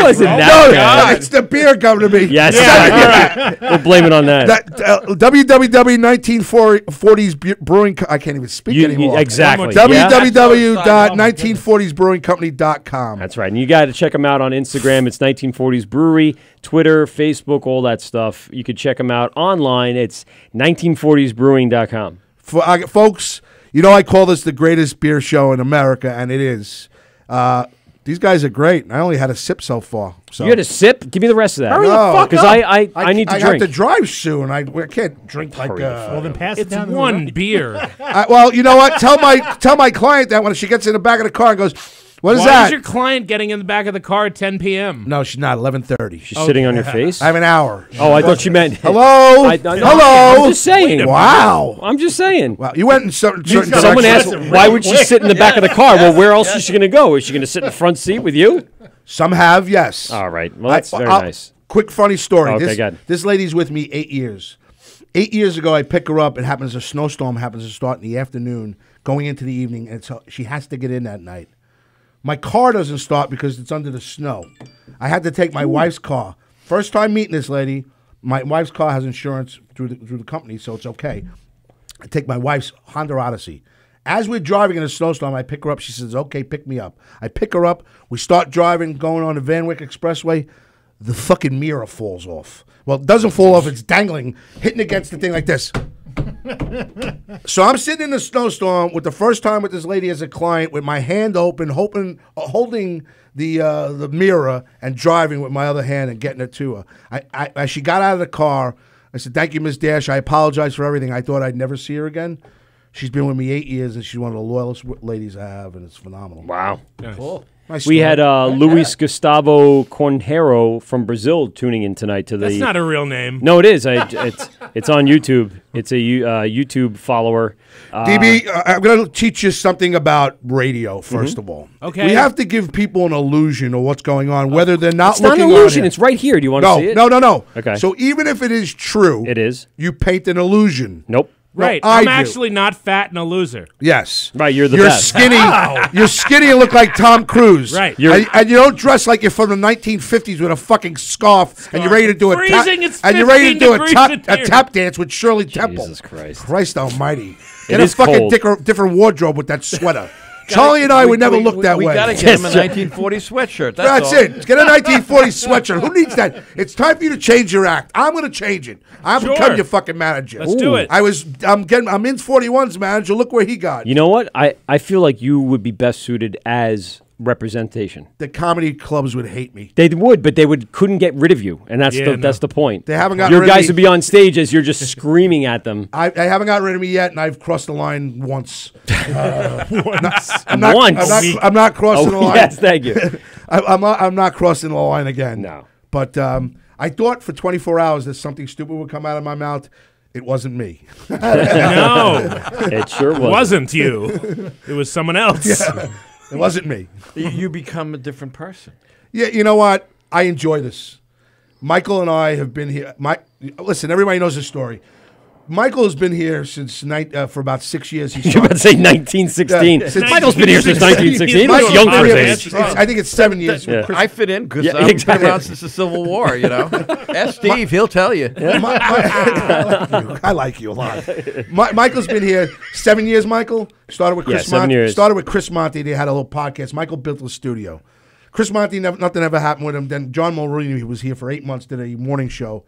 wasn't that No, bad. it's the beer coming to me. Yes, exactly. We'll blame it on that. www.1940's Brewing I can't even speak anymore. Exactly. www.1940sbrewingcompany.com. That's right. And you got to check them out on Instagram. It's 1940s Brewery, Twitter, Facebook, all that stuff. You could check them out online. It's 1940sbrewing.com. Folks, I call this the greatest beer show in America, and it is. These guys are great. I only had a sip so far. So. You had a sip? Give me the rest of that. Hurry the fuck Because up. I need to I drink. have to drive soon. I can't drink like... Well, then pass it It's down. one beer. well, you know what? Tell my client that when she gets in the back of the car and goes, what is Why that? is your client getting in the back of the car at 10 p.m.? No, she's not. 11:30. She's sitting on your face? I have an hour. Oh, I thought you meant... Hello? Hello? I'm just saying. Wow. I'm just saying. Well, you went in certain Someone directions. asked, why would she sit in the back of the car? Well, where else is she going to go? Is she going to sit in the front seat with you? Some have, yes. All right. Well, that's very nice. Quick funny story. Okay, good. This lady's with me 8 years. 8 years ago, I pick her up. It happens, a snowstorm happens to start in the afternoon, going into the evening, and she has to get in that night. My car doesn't start because it's under the snow. I had to take my wife's car. First time meeting this lady. My wife's car has insurance through the company, so it's okay. I take my wife's Honda Odyssey. As we're driving in a snowstorm, I pick her up. She says, okay, pick me up. I pick her up. We start driving, going on the Van Wyck Expressway. The fucking mirror falls off. Well, it doesn't fall off. It's dangling, hitting against the thing like this. So I'm sitting in a snowstorm with the first time with this lady as a client with my hand open, holding the mirror and driving with my other hand and getting it to her. As she got out of the car, I said, thank you, Ms. Dash. I apologize for everything. I thought I'd never see her again. She's been with me 8 years, and she's one of the loyalest ladies I have, and it's phenomenal. Wow. Cool. Nice We story. had Luis Gustavo Cornero from Brazil tuning in tonight to the... That's not a real name. No, it is. It's on YouTube. It's a YouTube follower. DB, I'm going to teach you something about radio, first of all. Okay. We have to give people an illusion of what's going on, whether they're not It's not looking an on illusion. it. It's right here. Do you want to see it? No. Okay. So even if it is true, It is. you paint an illusion. Nope. No, Right. I I'm do. actually not fat and a loser. Yes. Right, you're the You're best. skinny. You're skinny and look like Tom Cruise. Right. And you don't dress like you're from the 1950s with a fucking scarf and you're ready to do Freezing, it's and you're ready to 15 do degrees in a here. tap dance with Shirley Temple. Jesus Christ. Christ almighty. It Get a is fucking cold. different wardrobe with that sweater. Charlie and I would never look that we way. got to get him a 1940 sweatshirt. That's all. it. Get a 1940 sweatshirt. Who needs that? It's time for you to change your act. I'm going to change it. I'm Sure. becoming your fucking manager. Let's do it. I'm in 41's manager. Look where he got. You know what? I feel like you would be best suited as representation. The comedy clubs would hate me. They would, but they couldn't get rid of you, and that's that's the point. They haven't gotten Your rid of guys me. would be on stage as you're just screaming at them. I haven't gotten rid of me yet, and I've crossed the line once. Once. I'm not crossing the line. Yes, thank you. I'm not crossing the line again. No. But I thought for 24 hours that something stupid would come out of my mouth. It wasn't me. No. It sure It wasn't you. It was someone else. Yeah. It wasn't me. You become a different person. Yeah, you know what? I enjoy this. Michael and I have been here. Listen, everybody knows the story. Michael has been here since for about 6 years. You're about to say 1916. Michael's been here since 1916. He was young for his age. I think it's 7 years. Yeah. I fit in because I've been around since the Civil War, you know. Ask Steve, he'll tell you. I like you a lot. Michael's been here 7 years, Michael. Started with Chris 7 years. Started with Chris Monty. They had a little podcast. Michael built the studio. Chris Monty, nothing ever happened with him. Then John Mulroney, who was here for 8 months, did a morning show.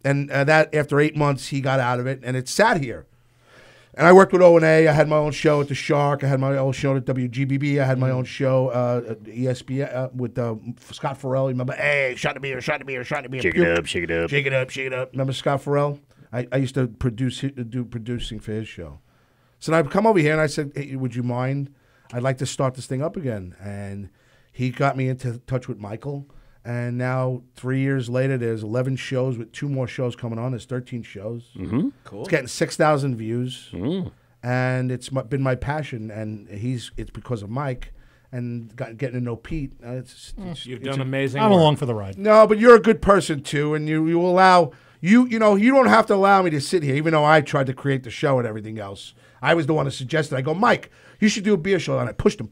And that after 8 months, he got out of it, and it sat here. And I worked with O&A. I had my own show at The Shark. I had my own show at WGBB. I had my own show at ESPN with Scott Farrell. Remember, hey, shot the beer. Shake it up, shake it up. Shake it up, shake it up. Remember Scott Farrell? I used to do producing for his show. So I come over here, and I said, hey, would you mind? I'd like to start this thing up again. And he got me into touch with Michael. And now, 3 years later, there's 11 shows with 2 more shows coming on. There's 13 shows. Mm-hmm. Cool. It's getting 6,000 views. And it's been my passion. And it's because of Mike and getting to know Pete. You've done amazing I'm work. along for the ride. No, but you're a good person, too. And you allow... You don't have to allow me to sit here, even though I tried to create the show and everything else. I was the one who suggested. I go, Mike, you should do a beer show. And I pushed him.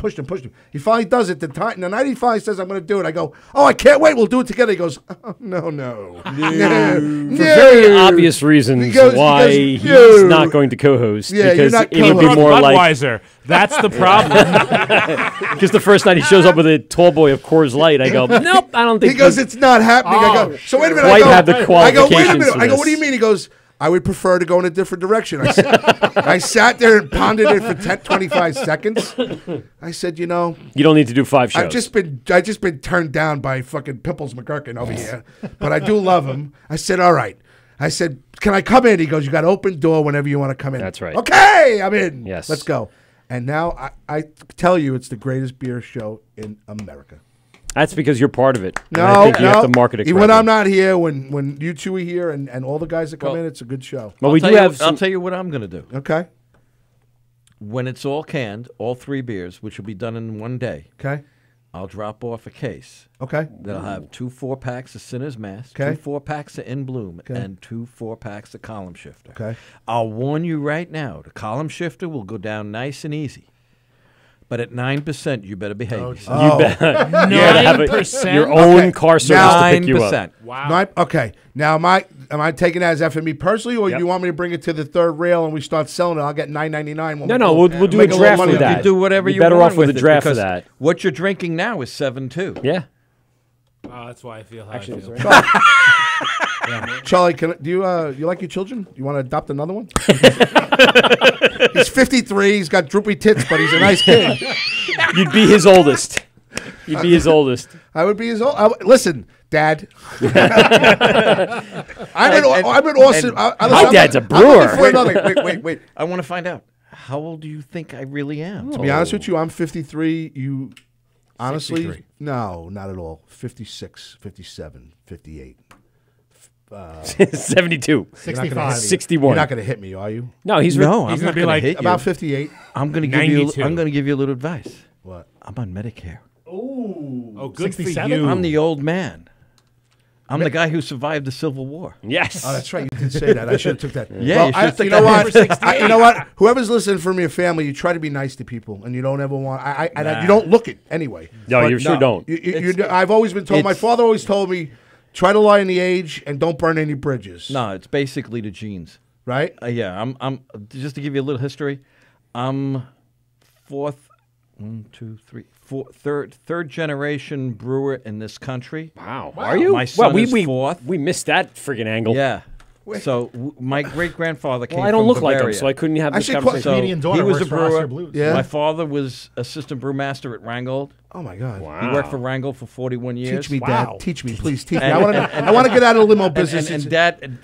He finally does it. The night he finally says, I'm going to do it, I go, oh, I can't wait. We'll do it together. He goes, oh, no. For very obvious reasons why he's not going to co-host. Yeah, because it would be more like Budweiser. That's the problem. Because the first night he shows up with a tall boy of Coors Light, I go, nope, I don't think. He goes, it's not happening. I go, so wait a minute. Quite have the I go, wait a qualifications minute. for I go, this. what do you mean? He goes, I would prefer to go in a different direction. I sat there and pondered it for 25 seconds. I said, you don't need to do 5 shows. I've just been turned down by fucking Pimples McGurkin over here, but I do love him. I said, all right. I said, can I come in? He goes, you got open door whenever you want to come in. That's right. Okay, I'm in. Yes. Let's go. And now I tell you, it's the greatest beer show in America. That's because you're part of it. And No, I think you have to market it Even when correctly. I'm not here, when you two are here, and all the guys that come in, it's a good show. Well, I'll tell you what I'm going to do. Okay. When it's all canned, all 3 beers, which will be done in one day. Okay. I'll drop off a case. Okay. That'll have 2 4-packs of Sinner's Mass, Okay. 2 4-packs of In Bloom, Okay. and 2 4-packs of Column Shifter. Okay. I'll warn you right now, the Column Shifter will go down nice and easy. But at 9%, you better behave yourself. You bet. You gotta have your own car service to pick you up. Wow. Okay. Now, am I taking that as FME personally, or you want me to bring it to the third rail and we start selling it? I'll get $9.99. No, we'll do a draft for that. You do whatever You're you better want off with a it, draft for because that. What you're drinking now is 7.2. Yeah. That's why I feel how Actually, I feel. Charlie, do you like your children? You want to adopt another one? He's 53. He's got droopy tits, but he's a nice kid. You'd be his oldest. You'd be his oldest. I would be his old. Listen, Dad. I'm an awesome. My dad's a brewer. Wait. I want to find out. How old do you think I really am? To be honest with you, I'm 53. You, honestly, 63. No, not at all. 56, 57, 58. 72. 65. 61. You're not going to hit me, are you? No, he's I'm gonna not be going like to hit you. about 58. I'm going to give you. 92. I'm going to give you a little advice. What? I'm on Medicare. Oh, good 67? for you. I'm the old man. I'm the guy who survived the Civil War. Yes. Oh, that's right. You did say that. I should have took that. Yeah, Well, you should you have know took what? You know what? Whoever's listening from your family, you try to be nice to people, and you don't ever want. You don't look it anyway. No, But you sure don't. I've always been told. My father always told me, try to lie in the age and don't burn any bridges. No, it's basically the genes. Right? Yeah, I'm just to give you a little history. I'm third generation brewer in this country. Wow. Are you? My son is we fourth. We missed that friggin' angle. Yeah. So my great grandfather came. Well, I don't from look like him, Bavaria. so I couldn't have this Actually, conversation. Comedian daughter he was works a for brewer. Oscar Blues. Yeah. My father was assistant brewmaster at Rangold. Oh my God. Wow. He worked for Rangold for 41 years. Teach me, Wow. Dad. Teach me, please. Teach me. And- I want to get out of the limo business. And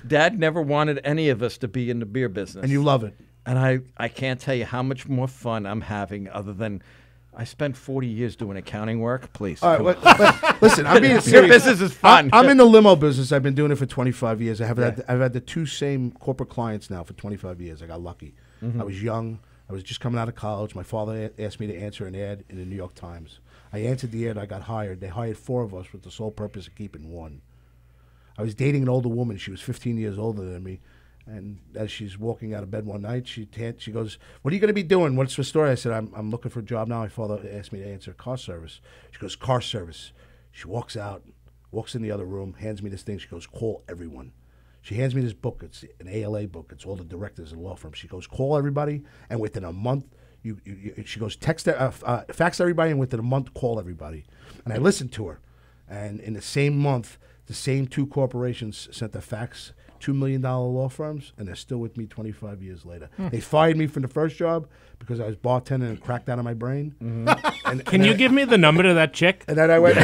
Dad never wanted any of us to be in the beer business. And you love it. And I can't tell you how much more fun I'm having other than I spent 40 years doing accounting work. Please. All right, but listen, I'm being Your serious. business is fun. I'm in the limo business. I've been doing it for 25 years. I've had the 2 same corporate clients now for 25 years. I got lucky. I was young. I was just coming out of college. My father asked me to answer an ad in the New York Times. I answered the ad. I got hired. They hired 4 of us with the sole purpose of keeping 1. I was dating an older woman. She was 15 years older than me. And as she's walking out of bed one night, she goes, "What are you going to be doing? What's the story?" I said, I'm looking for a job now. My father asked me to answer car service. She goes, "Car service." She walks out, walks in the other room, hands me this thing. She goes, "Call everyone." She hands me this book. It's an ALA book. It's all the directors of the law firm. She goes, "Call everybody, and within a month, she goes, fax everybody, and within a month, call everybody." And I listened to her. And in the same month, the same 2 corporations sent a fax, $2 million law firms, and they're still with me 25 years later. They fired me from the first job because I was bartending and cracked out of my brain. Can you give me the number to that chick? And then I went.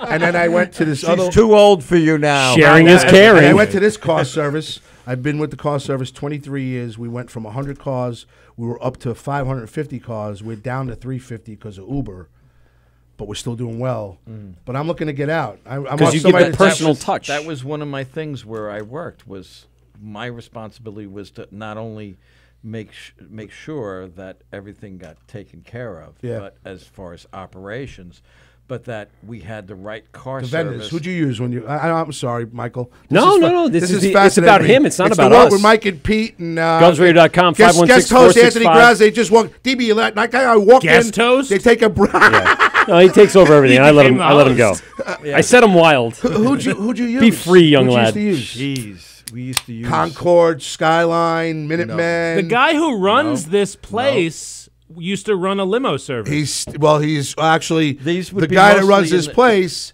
And then I went to this other. She's too old for you now. Sharing is caring. And I went to this car service. I've been with the car service 23 years. We went from 100 cars. We were up to 550 cars. We're down to 350 because of Uber. But we're still doing well. But I'm looking to get out. Because you get the personal touch. That was one of my things where I worked. Was my responsibility was to not only make sure that everything got taken care of, but as far as operations, but that we had the right car the service. vendors. Who'd you use when you? I'm sorry, Michael. No. This is fascinating. it's about him. It's not it's about the us. With Mike and Pete and GovsRadio.com. Guest host Anthony Graz. They just walk. DB, that guy I walk guest in. Host? They take a break. No, he takes over everything. I let him go. I set him wild. Who'd you use? Be free, young lad. Who'd you used to use? Jeez, we used to use Concord, Skyline, Minutemen. The guy who runs this place used to run a limo service. He's actually the be guy that runs mostly this place.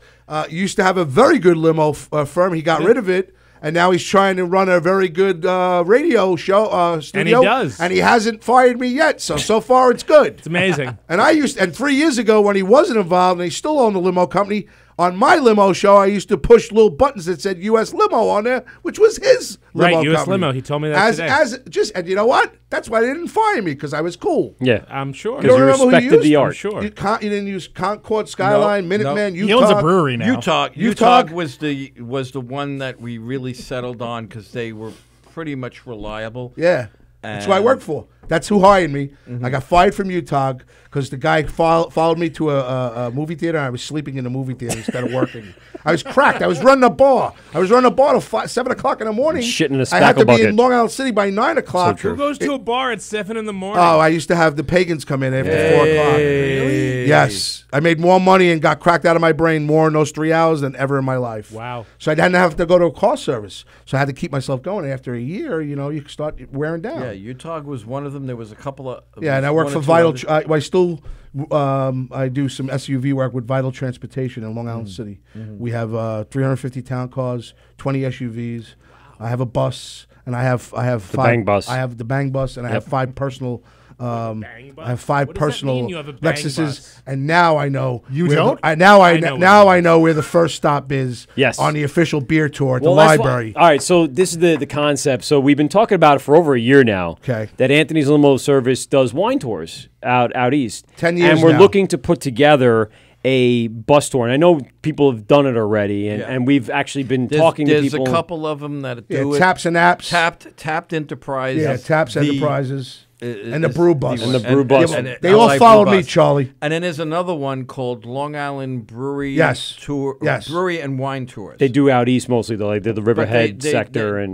Used to have a very good limo firm. He got rid of it. And now he's trying to run a very good radio show studio. And he does. And he hasn't fired me yet. So far it's good. It's amazing. And 3 years ago when he wasn't involved and he still owned the limo company, on my limo show I used to push little buttons that said U.S. Limo on there, which was his limo Right, U.S. company. Limo. He told me that today. And you know what? That's why they didn't fire me, because I was cool. Yeah. I'm sure. You don't remember who you used? the art. I'm sure. You didn't use Concord, Skyline, Minutemen, Utah. He owns a brewery now. Utah was the one that we really settled on because they were pretty much reliable. Yeah. That's who I worked for. That's who hired me. I got fired from Utah because the guy followed me to a movie theater, and I was sleeping in the movie theater instead of working. I was cracked. I was running a bar. Till 7 o'clock in the morning. Shit in a spackle I had to be bucket. in Long Island City by 9 o'clock. Who goes to a bar at 7 in the morning? Oh, I used to have the pagans come in after 4 o'clock. Really? Yes. I made more money and got cracked out of my brain more in those 3 hours than ever in my life. Wow. So I didn't have to go to a car service. So I had to keep myself going. After a year, you start wearing down. Yeah, Utah was one of them. There was a couple of... Yeah, and I work for Vital... I still... I do some SUV work with Vital Transportation in Long Island City. We have 350 town cars, 20 SUVs. I have a bus, and I have 5... bang bus. I have the bang bus, and I have 5 personal... I have 5 What does that personal mean, you have a bang Lexuses, bus? and now I know You where don't? I know where the first stop is. Yes. On the official beer tour at the that's library. all right, so this is the concept. So we've been talking about it for over a year now. Okay. That Anthony's Limo Service does wine tours out east. 10 years And we're now. looking to put together a bus tour. And I know people have done it already, and we've actually been talking to people. There's a couple of them that do it. Taps and Apps. Tapped Enterprises. Yeah, Taps Enterprises. And the Brew Bus. And the Brew Bus. They all followed me, Charlie. And then there's another one called Long Island Brewery Tour. Yes. Brewery and Wine Tours. They do out east mostly, though. Like they're the Riverhead sector.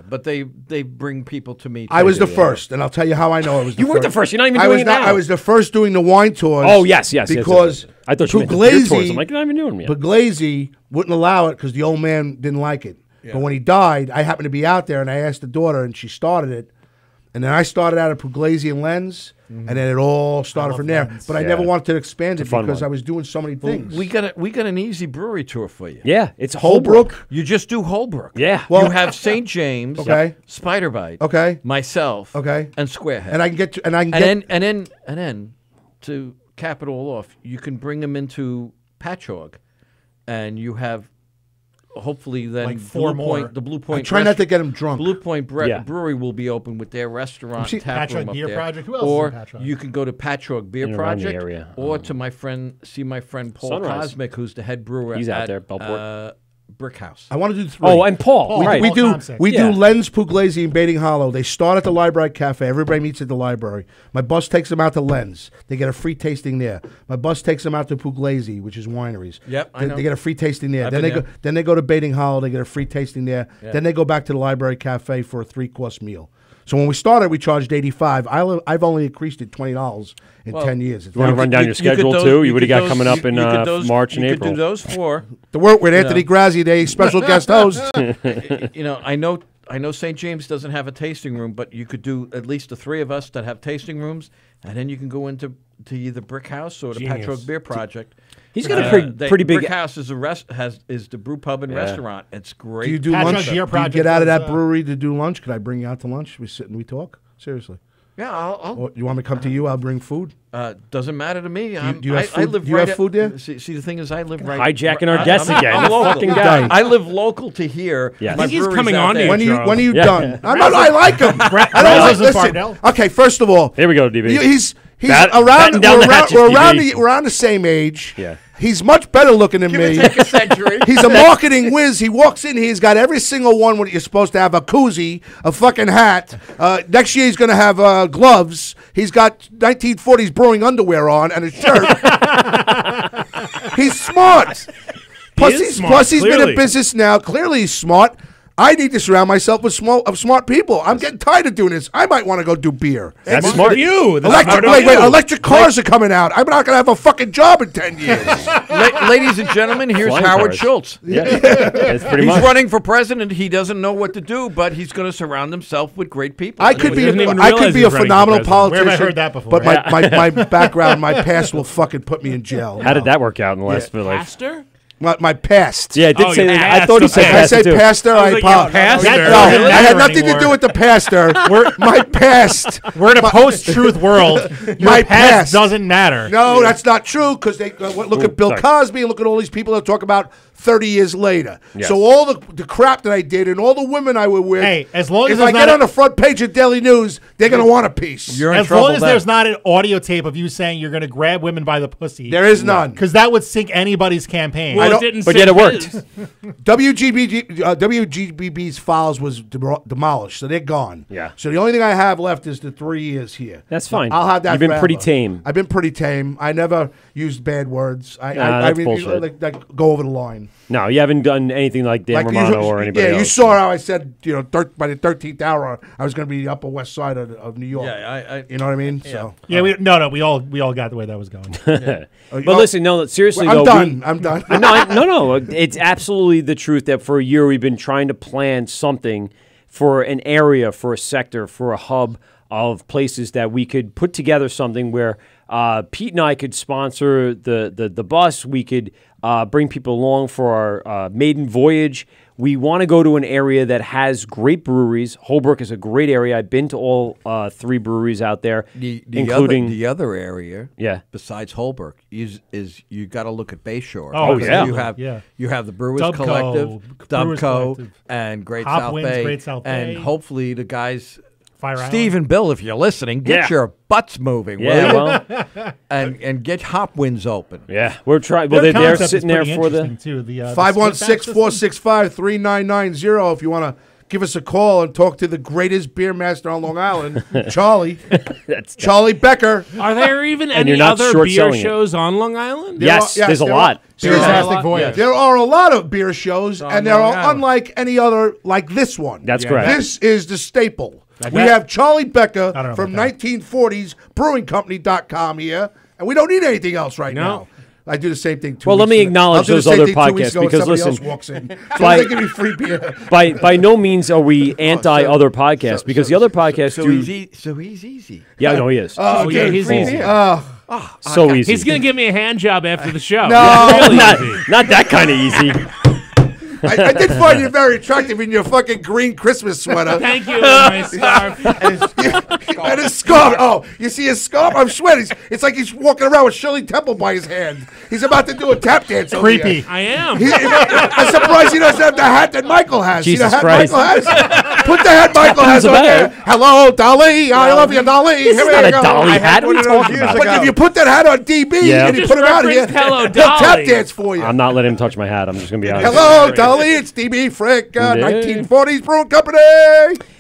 But they bring people to me. I was the first, and I'll tell you how I know I was the first. You weren't the first. You're not even doing it now. I was the first doing the wine tours. Oh, yes. Because I thought you meant the beer tours. I'm like, you're not even doing them yet. Puglisi wouldn't allow it because the old man didn't like it. Yeah. But when he died, I happened to be out there, and I asked the daughter, and she started it. And then I started out at Puglisi and Lens, and then it all started from there. Lens. But I never wanted to expand it because one. I was doing so many things. We got an easy brewery tour for you. Yeah, it's Holbrook. You just do Holbrook. Yeah. Well, you have St. James, Spider Bite, myself, and Squarehead, and I can get and then to cap it all off, you can bring them into Patchogue, and you have. Hopefully, then like 4 more. The Blue Point. Try not to get them drunk. Blue Point Brewery will be open with their restaurant tap room up Beer there. Project. Who else or is in Patchogue? you can go to Patchogue Beer Project, area. or to my friend Paul Sunrise. Cosmic, who's the head brewer. He's at, out there, Belport. Brick House. I want to do 3. Oh, and Paul. We, right. we do Yeah. Len's Pugliese in Baiting Hollow. They start at the Library Cafe. Everybody meets at the library. My bus takes them out to Len's. They get a free tasting there. My bus takes them out to Pugliese, which is wineries. Yep, I know. They get a free tasting there. I've Then been they go. there. Then they go to Baiting Hollow. They get a free tasting there. Yeah. Then they go back to the Library Cafe for a 3-course meal. So when we started, we charged $85. I've only increased it $20 in 10 years. You want to run down your schedule too? You would have got coming up in March and April. You could do those 4. The Wort with Anthony Grazzi, they special guest host. You know, I know St. James doesn't have a tasting room, but you could do at least the 3 of us that have tasting rooms, and then you can go into either Brick House or the Genius. Patrick Beer Project. He's got a pretty big. Brick House is is the brew pub and restaurant. It's great. Do you do lunch? Do you get out of that brewery to do lunch? Could I bring you out to lunch? We sit and we talk? Seriously. Yeah, I'll Or you want me to come to you? I'll bring food. Doesn't matter to me. Do you have food? I live Do you right have food there? See, the thing is, I live right. Hijacking our guests I'm again. local. Fucking guy. I live local to here. Yeah. My I think he's brewery's coming out on to there. you, When are you Yeah. done? I like him. I don't like listen. Okay, first of all, here we go, DB. He's Batten around. down the hatches, We're around the same age. Yeah. He's much better looking than me. Take a century. He's a marketing whiz. He walks in. He's got every single one. What you're supposed to have: a koozie, a fucking hat. Next year he's going to have gloves. He's got 1940s brewing underwear on and a shirt. He's smart. Plus he's been in business now. Clearly he's smart. I need to surround myself with smart people. I'm getting tired of doing this. I might want to go do beer. That's smart of you. Electric cars are coming out. I'm not going to have a fucking job in 10 years. Ladies and gentlemen, here's Flying Howard cars. Schultz. Yeah. That's pretty He's much. running for president. He doesn't know what to do, but he's going to surround himself with great people. I could be a phenomenal politician. Where have I heard that before? But my background, my past will fucking put me in jail. How did that work out in the last Pastor? My past. Yeah, I did say that. I thought he said I pastor say too. pastor. I apologize. No, I had nothing to do with the pastor. My past. We're in a post-truth world. My Your past doesn't matter. No, that's not true. Because they look at Bill Cosby and look at all these people that talk about 30 years later. Yes. So all the crap that I did and all the women I were with. Hey, as long as if I there's get not on the front page of Daily News, they're going to want a piece. As long as there's not an audio tape of you saying you're going to grab women by the pussy. There is none. Because that would sink anybody's campaign. Well, But yet it worked. WGBB's files was demolished, so they're gone. Yeah. So the only thing I have left is the 3 years here. That's fine. I'll have that. You've been forever. pretty tame. I've been pretty tame. I never used bad words. I that's mean, bullshit. like go over the line. No, you haven't done anything like Dan Romano or anybody else. Yeah, you saw how I said, by the 13th hour, I was going to be the Upper West Side of New York. Yeah, you know what I mean? Yeah. So we all got the way that was going. But listen, no, seriously, I'm though, done. I'm done. No. It's absolutely the truth that for a year we've been trying to plan something for an area, for a sector, for a hub of places that we could put together something where Pete and I could sponsor the bus. We could bring people along for our maiden voyage. We want to go to an area that has great breweries. Holbrook is a great area. I've been to all 3 breweries out there, including the other area. Yeah. Besides Holbrook is you got to look at Bayshore. Oh, because yeah. You have the Brewers Dubco, Collective, Brewers Dubco, Collective. and Great Hop South Winds, Bay, Great South and Bay. hopefully the guys. Fire Steve and Bill, if you're listening, get your butts moving, Yeah, will you? and get Hop Winds open. Yeah, we're trying. Well, they're sitting there for the 516-465-3990 if you want to give us a call and talk to the greatest beer master on Long Island, Charlie. Charlie Becker. Are there even And any you're not other short beer selling it. shows on Long Island? Yes, there's a lot. Fantastic voyage. There are a lot of beer shows, and there are unlike any other like this one. That's correct. This is the staple. Like We that? have Charlie Becker I don't know from about 1940's brewingcompany.com here, and we don't need anything else right now. I do the same thing 2 Well, let weeks me ago. acknowledge I'll do the those same other thing 2 weeks podcasts ago when because, somebody listen, else walks in. So by- they give me free beer. by no means are we anti other podcasts because the other podcasts So do. he's easy. Yeah, no, he is. Oh, yeah, he's easy. So easy. He's going to give me a hand job after the show. No. It's really not, easy. not that kind of easy. I did find you very attractive in your fucking green Christmas sweater. Thank you, my scarf. And his scarf. Oh, you see his scarf? I'm sweating. It's like he's walking around with Shirley Temple by his hand. He's about to do a tap dance. over Creepy. here. I am. I'm surprised he doesn't have the hat that Michael has. Jesus See the hat Christ. Michael has? Put the hat Michael has on there. Hello, Dolly. I love you, Dolly. This is not a Dolly hat. What are you talking about? But if you put that hat on DB and you put him out here, he'll tap dance for you. I'm not letting him touch my hat. I'm just going to be honest. Hello, Dolly. It's DB Frick, 1940's Brewing Company.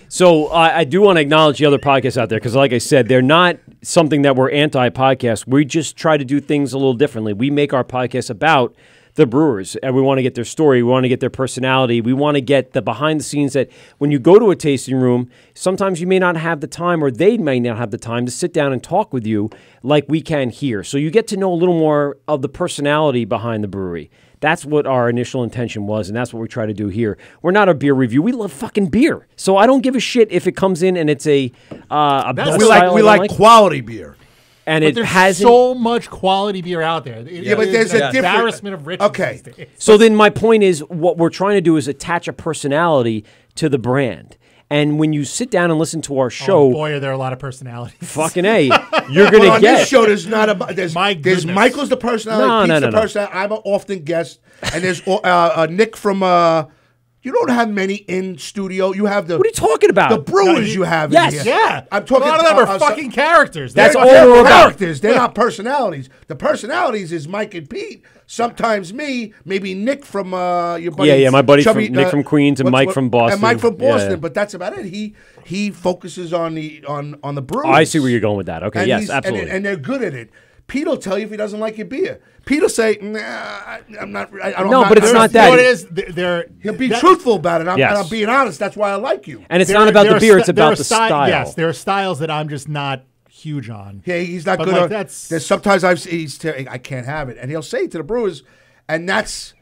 So I do want to acknowledge the other podcasts out there because, like I said, they're not something that we're anti-podcast. We just try to do things a little differently. We make our podcast about the brewers, and we want to get their story. We want to get their personality. We want to get the behind the scenes that when you go to a tasting room, sometimes you may not have the time or they may not have the time to sit down and talk with you like we can here. So you get to know a little more of the personality behind the brewery. That's what our initial intention was, and that's what we try to do here. We're not a beer review. We love fucking beer. So I don't give a shit if it comes in and it's a we like quality beer. And but it there's has so much quality beer out there. But there's a different embarrassment of riches. Okay. These days. So then my point is what we're trying to do is attach a personality to the brand. And when you sit down and listen to our show, oh boy, are there a lot of personalities. Fucking A, you're going to on get. This show, there's not a. There's Michael's the personality. Pete's the personality. I'm an often guest. And there's Nick from. You don't have many in studio. You have the. What are you talking about? The brewers you have. Yes, in here. yeah. I'm talking. A lot of them are fucking characters. That's all they're characters. They're not personalities. The personalities is Mike and Pete. Sometimes me, maybe Nick from your buddy. Yeah, my buddy from Nick from Queens and Mike from Boston. And Mike from Boston, Yeah. but that's about it. He focuses on the brewers. I see where you're going with that. Okay, And yes, absolutely. And they're good at it. Pete will tell you if he doesn't like your beer. Pete will say, "Nah, I'm not." But it's not that. You know what it is? He'll be truthful about it. Yes. And I'm being honest. That's why I like you. And it's not about the beer; it's about the style. Yes, there are styles that I'm just not huge on. Yeah, he's not But good. like on, that's there's sometimes I can't have it, and he'll say it to the brewers, and that's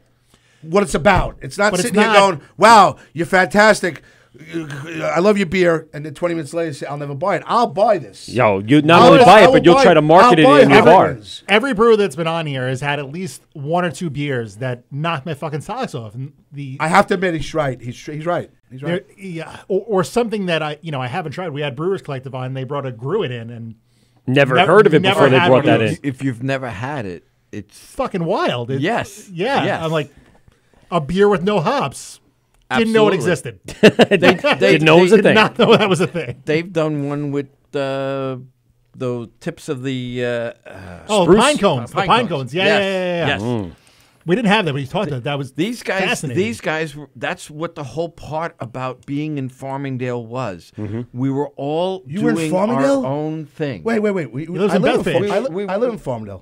what it's about. It's not But it's sitting here not- going, "Wow, you're fantastic. I love your beer," and then 20 minutes later, say, "I'll never buy it." I'll buy this. Yo, you not only buy it, but you'll try to market it in your bar. Every brewer that's been on here has had at least one or two beers that knocked my fucking socks off. And I have to admit, he's right. He's right. He's right. Yeah, or something that I haven't tried. We had Brewers Collective on. They brought a Brewed in, and Never heard of it before they brought that in. If you've never had it, it's fucking wild. Yes. Yeah. Yes. I'm like a beer with no hops. Didn't know it existed. Didn't know it was a thing. Did not know that was a thing. They've done one with the tips of the spruce? Pine cones. The pine cones. Yeah, Yes. yeah. Yes. We didn't have that, but you talked about that. Was these guys. fascinating. These guys. That's what the whole part about being in Farmingdale was. Mm-hmm. We were all You were in doing Farmingdale? our own thing. Wait. lives I in live Bethpage. I live in Farmdale.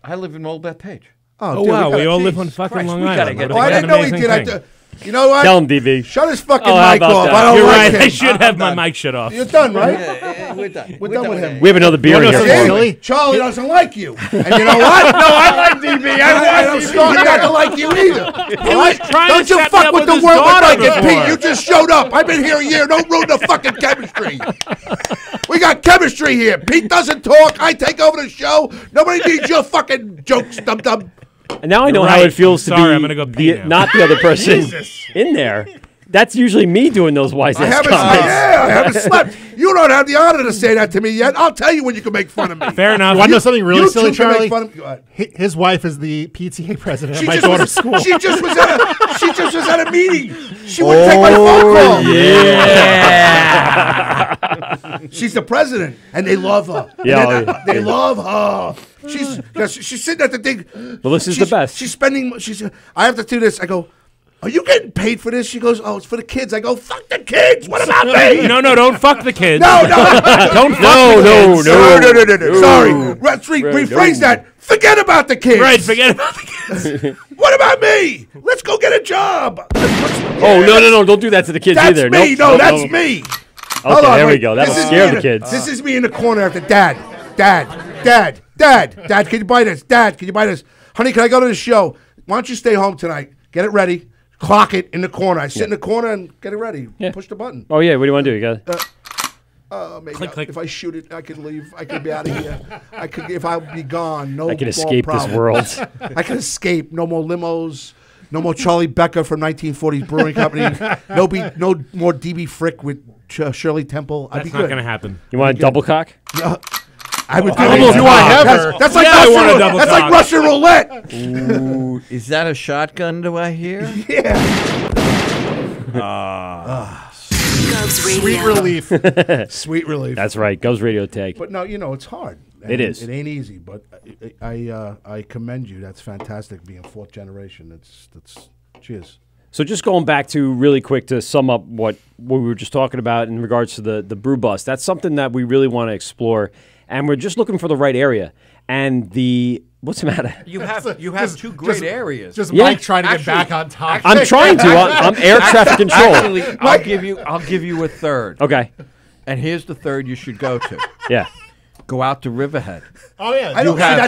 I live in Old Bethpage. Oh, wow, we all geez. live on fucking Christ, Long we gotta Island. get Oh, I didn't know he did. You know what? Tell him, DB. Shut his fucking Oh, how mic about off. that? I don't You're like right. him. I should have my mic shut off. You're done, right? We're done. We're done with him. We have another beer in wanna here know for something you. silly? Charlie doesn't like you. And you know what? No, I like DB. I'm starting not to like you either. He was trying Don't to you set me fuck up with with the his word with daughter Mike and before. Pete. You just showed up. I've been here a year. Don't ruin the fucking chemistry. We got chemistry here. Pete doesn't talk. I take over the show. Nobody needs your fucking jokes, dum-dum. And now I know You're how right. it feels to I'm sorry, be I'm gonna go pee now. not the other person in there. That's usually me doing those wise I ass haven't, comments. I haven't slept. You don't have the honor to say that to me yet. I'll tell you when you can make fun of me. Fair enough. You want to know something really You silly, two can Charlie? make fun of me. Go ahead. His wife is the PTA president at She my just daughter's was, school. She just was at a meeting. She wouldn't take my phone call. Yeah. She's the president, and they love her. Yeah, they love her. She's sitting at the thing. Well, this is the best. She's spending. I have to do this. I go, "Are you getting paid for this?" She goes, "Oh, it's for the kids." I go, "Fuck the kids. What about me?" No, don't fuck the kids. No. Don't fuck the kids. No. Sorry. Let's rephrase that. Forget about the kids. Right, forget about the kids. What about me? Let's go get a job. Oh, no. Don't do that to the kids That's either. me. Nope, That's nope. me. Okay, Hold on, there we wait. go. That'll This is scare me the kids. This is me in the corner after Dad, can you buy this? Dad, can you buy this? Honey, can I go to the show? Why don't you stay home tonight? Get it ready. Clock it in the corner. I sit in the corner and get it ready. Yeah. Push the button. Oh, yeah. What do you want to do? You got Maybe Click. if I shoot it, I could leave. I could be out of here. If I'll be gone, no. I can more escape this problem. world. I can escape. No more limos. No more Charlie Becker from 1940's Brewing Company. No more DB Frick with Shirley Temple. I'd That's be not good. going to happen. You want a double cock? I would do Double it. do I ever? That's like Yeah, I want a Russian. double That's like cock. Russian roulette. Ooh, is that a shotgun? Do I hear? Yeah. Govs Radio. Sweet relief. Sweet relief. That's right. Govs Radio tag. But no, it's hard. It is. It ain't easy, but I commend you. That's fantastic being fourth generation. That's cheers. So just going back to really quick to sum up what we were just talking about in regards to the brew bus, that's something that we really want to explore, and we're just looking for the right area. And what's the matter? You have two great areas. Just Mike trying to get back on top. I'm trying to. I'm air traffic control. Actually, I'll give you a third. Okay. And here's the third you should go to. Yeah. Go out to Riverhead. Oh yeah,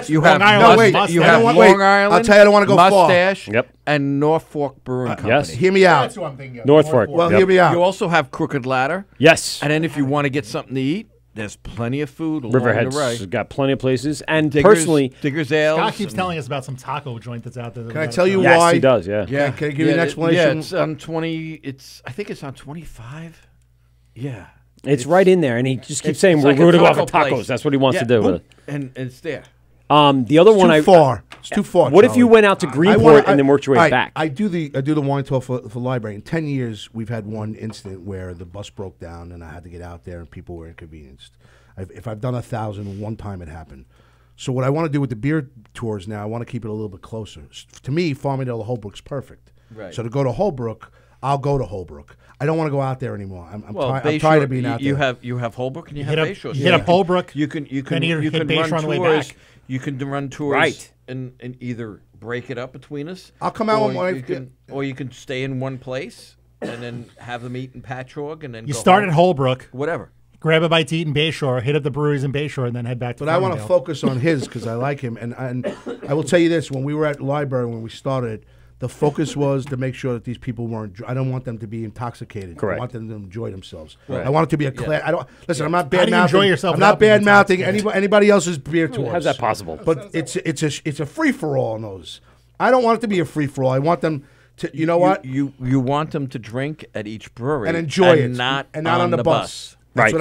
You have Long Island. I'll tell you, I don't want to go Mustache. Yep. And Norfolk Brewing Company. Yes. Hear me out. That's who I'm thinking of. Norfolk. Well, Yep. hear me out. You also have Crooked Ladder. Yes. And then if you want to get something to eat, there's plenty of food along the way. Riverhead's got plenty of places. And Diggers, personally, Diggers Ales. Scott keeps telling us about some taco joint that's out there. Can I tell you yes, why? he does. Yeah. Yeah. Can I give you an explanation? Yeah, it's on 20. I think it's on 25. Yeah. It's right in there, and he just keeps saying it's we're like a going to go off taco of tacos. place. That's what he wants to do with it. And it's there. The other one, Too far. It's too far. What if you Charlie. went out to Greenport and then worked your way back? I do the wine tour for the library. In 10 years, we've had one incident where the bus broke down and I had to get out there and people were inconvenienced. If I've done 1,000, one time it happened. So what I want to do with the beer tours now, I want to keep it a little bit closer. To me, Farmingdale to Holbrook's perfect. Right. So to go to Holbrook, I'll go to Holbrook. I don't want to go out there anymore. I'm Bayshore, tired of being out you there. You have Holbrook and you have hit up, Bayshore. hit up Holbrook. You can then you can Bayshore run on the way tours. back. You can run tours Right. and either break it up between us. I'll come out or you can stay in one place and then have them eat in Patchogue and then You go start home. at Holbrook. Whatever. Grab a bite to eat in Bayshore, hit up the breweries in Bayshore, and then head back to But I want to Farmingdale. focus on his because I like him. And I will tell you this, when we were at the library, when we started, the focus was to make sure that these people weren't, I don't want them to be intoxicated. Correct. I want them to enjoy themselves. Right. I want it to be a class. I don't, listen, I'm not How do you enjoy bad-mouthing. yourself I'm not without being bad-mouthing intoxicated? anybody else's beer tours. How's that possible? But it's a free-for-all on those. I don't want it to be a free-for-all. I want them to, you know what? You want them to drink at each brewery And enjoy it. not and not on the bus. Right.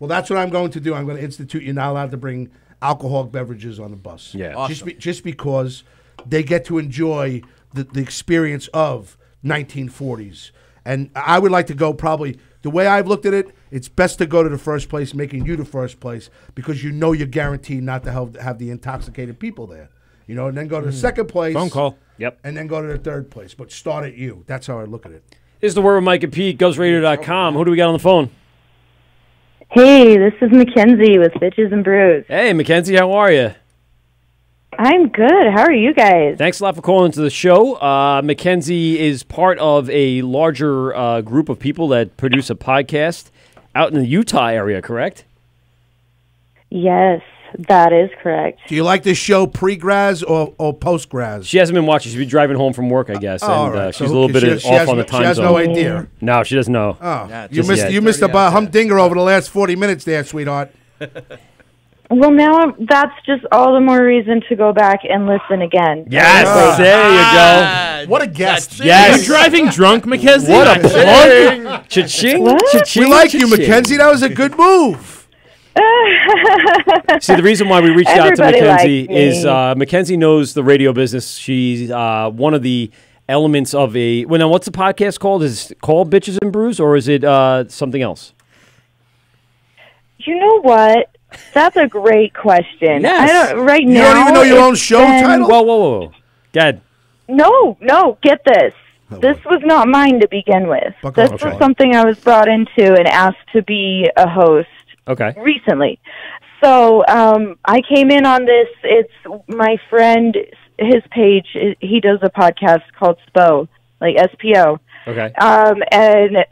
That's what I'm going to do. I'm going to institute. You're not allowed to bring alcoholic beverages on the bus. Yeah. Awesome. Just because they get to enjoy the experience of 1940s. And I would like to go probably, the way I've looked at it, it's best to go to the first place, making you the first place, because you know you're guaranteed not to have the intoxicated people there. And then go to the second place. Phone call. Yep. And then go to the third place. But start at you. That's how I look at it. This is the Word with Mike and Pete, GovsRadio.com. Who do we got on the phone? Hey, this is Mackenzie with Bitches and Brews. Hey, Mackenzie, how are you? I'm good. How are you guys? Thanks a lot for calling into the show. Mackenzie is part of a larger group of people that produce a podcast out in the Utah area, correct? Yes, that is correct. Do you like this show pre-Graz or post-Graz? She hasn't been watching. She's been driving home from work, I guess, and all right. she's So a little bit she off has on the no- time she has zone. no idea. No, she doesn't know. Oh, Just yet. you missed a humdinger over the last 40 minutes there, sweetheart. Well, now that's just all the more reason to go back and listen again. Yes, there you go. What a guest. Yes. You're driving drunk, Mackenzie? What a plug. Cha-ching. What? Cha-ching. We like you, cha-ching. Mackenzie. That was a good move. See, the reason why we reached out to Everybody Mackenzie likes me. is Mackenzie knows the radio business. She's one of the elements of a... Well, now, what's the podcast called? Is it called Bitches and Brews, or is it something else? You know what? That's a great question. Yes. I don't right You now. don't even know your own it's show been- title? Whoa. Go ahead. No, get this. This was not mine to begin with. Buckle This up, was Charlie. something I was brought into and asked to be a host Okay. recently. So I came in on this. It's my friend, his page, he does a podcast called SPO, like SPO. Okay. And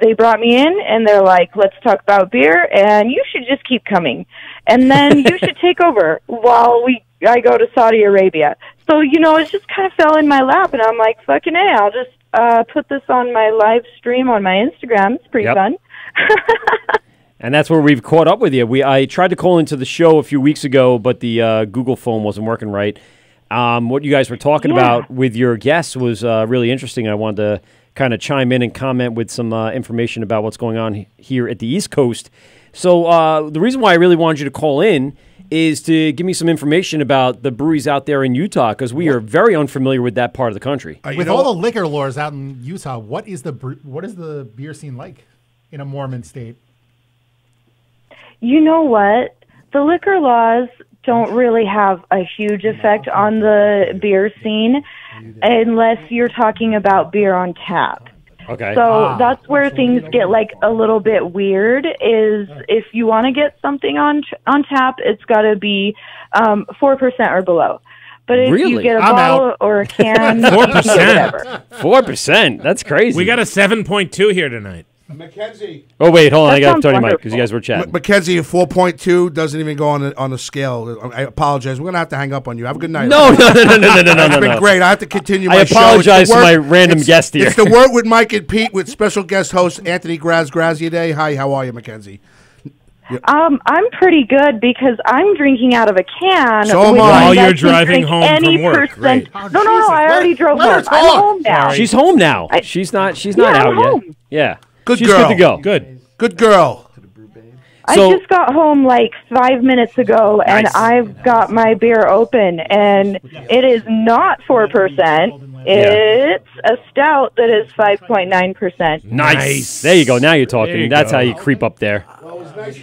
they brought me in, and they're like, let's talk about beer, and you should just keep coming. And then you should take over while I go to Saudi Arabia. So, it just kind of fell in my lap, and I'm like, fucking A, I'll just put this on my live stream on my Instagram. It's pretty Yep. fun. And that's where we've caught up with you. I tried to call into the show a few weeks ago, but the Google phone wasn't working right. What you guys were talking about with your guests was really interesting. I wanted to kind of chime in and comment with some information about what's going on here at the East Coast. So the reason why I really wanted you to call in is to give me some information about the breweries out there in Utah, because we are very unfamiliar with that part of the country. With all the liquor laws out in Utah, what is the beer scene like? in a Mormon state? You know what? The liquor laws don't really have a huge effect on the beer scene unless you're talking about beer on tap. Okay. So that's where things get like a little bit weird is if you want to get something on tap, it's got to be 4% or below. But if you get a bottle or a can, 4%. 4%. That's crazy. We got a 7.2 here tonight. Mackenzie. Oh wait, hold on. That I got to sounds turn your mic wonderful. because you guys were chatting. Mackenzie, a 4.2 doesn't even go on the scale. I apologize. We're gonna have to hang up on you. Have a good night. No. It's been great. I have to continue my I show. apologize It's the to my Wort- random guest here. It's the Wort with Mike and Pete with special guest host Anthony Graz. Grazier Day. Hi, how are you, Mackenzie? I'm pretty good because I'm drinking out of a can. So am which I. means While you're can driving drink home any from work, percent- right. No, I already drove home. I'm home now. She's home now. She's not Yeah, out I'm yet. home. Yeah. Good She's girl. good to go. Good girl. I So- just got home like 5 minutes ago, and I've got my beer open, and it is not 4%. It's a stout that is 5.9%. Nice. There you go. Now you're talking. There you That's go. how you creep up there.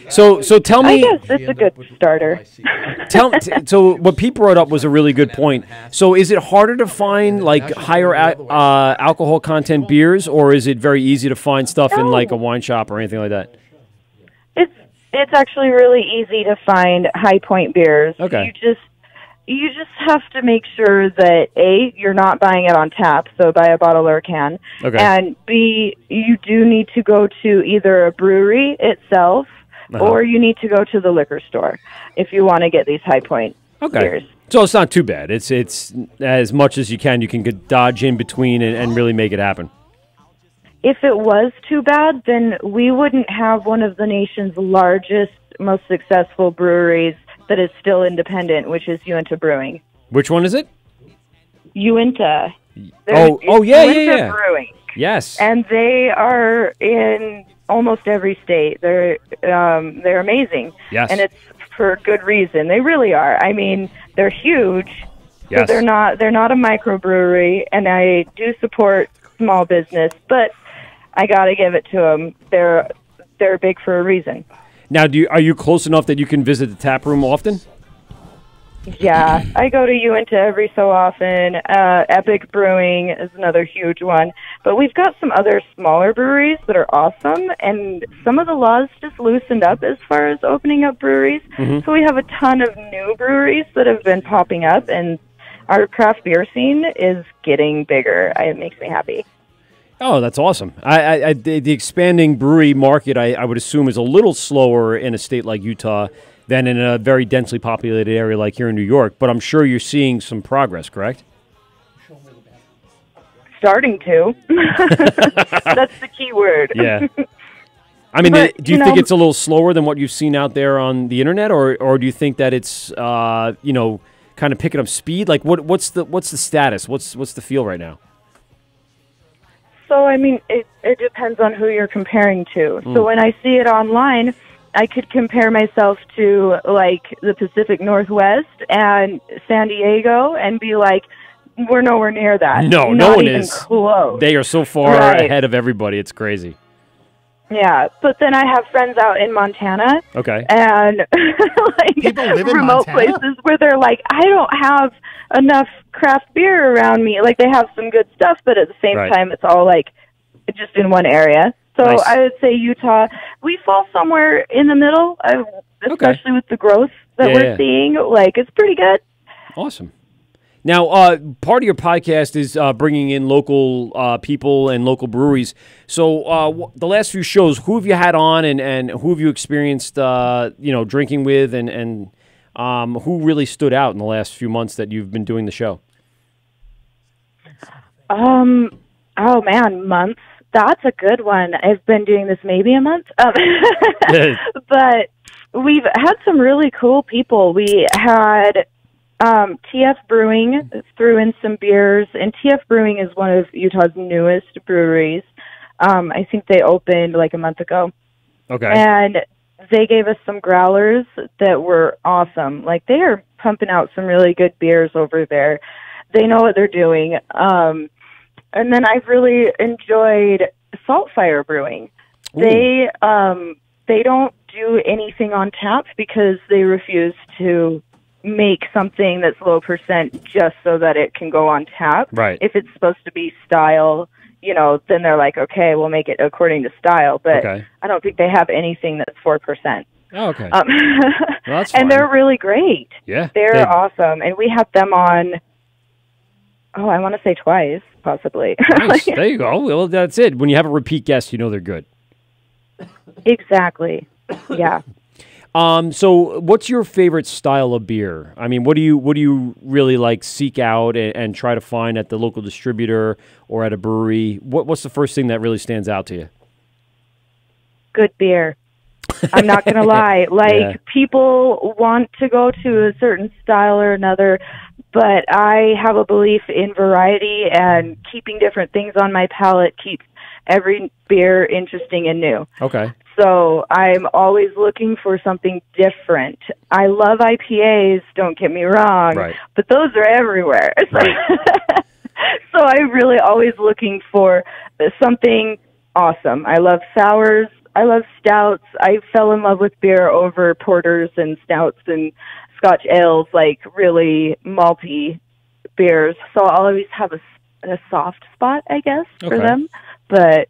So tell I me. guess it's a good starter. So what Pete brought up was a really good point. So is it harder to find like higher alcohol content beers, or is it very easy to find stuff in like a wine shop or anything like that? It's actually really easy to find high point beers. Okay. You just have to make sure that A, you're not buying it on tap, so buy a bottle or a can. Okay. And B, you do need to go to either a brewery itself or you need to go to the liquor store if you want to get these high point beers. So it's not too bad. It's as much as you can dodge in between and really make it happen. If it was too bad, then we wouldn't have one of the nation's largest, most successful breweries that is still independent, which is Uinta Brewing. Which one is it? Uinta. Yeah. Uinta Brewing. Yes. And they are in almost every state. They're amazing. Yes. And it's for good reason. They really are. I mean, they're huge. Yes. So they're not a microbrewery, and I do support small business, but I got to give it to them. They're big for a reason. Now, are you close enough that you can visit the tap room often? Yeah, I go to Uinta every so often. Epic Brewing is another huge one. But we've got some other smaller breweries that are awesome, and some of the laws just loosened up as far as opening up breweries. Mhm. So we have a ton of new breweries that have been popping up, and our craft beer scene is getting bigger. It makes me happy. Oh, that's awesome. The expanding brewery market, I would assume, is a little slower in a state like Utah than in a very densely populated area like here in New York. But I'm sure you're seeing some progress, correct? Starting to. That's the key word. Yeah. I mean, But, do you think it's a little slower than what you've seen out there on the internet, or do you think that it's kind of picking up speed? Like, what's the status? What's the feel right now? So, I mean, it depends on who you're comparing to. Mm. So when I see it online, I could compare myself to, like, the Pacific Northwest and San Diego and be like, we're nowhere near that. No Not one even is. close. They are so far Right. ahead of everybody. It's crazy. Yeah, but then I have friends out in Montana. Okay. And like People live in remote Montana? places where they're like, I don't have enough craft beer around me. Like they have some good stuff, but at the same Right. time, it's all like just in one area. So Nice. I would say Utah, we fall somewhere in the middle, especially with the growth that Yeah, we're yeah. seeing. Like it's pretty good. Awesome. Now, part of your podcast is bringing in local people and local breweries. So the last few shows, who have you had on and who have you experienced, drinking with and who really stood out in the last few months that you've been doing the show? Oh man, months. That's a good one. I've been doing this maybe a month. But we've had some really cool people. We had TF Brewing threw in some beers, and TF Brewing is one of Utah's newest breweries. I think they opened like a month ago. Okay. And they gave us some growlers that were awesome. Like they are pumping out some really good beers over there. They know what they're doing. And then I've really enjoyed Saltfire Brewing. They don't do anything on tap because they refuse to make something that's low percent just so that it can go on tap. Right. If it's supposed to be style, then they're like, okay, we'll make it according to style. But I don't think they have anything that's 4%. Oh, okay. Well, that's fine. and they're really great. Yeah. They're awesome. And we have them on, I want to say twice, possibly. Nice. There you go. Well, that's it. When you have a repeat guest, you know they're good. Exactly. Yeah. So what's your favorite style of beer? I mean, what do you really like seek out and try to find at the local distributor or at a brewery? What's the first thing that really stands out to you? Good beer. I'm not going to lie. People want to go to a certain style or another, but I have a belief in variety, and keeping different things on my palate keeps every beer interesting and new. Okay. So I'm always looking for something different. I love IPAs, don't get me wrong, but those are everywhere. So I'm really always looking for something awesome. I love sours. I love stouts. I fell in love with beer over porters and stouts and Scotch ales, like really malty beers. So I'll always have a soft spot, I guess, for them. But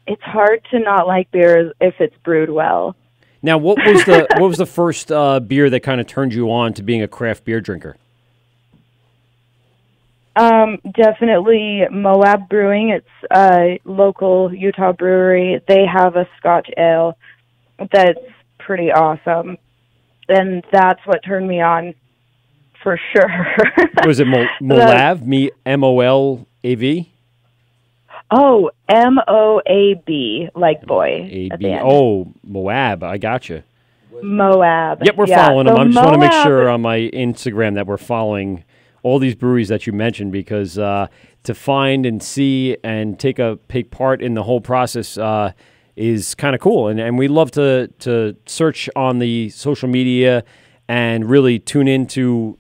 it's hard to not like beer if it's brewed well. Now, what was the first beer that kind of turned you on to being a craft beer drinker? Definitely Moab Brewing. It's a local Utah brewery. They have a Scotch ale that's pretty awesome. And that's what turned me on for sure. Was it Moab? M-O-L-A-V? Oh, M-O-A-B, like boy. At the end. Oh, Moab. I gotcha. Moab. Yep, we're following them. I just want to make sure on my Instagram that we're following all these breweries that you mentioned, because to find and see and take part in the whole process is kind of cool. And we love to search on the social media and really tune into,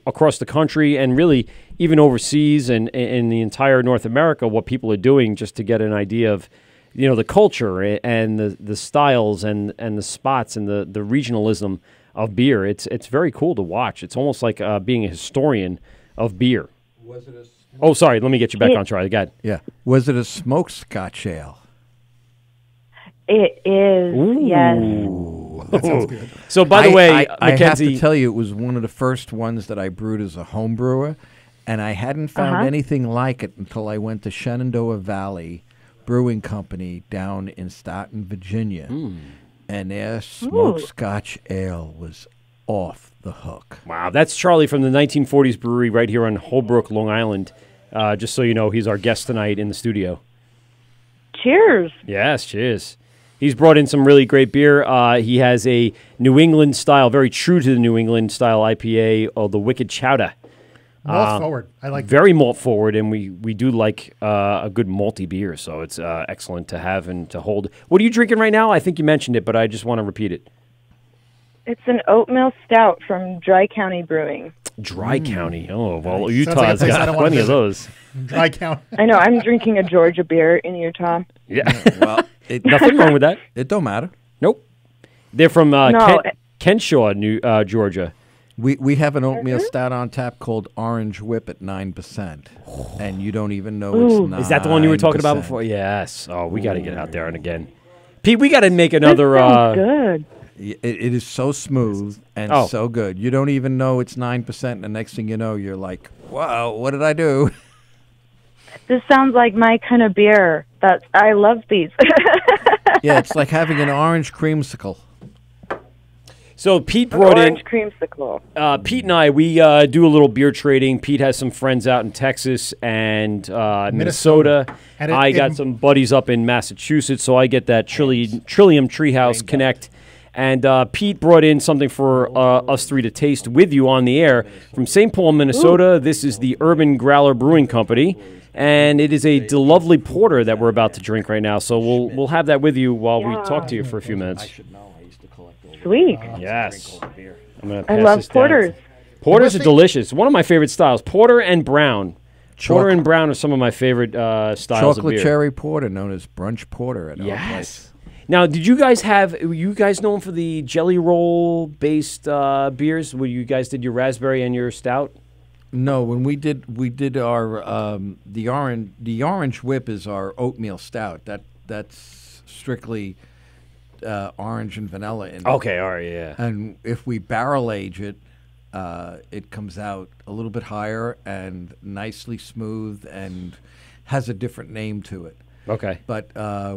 across the country and really even overseas and in the entire North America, what people are doing, just to get an idea of, the culture and the styles and the spots and the regionalism of beer. It's very cool to watch. It's almost like being a historian of beer. Was it Oh, sorry. Let me get you back on track. Go ahead. Yeah. Was it a smoked Scotch ale? It is. Yes. That sounds good. So, by the way, I have Mackenzie, to tell you, it was one of the first ones that I brewed as a home brewer, and I hadn't found anything like it until I went to Shenandoah Valley Brewing Company down in Staunton, Virginia, and their smoked Scotch ale was off the hook. Wow, that's Charlie from the 1940's Brewery right here on Holbrook, Long Island. Just so you know, he's our guest tonight in the studio. Cheers. Yes, cheers. He's brought in some really great beer. He has a New England style, very true to the New England style IPA, the Wicked Chowder. Malt forward. I like very malt forward, and we do like a good malty beer, so it's excellent to have and to hold. What are you drinking right now? I think you mentioned it, but I just want to repeat it. It's an oatmeal stout from Dry County Brewing. Dry County. Oh, well, Nice. Utah's got plenty of those. Dry County. I know. I'm drinking a Georgia beer in Utah. Yeah. Well, nothing wrong with that. It don't matter. Nope. They're from Kenshaw, Georgia. We have an oatmeal stout on tap called Orange Whip at 9%, and you don't even know it's 9%. Is that the one you were talking about before? Yes. Oh, we got to get out there and again. Pete, we got to make another. This sounds good. It is so smooth and so good. You don't even know it's 9%, and the next thing you know, you're like, wow, what did I do? This sounds like my kind of beer. I love these. Yeah, it's like having an orange creamsicle. So Pete brought in creamsicle. Pete and I, we do a little beer trading. Pete has some friends out in Texas and Minnesota. And I got some buddies up in Massachusetts, so I get that Trillium Treehouse Connect. And Pete brought in something for us three to taste with you on the air from St. Paul, Minnesota. This is the Urban Growler Brewing Company, and it is a lovely porter that we're about to drink right now. So we'll have that with you while we talk to you for a few minutes. Sweet. Yes. I'm gonna I pass love this down. porters. Porters are delicious. One of my favorite styles, porter and brown. Porter and brown are some of my favorite styles of Chocolate beer. cherry porter, known as brunch porter at our place. Now, were you guys known for the jelly roll based beers? Where you guys did your raspberry and your stout? No, when we did our the orange whip is our oatmeal stout. That's strictly orange and vanilla in it. Okay, all right, yeah. And if we barrel age it, it comes out a little bit higher and nicely smooth and has a different name to it. Okay. But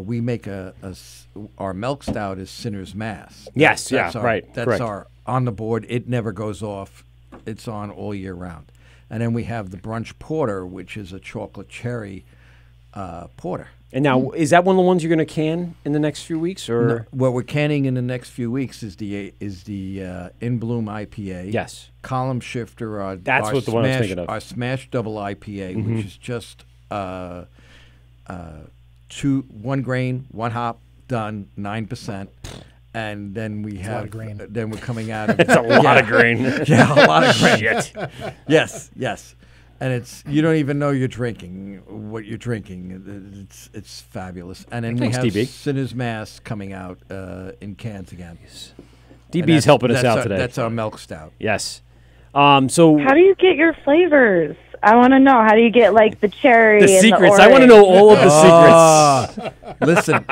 we make our milk stout is Sinner's Mass. Yes, That's right. That's correct. our on the board. It never goes off. It's on all year round. And then we have the brunch porter, which is a chocolate cherry porter. And now, is that one of the ones you're going to can in the next few weeks, or No, what we're canning in the next few weeks is the In Bloom IPA. Yes. Column Shifter. That's what the one I was thinking of. Our Smash Double IPA, Mhm. which is just 1 grain, 1 hop, done, 9%. And then we have. A lot of grain. Then we're coming out of. It's a lot of grain. Yeah, a lot of grain. Shit. Yes. And you don't even know you're drinking what you're drinking. It's fabulous. And then Thanks, we have DB. Sinner's Mass coming out in cans again. DB's helping us out today. That's our milk stout. Yes. So How do you get your flavors? I want to know. How do you get like the cherry? The and secrets. The I wanna know all of the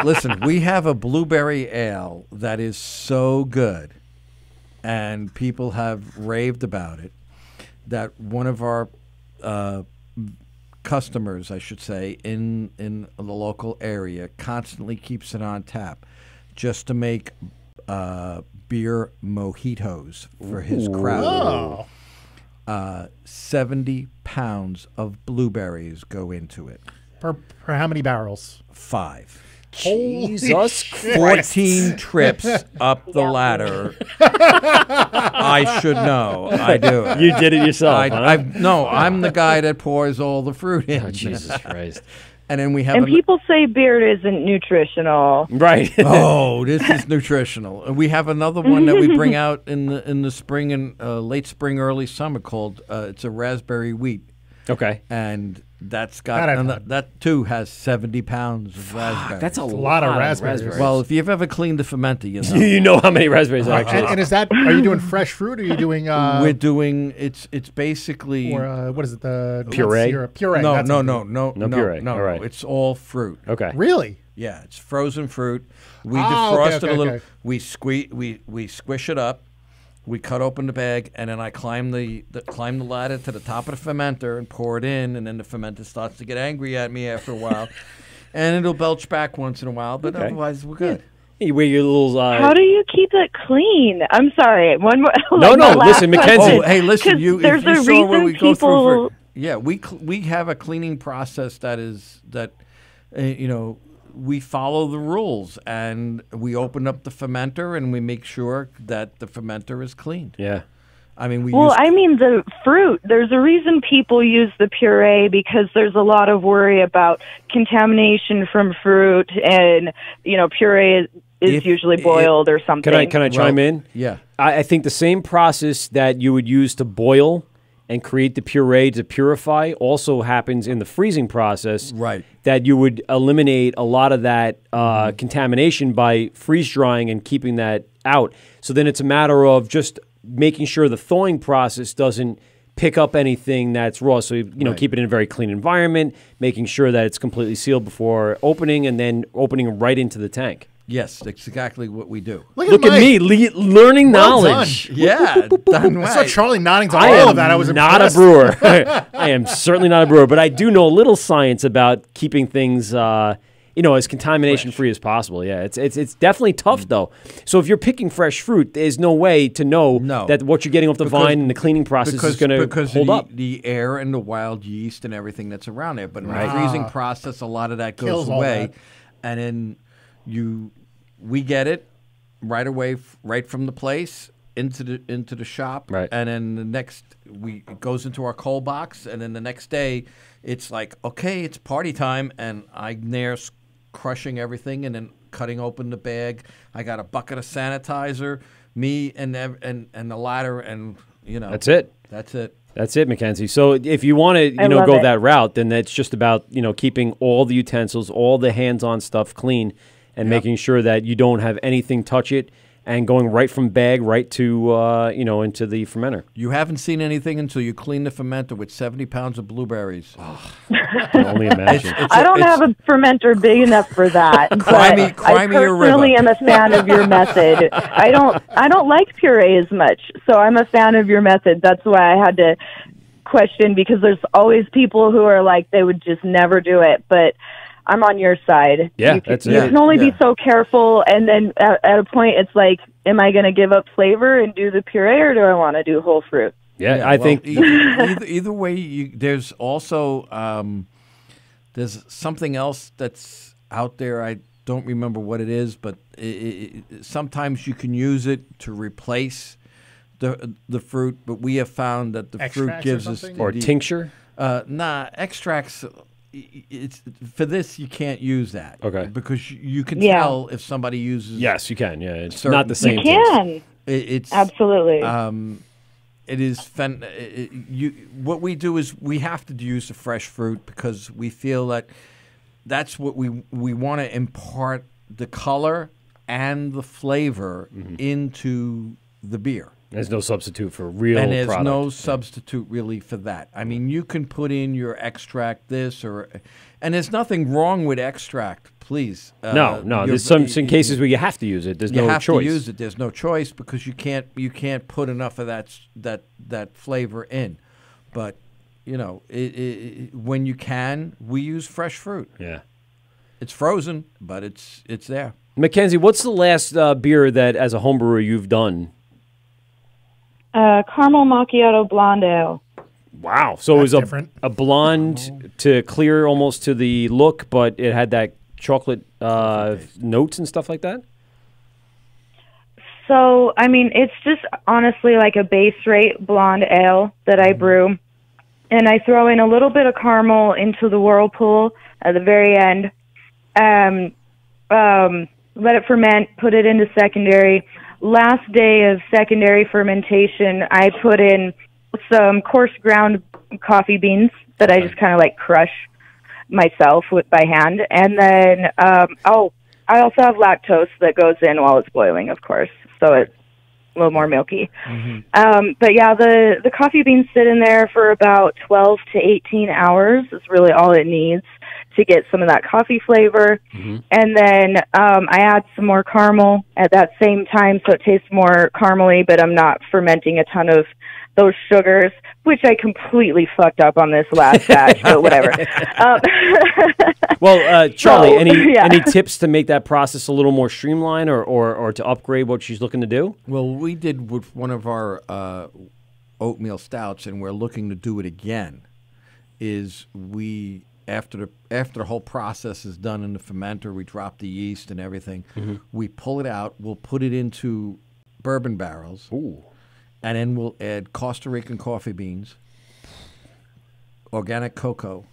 Listen. We have a blueberry ale that is so good, and people have raved about it. That one of our customers, I should say, in the local area, constantly keeps it on tap, just to make beer mojitos for his crowd. 70 pounds of blueberries go into it. Per how many barrels? 5. Jesus Christ. 14 trips up the ladder. I should know. I do it. You did it yourself, huh? No, I'm the guy that pours all the fruit in. Oh, Jesus Christ. And then we have And people say beer isn't nutritional. Right. Oh, this is nutritional. And we have another one that we bring out in the spring and late spring, early summer called it's a raspberry wheat. Okay. And that's got that too has 70 pounds of raspberries. That's a lot of raspberries. Well, if you've ever cleaned the fermenter, you know. You know how many raspberries are actually. And is that? Are you doing fresh fruit? Or are you doing? We're doing it's basically Or what is it? The Puree? syrup. Puree. No, that's no, what no, it is. no, No puree. no. All right. It's all fruit. Okay. Really? Yeah, it's frozen fruit. We Ah, defrost okay, it a okay, little. okay. We squish it up. We cut open the bag, and then I climb the ladder to the top of the fermenter and pour it in, and then the fermenter starts to get angry at me after a while, and it'll belch back once in a while, but otherwise we're good. You wear your little. How do you keep it clean? I'm sorry. One more. No, like no, my last listen, Mackenzie. question. Oh, hey, listen, 'Cause if there's you a saw reason where we go people. through. Yeah, we have a cleaning process that we follow the rules, and we open up the fermenter and we make sure that the fermenter is cleaned. Yeah. I mean, the fruit. There's a reason people use the puree because there's a lot of worry about contamination from fruit, and puree is usually boiled or something. Can I chime in? Yeah. I think the same process that you would use to boil and create the puree to purify also happens in the freezing process. Right. That you would eliminate a lot of that contamination by freeze drying and keeping that out. So then it's a matter of just making sure the thawing process doesn't pick up anything that's raw. So, keep it in a very clean environment, making sure that it's completely sealed before opening, and then opening right into the tank. Yes, that's exactly what we do. Look at me, learning Well knowledge. done. Yeah, done I saw right. Charlie nodding to I all am of that. I was not impressed. a brewer. I am certainly not a brewer, but I do know a little science about keeping things, as contamination-free as possible. Yeah, it's definitely tough, though. So if you're picking fresh fruit, there's no way to know that what you're getting off the vine and the cleaning process is going to hold up. The air and the wild yeast and everything that's around there. But in Right. the freezing process, a lot of that goes Kills all away. that. And then we get it right away, right from the place into the shop. Right. And then it goes into our cold box. And then the next day, it's like, okay, it's party time. And I'm there crushing everything and then cutting open the bag. I got a bucket of sanitizer, me and the ladder, and That's it. That's it. That's it, Mackenzie. So if you want to, I love go it. that route, then that's just about, keeping all the utensils, all the hands-on stuff clean and making sure that you don't have anything touch it and going right from bag right to, into the fermenter. You haven't seen anything until you clean the fermenter with 70 pounds of blueberries. I can only imagine. I don't have a fermenter big enough for that. Cry but me I your personally river. am a fan of your method. I don't like puree as much, so I'm a fan of your method. That's why I had to question, because there's always people who are like they would just never do it, but I'm on your side. Yeah, you that's you it. can only be so careful, and then at a point it's like, am I going to give up flavor and do the puree, or do I want to do whole fruit? Yeah, I think either way. There's also there's something else that's out there. I don't remember what it is, but sometimes you can use it to replace the fruit. But we have found that the fruit Extracts gives or us something? Or tincture? Extracts. It's for this. You can't use that. Okay. Because you can Yeah. tell if somebody uses. Yes, you can. Yeah, it's certain- not the same. You can. It's Absolutely. It is what we do is we have to use the fresh fruit because we feel that that's what we want to impart the color and the flavor into the beer. There's no substitute for real And there's product. no substitute really for that. I mean, you can put in your extract this and there's nothing wrong with extract, please. No. There's some cases where you have to use it. There's you no have choice. to use it. There's no choice because you can't put enough of that flavor in. But when you can, we use fresh fruit. Yeah, it's frozen, but it's there. Mackenzie, what's the last beer that, as a home brewer, you've done? Caramel macchiato blonde ale. Wow. So it was different. a blonde to clear almost to the look, but it had that chocolate notes and stuff like that? So, I mean, it's just honestly like a base rate blonde ale that I brew. And I throw in a little bit of caramel into the whirlpool at the very end. Let it ferment, put it into secondary. Last day of secondary fermentation, I put in some coarse ground coffee beans that I just kind of like crush myself by hand. And then, I also have lactose that goes in while it's boiling, of course. So it's a little more milky. But yeah, the coffee beans sit in there for about 12 to 18 hours. Is really all it needs to get some of that coffee flavor. And then I add some more caramel at that same time, so it tastes more caramely, but I'm not fermenting a ton of those sugars, which I completely fucked up on this last batch, but whatever. Well, Charlie, So, any tips to make that process a little more streamlined or to upgrade what she's looking to do? Well, we did with one of our oatmeal stouts, and we're looking to do it again, is we... After the whole process is done in the fermenter, we drop the yeast and everything. We pull it out. We'll put it into bourbon barrels. Ooh. And then we'll add Costa Rican coffee beans, organic cocoa,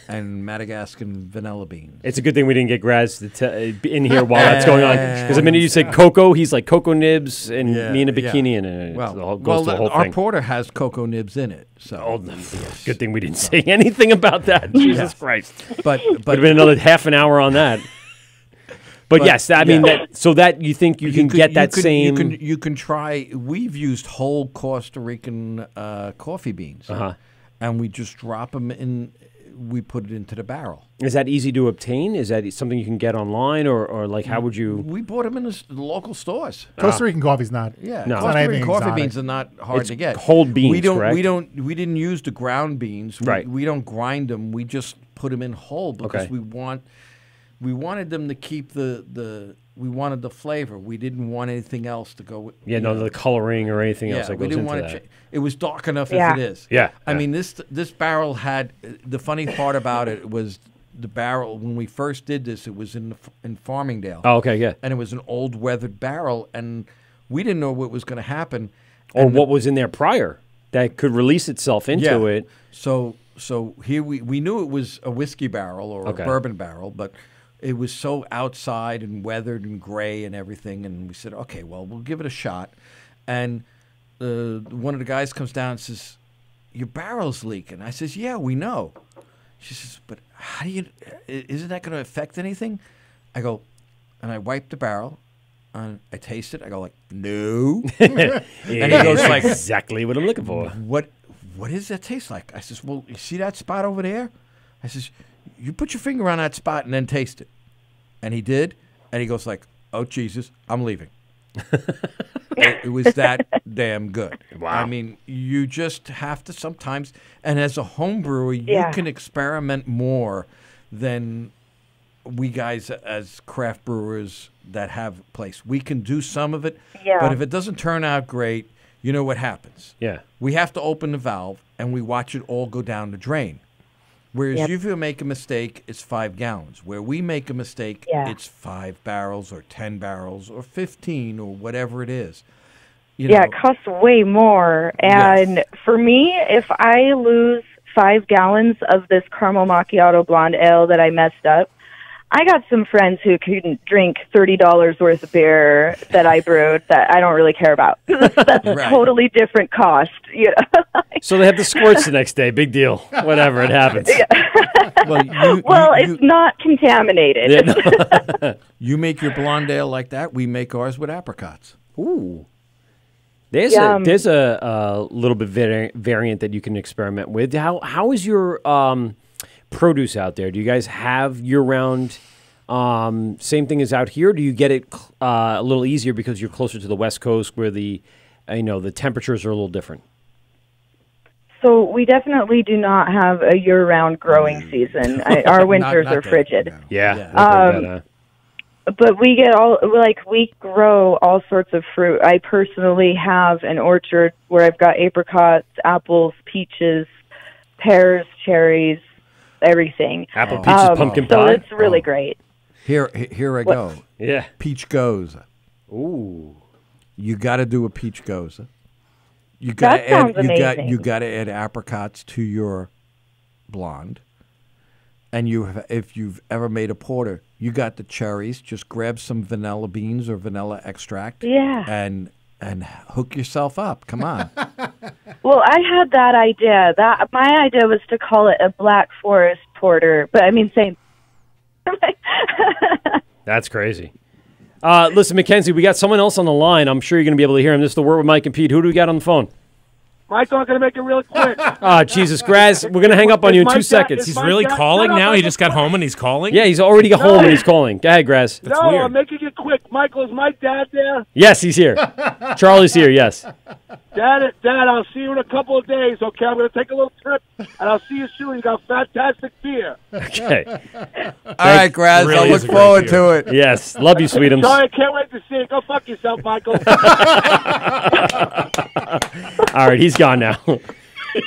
and Madagascan vanilla beans. It's a good thing we didn't get Graz in here while that's going on. Because the minute you said cocoa, he's like cocoa nibs and me in a bikini. And it goes the whole our thing. porter has cocoa nibs in it. So good thing we didn't say anything about that. Jesus Christ. But would have been another half an hour on that. But yes, I mean, that you think you can get that same... You can try... We've used whole Costa Rican coffee beans. And we just drop them in... We put it into the barrel. Is that easy to obtain? Is that something you can get online, or like how would you? We bought them in the local stores. Costa Rican coffee's not. Yeah, No. Costa Rican coffee exotic. beans are not hard It's to get. whole beans, We correct? We didn't use the ground beans. Right. We don't grind them. We just put them in whole because Okay. we wanted them to keep we wanted the flavor. We didn't want anything else to go with. Yeah, no, the coloring or anything else that we goes didn't into want that. it was dark enough Yeah. as it is. Yeah, I yeah. mean, this barrel had the funny part about it was the barrel when we first did this. It was in Farmingdale. Oh, okay, yeah. And it was an old weathered barrel, and we didn't know what was going to happen. Or And what was in there prior that could release itself into it. So here we knew it was a whiskey barrel or Okay. a bourbon barrel, but it was so outside and weathered and gray and everything, and we said, okay, well, we'll give it a shot. And one of the guys comes down and says, your barrel's leaking. I says, yeah, we know. She says, but how do you, isn't that going to affect anything? I go, and I wipe the barrel, and I taste it. I go like, no. And he goes like, exactly what I'm looking for. What does that taste like? I says, well, you see that spot over there? I says, you put your finger on that spot and then taste it. And he did, and he goes like, oh, Jesus, I'm leaving. It was that damn good. Wow. I mean, you just have to sometimes, and as a home brewer, you can experiment more than we guys as craft brewers that have a place. We can do some of it, but if it doesn't turn out great, you know what happens. Yeah. We have to open the valve, and we watch it all go down the drain. Whereas if you make a mistake, it's 5 gallons. Where we make a mistake, it's 5 barrels or 10 barrels or 15 or whatever it is. You know, it costs way more. And for me, if I lose 5 gallons of this caramel macchiato blonde ale that I messed up, I got some friends who couldn't drink $30 worth of beer that I brewed that I don't really care about. That's a totally different cost. You know? So they have the squirts the next day. Big deal. Whatever, it happens. Well, it's not contaminated. Yeah, no. You make your blonde ale like that. We make ours with apricots. Ooh. There's a little bit variant that you can experiment with. How is your produce out there? Do you guys have year-round same thing as out here? Do you get it a little easier because you're closer to the West Coast where the temperatures are a little different? So we definitely do not have a year-round growing season. Our winters are frigid. But we get we grow all sorts of fruit. I personally have an orchard where I've got apricots, apples, peaches, pears, cherries, everything. Apple, peaches, pumpkin pie. So it's really great. Here I go. Yeah. Peach goza. Ooh. You got to do a peach goza. You That sounds amazing. You got to add apricots to your blonde. And if you've ever made a porter, you got the cherries. Just grab some vanilla beans or vanilla extract. Yeah. And hook yourself up. Come on. Well, I had that idea. My idea was to call it a Black Forest Porter, but I mean, same. That's crazy. Listen, Mackenzie, we got someone else on the line. I'm sure you're going to be able to hear him. This is the Wort with Mike and Pete. Who do we got on the phone? Mike, I'm going to make it really quick. Jesus, Graz, we're going to hang up on you in 2 seconds. He's really calling now? He just got home and he's calling? Yeah, he's already got home and he's calling. Go ahead, Graz. No, I'm making it quick. Michael, is my dad there? Yes, he's here. Charlie's here, yes. Dad, I'll see you in a couple of days, okay? I'm going to take a little trip, and I'll see you soon. You got fantastic beer. Okay. All right, Graz, Really I look forward to it. Yes, love you, Sweetums. Sorry, I can't wait to see it. Go fuck yourself, Michael. All right, he's gone now.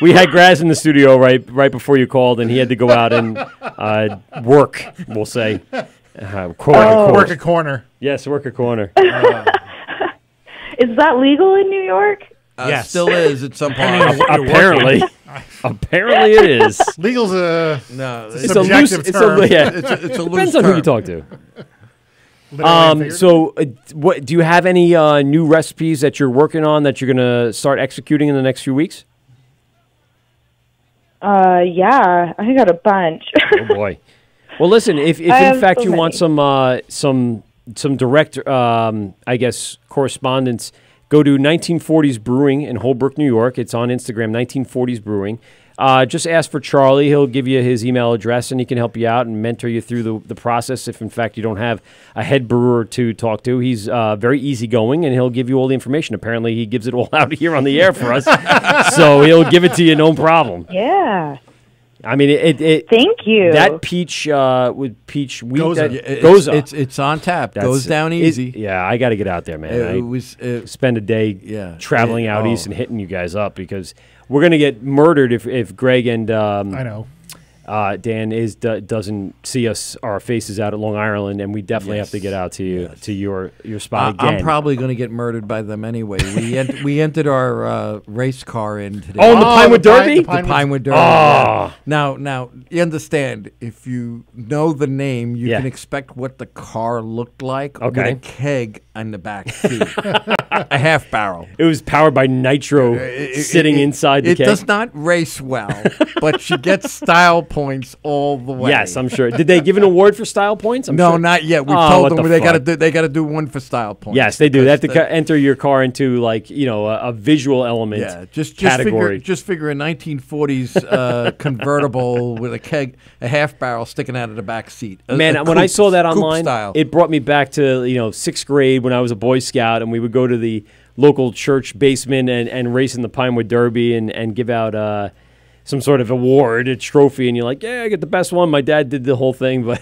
We had Graz in the studio right before you called, and he had to go out and work, we'll say. Work a corner. Yes, work a corner. Is that legal in New York? Yes. Still is at some point. Apparently. Apparently it is. Legal's a subjective term. It's a loose Depends on who you talk to. What do you have any new recipes that you're working on that you're going to start executing in the next few weeks? Yeah, I got a bunch. Oh boy. Well, listen, if in fact you want some direct I guess correspondence, go to 1940's Brewing in Holbrook, New York. It's on Instagram, 1940's Brewing. Just ask for Charlie. He'll give you his email address, and he can help you out and mentor you through the process if, in fact, you don't have a head brewer to talk to. He's very easygoing, and he'll give you all the information. Apparently, he gives it all out here on the air for us, so he'll give it to you no problem. Yeah. I mean, Thank you. That peach with peach wheat Goza. It's on tap. Goes down easy. Yeah, I got to get out there, man. Spend a day traveling out east and hitting you guys up because we're gonna get murdered if Greg and I know Dan doesn't see our faces out at Long Island, and we definitely have to get out to your spot again. I'm probably going to get murdered by them anyway. We entered our race car in today. Oh, the Pinewood Derby? The Pinewood Derby. Oh. Yeah. Now, you understand, if you know the name, you can expect what the car looked like with a keg on the back seat. A half barrel. It was powered by nitro sitting inside the keg. It does not race well, but she gets style points all the way. Yes, I'm sure. Did they give an award for style points? No, sure. not yet. We told them they got to do one for style points. Yes, they do. They have to enter your car into a visual element. Yeah, category. Just figure a 1940s convertible with a half barrel sticking out of the back seat. Man, when I saw that online, style. it brought me back to 6th grade when I was a Boy Scout, and we would go to the local church basement and race in the Pinewood Derby and give out some sort of award, a trophy, and you're like, yeah, I get the best one. My dad did the whole thing, but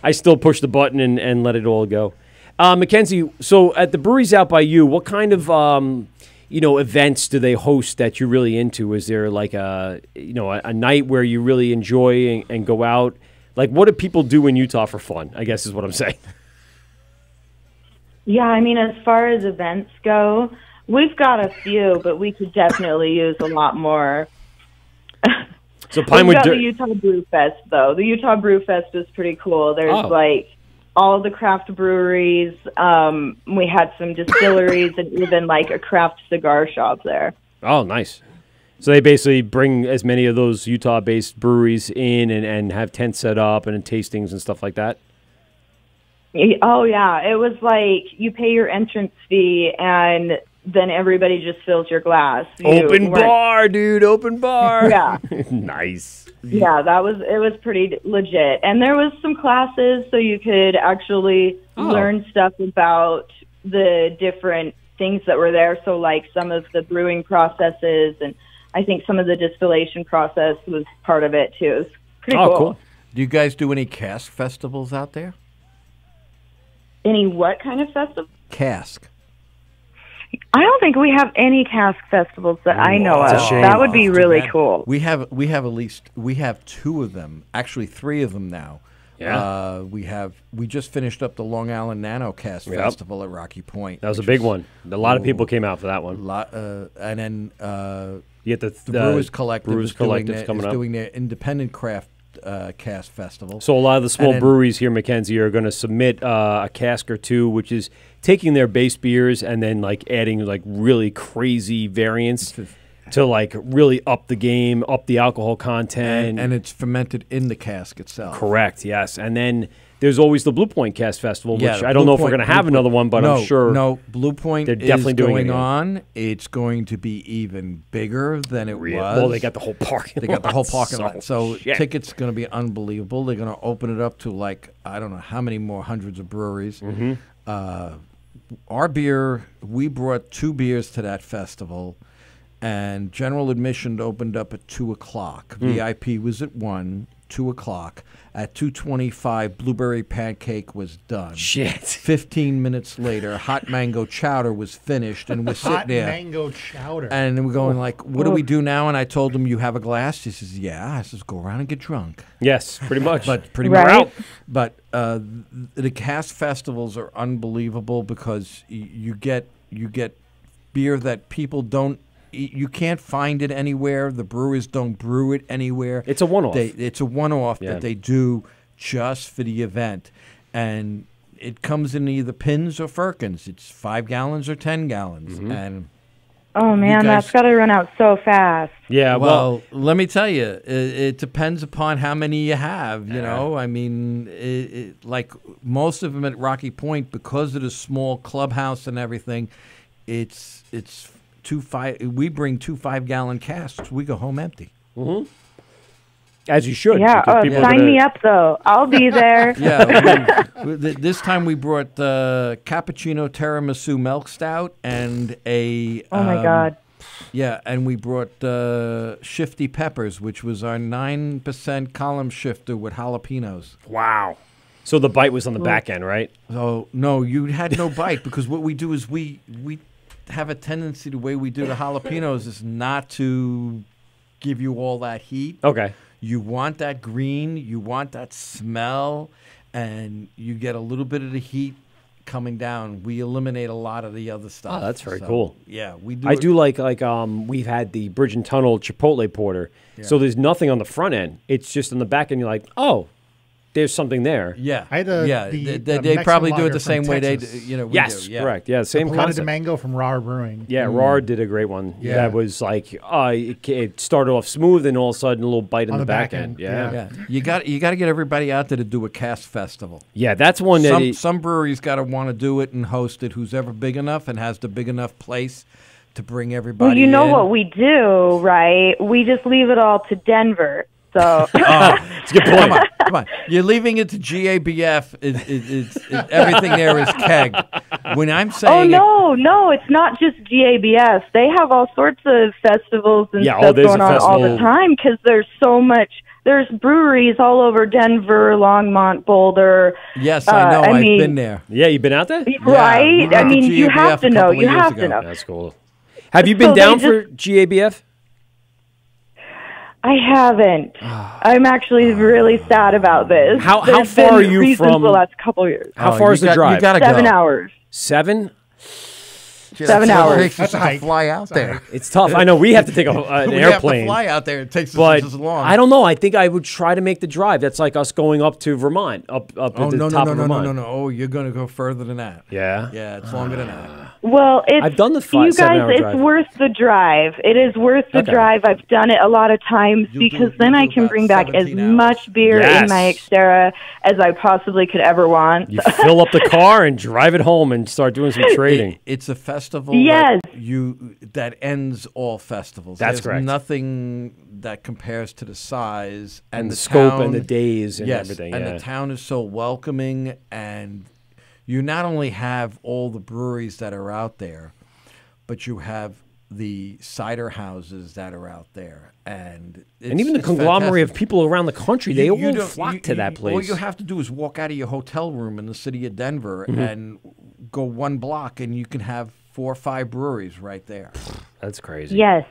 I still pushed the button and let it all go. Mackenzie, so at the breweries out by you, what kind of events do they host that you're really into? Is there like a night where you really enjoy and go out? Like, what do people do in Utah for fun, I guess is what I'm saying. Yeah, I mean, as far as events go, we've got a few, but we could definitely use a lot more. So Pinewood We've got the Utah Brew Fest, though. The Utah Brew Fest is pretty cool. There's all of the craft breweries. We had some distilleries and even a craft cigar shop there. Oh, nice. So they basically bring as many of those Utah-based breweries in and have tents set up and tastings and stuff like that? Oh, yeah. It was you pay your entrance fee and then everybody just fills your glass. Open bar, dude. Open bar. Yeah. Nice. Yeah, it was pretty legit. And there was some classes so you could actually learn stuff about the different things that were there. So some of the brewing processes, and I think some of the distillation process was part of it too. It was pretty cool. Do you guys do any cask festivals out there? Any what kind of festival? Cask. I don't think we have any cask festivals that I know of. That would be really cool. We have two of them, actually 3 of them now. Yeah. We just finished up the Long Island Nano Cask Festival at Rocky Point. That was a big one. A lot of people came out for that one. And then you get the Brewers Collective coming up. Doing their independent craft cask festival. So a lot of the small breweries here, Mackenzie, are going to submit a cask or two, which is taking their base beers and then adding really crazy variants to really up the game, up the alcohol content. And it's fermented in the cask itself. Correct, yes. And then there's always the Blue Point Cask Festival, which I don't know if we're going to have another one, but I'm sure. No, Blue Point they're definitely doing going on. It's going to be even bigger than it was. Well, they got the whole parking lot. They got the whole parking lot. So shit. Tickets going to be unbelievable. They're going to open it up to I don't know how many more hundreds of breweries. Mm-hmm. Our beer, we brought 2 beers to that festival, and general admission opened up at 2 o'clock. VIP was at 1, 2 o'clock. At 2:25, blueberry pancake was done. Shit. 15 minutes later, hot mango chowder was finished, and we're sitting there. Hot mango chowder. And we're going what do we do now? And I told him, you have a glass? He says, yeah. I says, go around and get drunk. Yes, pretty much. But pretty much. But the cask festivals are unbelievable because you get beer that people don't. You can't find it anywhere. The brewers don't brew it anywhere. It's a one-off. It's a one-off that they do just for the event. And it comes in either Pins or Firkins. It's 5 gallons or 10 gallons. Mm-hmm. And oh, man, that's got to run out so fast. Yeah, well, let me tell you, it depends upon how many you have, you know. I mean, like most of them at Rocky Point, because of the small clubhouse and everything, it's we bring 2 5-gallon casks. We go home empty. Mm-hmm. As you should. Yeah, sign me up, though. I'll be there. Yeah, this time we brought cappuccino tiramisu milk stout and a... oh, my God. Yeah, and we brought Shifty Peppers, which was our 9% column shifter with jalapenos. Wow. So the bite was on the back end, right? Oh, no, you had no bite because what we do is we have a tendency, the way we do the jalapenos is not to give you all that heat. Okay. You want that green, you want that smell, and you get a little bit of the heat coming down. We eliminate a lot of the other stuff. Oh, that's very cool. Yeah, we do. I do like we've had the Bridge and Tunnel Chipotle Porter. Yeah. So there's nothing on the front end. It's just on the back end. You're like, oh, there's something there. Yeah, I had they probably do it the same way we yes, do. Yeah. Correct. Yeah, same Paleta de concept. Mango from Rar Brewing. Yeah, Rar did a great one. Yeah. That was like it started off smooth, and all of a sudden a little bite in On the the back back end. end, Yeah. You got to get everybody out there to do a cast festival. Yeah, that's one that some breweries got to want to do it and host it. Who's ever big enough and has the big enough place to bring everybody. Well, you know in. what we do, right? We just leave it all to Denver. So it's a good point. Come on. You're leaving it to GABF. Everything there is keg. When I'm saying no, it's not just GABF. They have all sorts of festivals and stuff going on all the time because there's so much. There's breweries all over Denver, Longmont, Boulder. Yes, I know. I've been there. Yeah, you've been out there? Right? I mean, you have to know. You have to know. That's cool. Have you been down for GABF? I haven't. I'm actually really sad about this. How There's far are been you reasons from the last couple of years? How far is the drive? You gotta 7 go. hours. 7? 7 hours. That's to fly out there. It's tough. I know we have to take an We airplane. have to fly out there. It takes but us as long. I don't know. I think I would try to make the drive. That's like us going up to Vermont, up at the top of Vermont. No. Oh, you're going to go further than that. Yeah? Yeah, it's longer than that. Well, I've done the you guys, 7-hour it's drive. worth the drive. It is worth the Okay. drive. I've done it a lot of times because then I can bring back as much beer in my Xterra as I possibly could ever want. You fill up the car and drive it home and start doing some trading. It's a festival Yes. that ends all festivals. That's There's correct. nothing that compares to the size And the scope and town- the days and yes, everything, And yeah. the town is so welcoming, and you not only have all the breweries that are out there, but you have the cider houses that are out there, and even the it's conglomerate fantastic. of people around the country, they all don't- flock to that place. All you have to do is walk out of your hotel room in the city of Denver Mhm. and go one block, and you can have 4 or 5 breweries right there. That's crazy. Yes.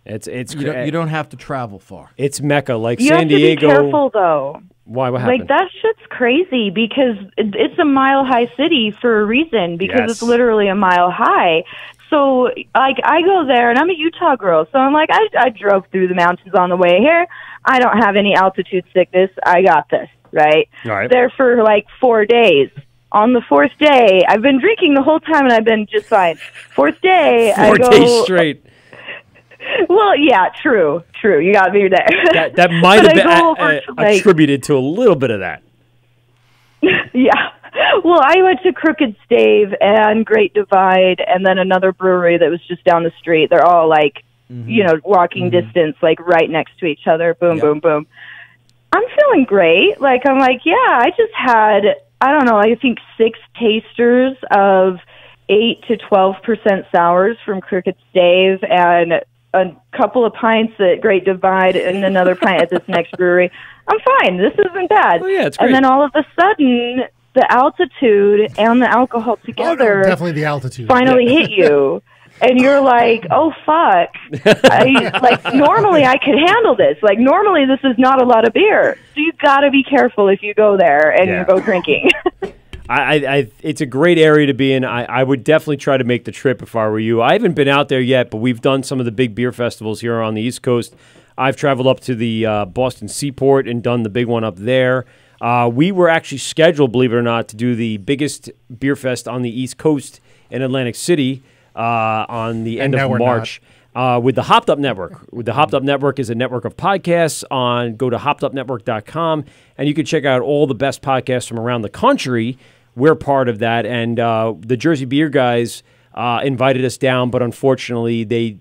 It's You don't have to travel far. It's Mecca, like You San have to Diego. be careful, though. Why? What happened? Like, that shit's crazy because it's a mile-high city for a reason because Yes. it's literally a mile high. So, like, I go there, and I'm a Utah girl, so I'm like, I drove through the mountains on the way here. I don't have any altitude sickness. I got this, right? Right. There for, like, 4 days. On the 4th day, I've been drinking the whole time, and I've been just fine. 4th day, 4 I go... days straight. Well, yeah, true. You got me there. That might But have I go over been to, like- attributed to a little bit of that. Yeah. Well, I went to Crooked Stave and Great Divide and then another brewery that was just down the street. They're all like, walking distance, like right next to each other. Boom, boom, boom. I'm feeling great. Like, I'm like, yeah, I just had, I don't know, I think 6 tasters of 8 to 12% sours from Crooked Stave and a couple of pints at Great Divide and another pint at this next brewery. I'm fine. This isn't bad. Oh, yeah, it's And great. then all of a sudden, the altitude and the alcohol together Definitely the altitude. finally hit you. And you're like, oh, fuck. Normally I could handle this. Like, normally this is not a lot of beer. So you got to be careful if you go there and Yeah. you go drinking. It's a great area to be in. I would definitely try to make the trip if I were you. I haven't been out there yet, but we've done some of the big beer festivals here on the East Coast. I've traveled up to the Boston Seaport and done the big one up there. We were actually scheduled, believe it or not, to do the biggest beer fest on the East Coast in Atlantic City on the end now of we're March. With the Hopped Up Network. The Hopped Up Network is a network of podcasts. Go to hoppedupnetwork.com, and you can check out all the best podcasts from around the country. We're part of that, and the Jersey Beer guys invited us down, but unfortunately, the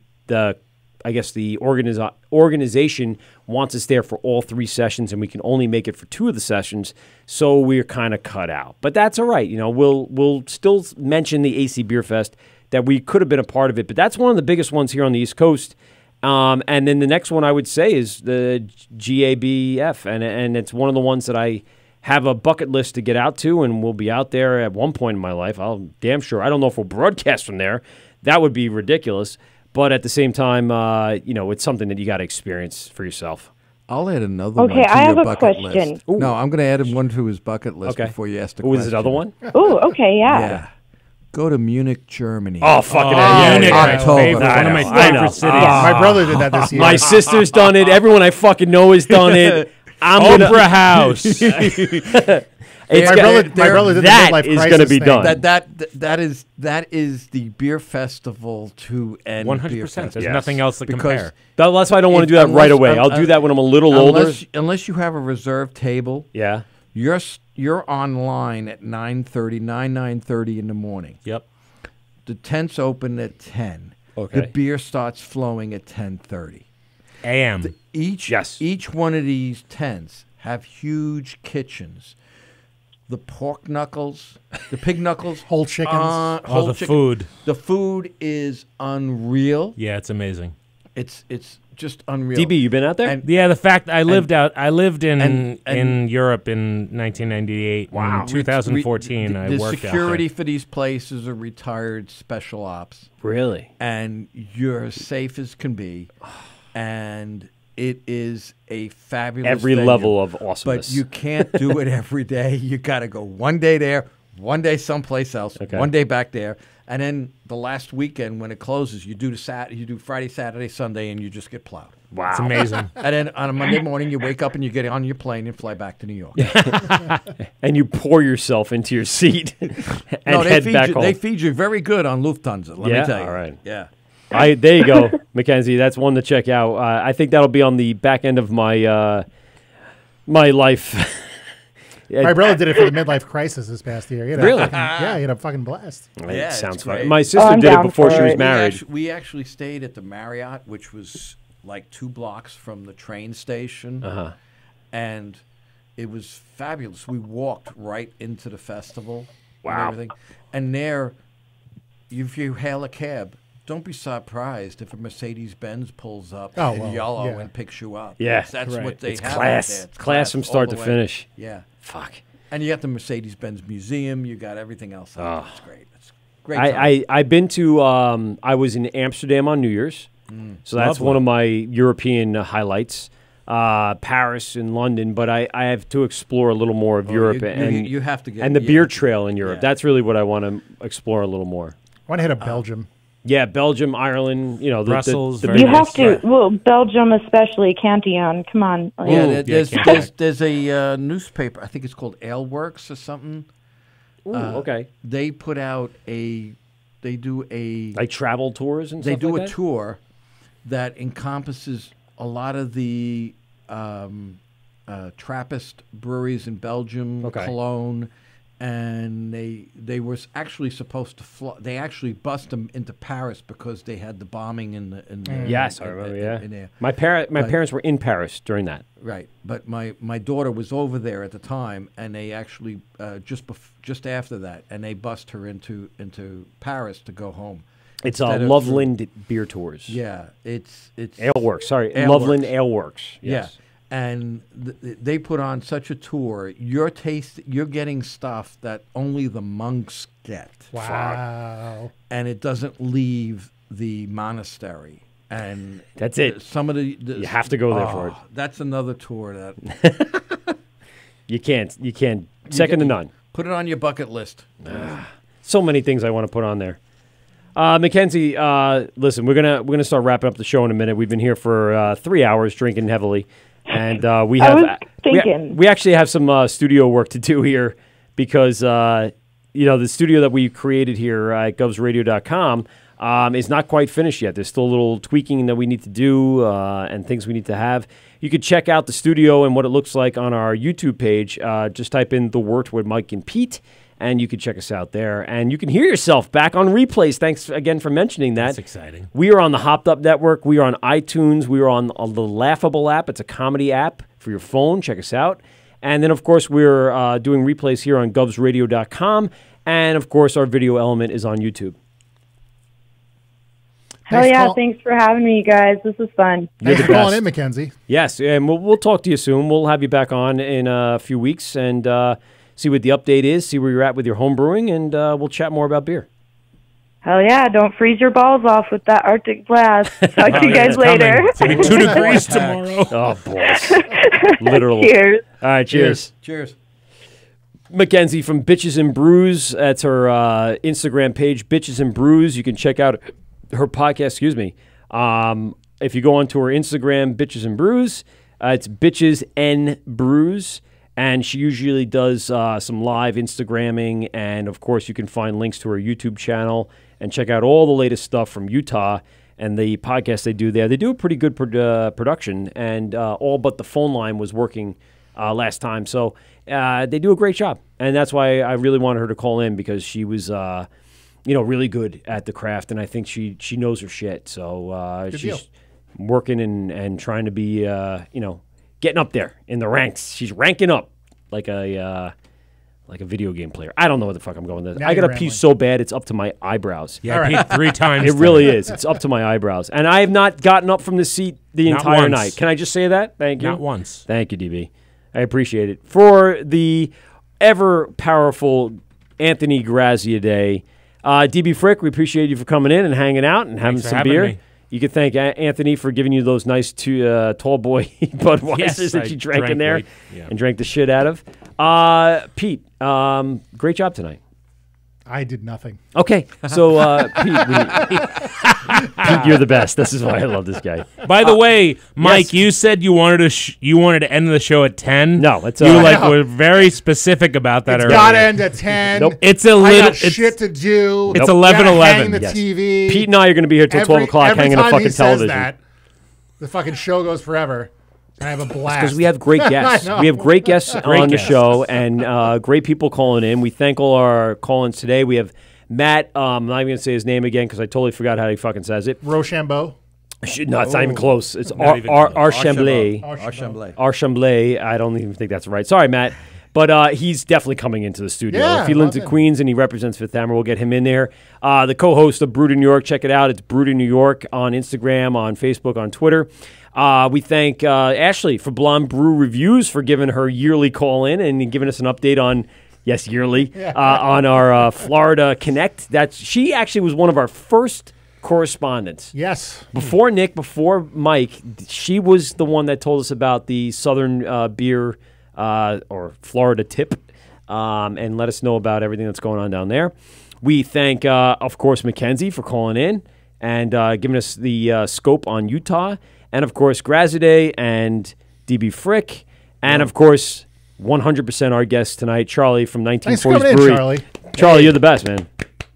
organization wants us there for all 3 sessions, and we can only make it for 2 of the sessions, so we're kind of cut out. But that's all right. We'll still mention the AC Beer Fest, that we could have been a part of it, but that's one of the biggest ones here on the East Coast. And then the next one I would say is the GABF, and it's one of the ones that I have a bucket list to get out to, and we'll be out there at one point in my life. I'm damn sure. I don't know if we'll broadcast from there. That would be ridiculous. But at the same time, it's something that you got to experience for yourself. I'll add another Okay, one to I have your a bucket question. list. No, I'm going to add one to his bucket list Okay. before you ask the Ooh, question. is it another one? Oh, okay, yeah. Yeah. Go to Munich, Germany. Oh, fucking yeah, Munich, yeah, my October. favorite, one of my I know. favorite cities. My brother did that this year. My sister's done it. Everyone I fucking know has done it. I'm Opera gonna, House. It's my got- brother did the that midlife is crisis going to be thing. done. That is the beer festival to end. 100%. Beer festival. There's nothing else to Because compare. That's why I don't want to do that right away. I'll do that when I'm a little older. Unless you have a reserved table. Yeah. You're online at 9:30 in the morning. Yep. The tents open at 10. Okay. The beer starts flowing at 10:30 a.m. Each one of these tents have huge kitchens. The pork knuckles, the pig knuckles, whole chickens, whole the chicken. food. The food is unreal. Yeah, it's amazing. It's just unreal. DB, you been out there? Yeah, the fact I lived in and- Europe in 1998. Wow. In 2014, I the worked security out there. for these places are retired special ops. Really? And you're as safe as can be. And it is a fabulous Every venue. level of awesomeness. But you can't do it every day. You got to go one day there, one day someplace else, Okay. one day back there. And then the last weekend when it closes, you do Friday, Saturday, Sunday, and you just get plowed. Wow. It's amazing. And then on a Monday morning, you wake up and you get on your plane and fly back to New York. And you pour yourself into your seat and No, head back home. They feed you very good on Lufthansa, let me tell you. All right. Yeah. There you go, Mackenzie. That's one to check out. I think that'll be on the back end of my my life. My brother did it for the midlife crisis this past year. Really? Yeah, he had a fucking blast. It sounds great. fun. My sister did it before she was married. We actually stayed at the Marriott, which was like 2 blocks from the train station. Uh-huh. And it was fabulous. We walked right into the festival. Wow. And everything. And there, if you hail a cab, don't be surprised if a Mercedes-Benz pulls up in yellow and picks you up. Yeah. That's what they it's have. class. Out there. It's class from start all to the way. finish. Yeah. Fuck. And you got the Mercedes-Benz Museum. You got everything else. Out there. It's great. It's great. Time. I've been to. I was in Amsterdam on New Year's, so that's Lovely. one of my European highlights. Paris and London, but I have to explore a little more of Europe you have to get and the beer trail in Europe. That's really what I want to explore a little more. I want to hit up Belgium. Yeah, Belgium, Ireland, Brussels. You have to. Well, Belgium especially, Cantillon. Come on. Like, Yeah, there's a newspaper. I think it's called Aleworks or something. Ooh, okay. They put out they do a like travel tours and they stuff do like a that? tour that encompasses a lot of the Trappist breweries in Belgium, Okay. Cologne, and they were actually supposed to fly. They actually bust them into Paris because they had the bombing in the Yes, I remember. Yeah, in there. my parents were in Paris during that. Right, but my daughter was over there at the time, and they actually just after that, and they bust her into Paris to go home. It's Instead of Loveland Beer Tours. Yeah, it's Aleworks. Sorry, Aleworks. Loveland Aleworks. Yes. Yeah, and they put on such a tour. You're getting stuff that only the monks get. Wow. And it doesn't leave the monastery. And That's it. Some of the You have to go there for it. That's another tour that You can't. Second to none. Put it on your bucket list. So many things I want to put on there. Mackenzie, listen, we're gonna start wrapping up the show in a minute. We've been here for 3 hours drinking heavily, and we have was thinking. we actually have some studio work to do here because the studio that we created here at govsradio.com is not quite finished yet. There's still a little tweaking that we need to do and things we need to have. You could check out the studio and what it looks like on our YouTube page. Just type in The Wort with Mike and Pete, and you can check us out there. And you can hear yourself back on replays. Thanks again for mentioning that. That's exciting. We are on the Hopped Up Network. We are on iTunes. We are on the Laughable app. It's a comedy app for your phone. Check us out. And then, of course, we're doing replays here on govsradio.com. And, of course, our video element is on YouTube. Hell yeah, thanks for having me, you guys. This is fun. Thanks for calling in, Mackenzie. Yes, and we'll talk to you soon. We'll have you back on in a few weeks and see what the update is, see where you're at with your home brewing, and we'll chat more about beer. Hell yeah, don't freeze your balls off with that Arctic blast. Talk to you guys later. It's like 2 degrees tomorrow. Oh, balls. Literal. Cheers. All right, cheers. Cheers. Mackenzie from Bitches and Brews. That's her Instagram page, Bitches and Brews. You can check out her podcast, excuse me. If you go onto her Instagram, Bitches and Brews, it's Bitches and Brews. And she usually does some live Instagramming. And, of course, you can find links to her YouTube channel and check out all the latest stuff from Utah and the podcast they do there. They do a pretty good production, and all but the phone line was working last time. So they do a great job. And that's why I really wanted her to call in, because she was, really good at the craft. And I think she knows her shit. So she's working and trying to be, getting up there in the ranks. She's ranking up like a video game player. I don't know what the fuck I'm going with. I got to pee so bad it's up to my eyebrows. Yeah, I peed 3 times. It really is. It's up to my eyebrows. And I have not gotten up from the seat the Not entire once. night. Can I just say that? Thank you. Not once. Thank you, DB. I appreciate it. For the ever-powerful Anthony Grazia Day, DB Frick, we appreciate you for coming in and hanging out and having Thanks for some having beer. me. You can thank Anthony for giving you those nice tall boy Budweisers Yes, that I you drank in there late. Yeah. and drank the shit out of. Pete, great job tonight. I did nothing. Okay, so Pete, Pete, you're the best. This is why I love this guy. By the way, Mike, yes. you said you wanted to end the show at 10. No, it's you were very specific about that It's earlier. got to end at 10. Nope. It's a I little got shit to do. It's Gotta 11:11. hang the Yes. TV. Pete and I are going to be here till 12 o'clock every hanging a time fucking he says television. That, the fucking show goes forever. And I have a blast. Because we have great guests. I know. We have great guests Great on the guests. show and great people calling in. We thank all our call-ins today. We have Matt, I'm not even going to say his name again because I totally forgot how he fucking says it. Rochambeau. No, it's not even close. It's Not even close. Archambault. Archambault. Archambault. I don't even think that's right. Sorry, Matt. But he's definitely coming into the studio. Yeah, if he lives in Queens and he represents Fifth Hammer, we'll get him in there. The co-host of Brewed in New York, check it out. It's Brewed in New York on Instagram, on Facebook, on Twitter. We thank Ashley for Blonde Brew Reviews for giving her yearly call-in and giving us an update on, yes, yearly, on our Florida Connect. She actually was one of our first correspondents. Yes. Before Nick, before Mike, she was the one that told us about the Southern beer or Florida tip and let us know about everything that's going on down there. We thank, of course, Mackenzie for calling in and giving us the scope on Utah. And, of course, Grazide and DB Frick. And, of course, 100% our guest tonight, Charlie from 1940's Brewery. Charlie. Charlie, you're the best, man.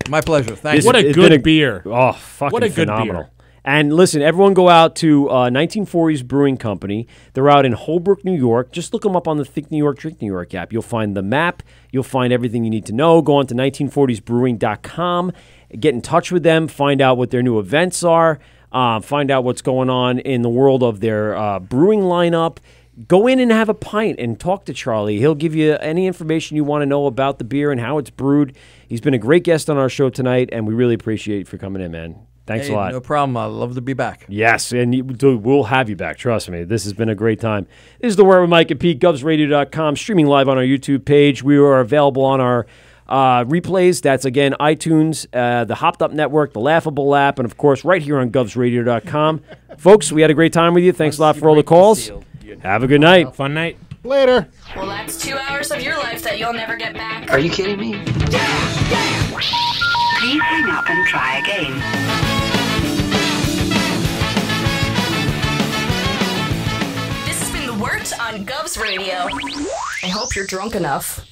My pleasure. Thank you. What a good beer. Oh, fucking What a good phenomenal. beer. And listen, everyone go out to 1940's Brewing Company. They're out in Holbrook, New York. Just look them up on the Think New York, Drink New York app. You'll find the map. You'll find everything you need to know. Go on to 1940sbrewing.com. Get in touch with them. Find out what their new events are. Find out what's going on in the world of their brewing lineup. Go in and have a pint and talk to Charlie. He'll give you any information you want to know about the beer and how it's brewed. He's been a great guest on our show tonight, and we really appreciate you for coming in, man. Thanks a lot. No problem. I'd love to be back. Yes, and dude, we'll have you back. Trust me. This has been a great time. This is The Word with Mike and Pete, GovsRadio.com, streaming live on our YouTube page. We are available on our replays. That's, again, iTunes, the Hopped Up Network, the Laughable app, and, of course, right here on GovsRadio.com. Folks, we had a great time with you. Thanks a lot for all the calls. Have a good night. Fun night. Later. Well, that's 2 hours of your life that you'll never get back. Are you kidding me? Please hang up and try again. This has been The Wort on Govs Radio. I hope you're drunk enough.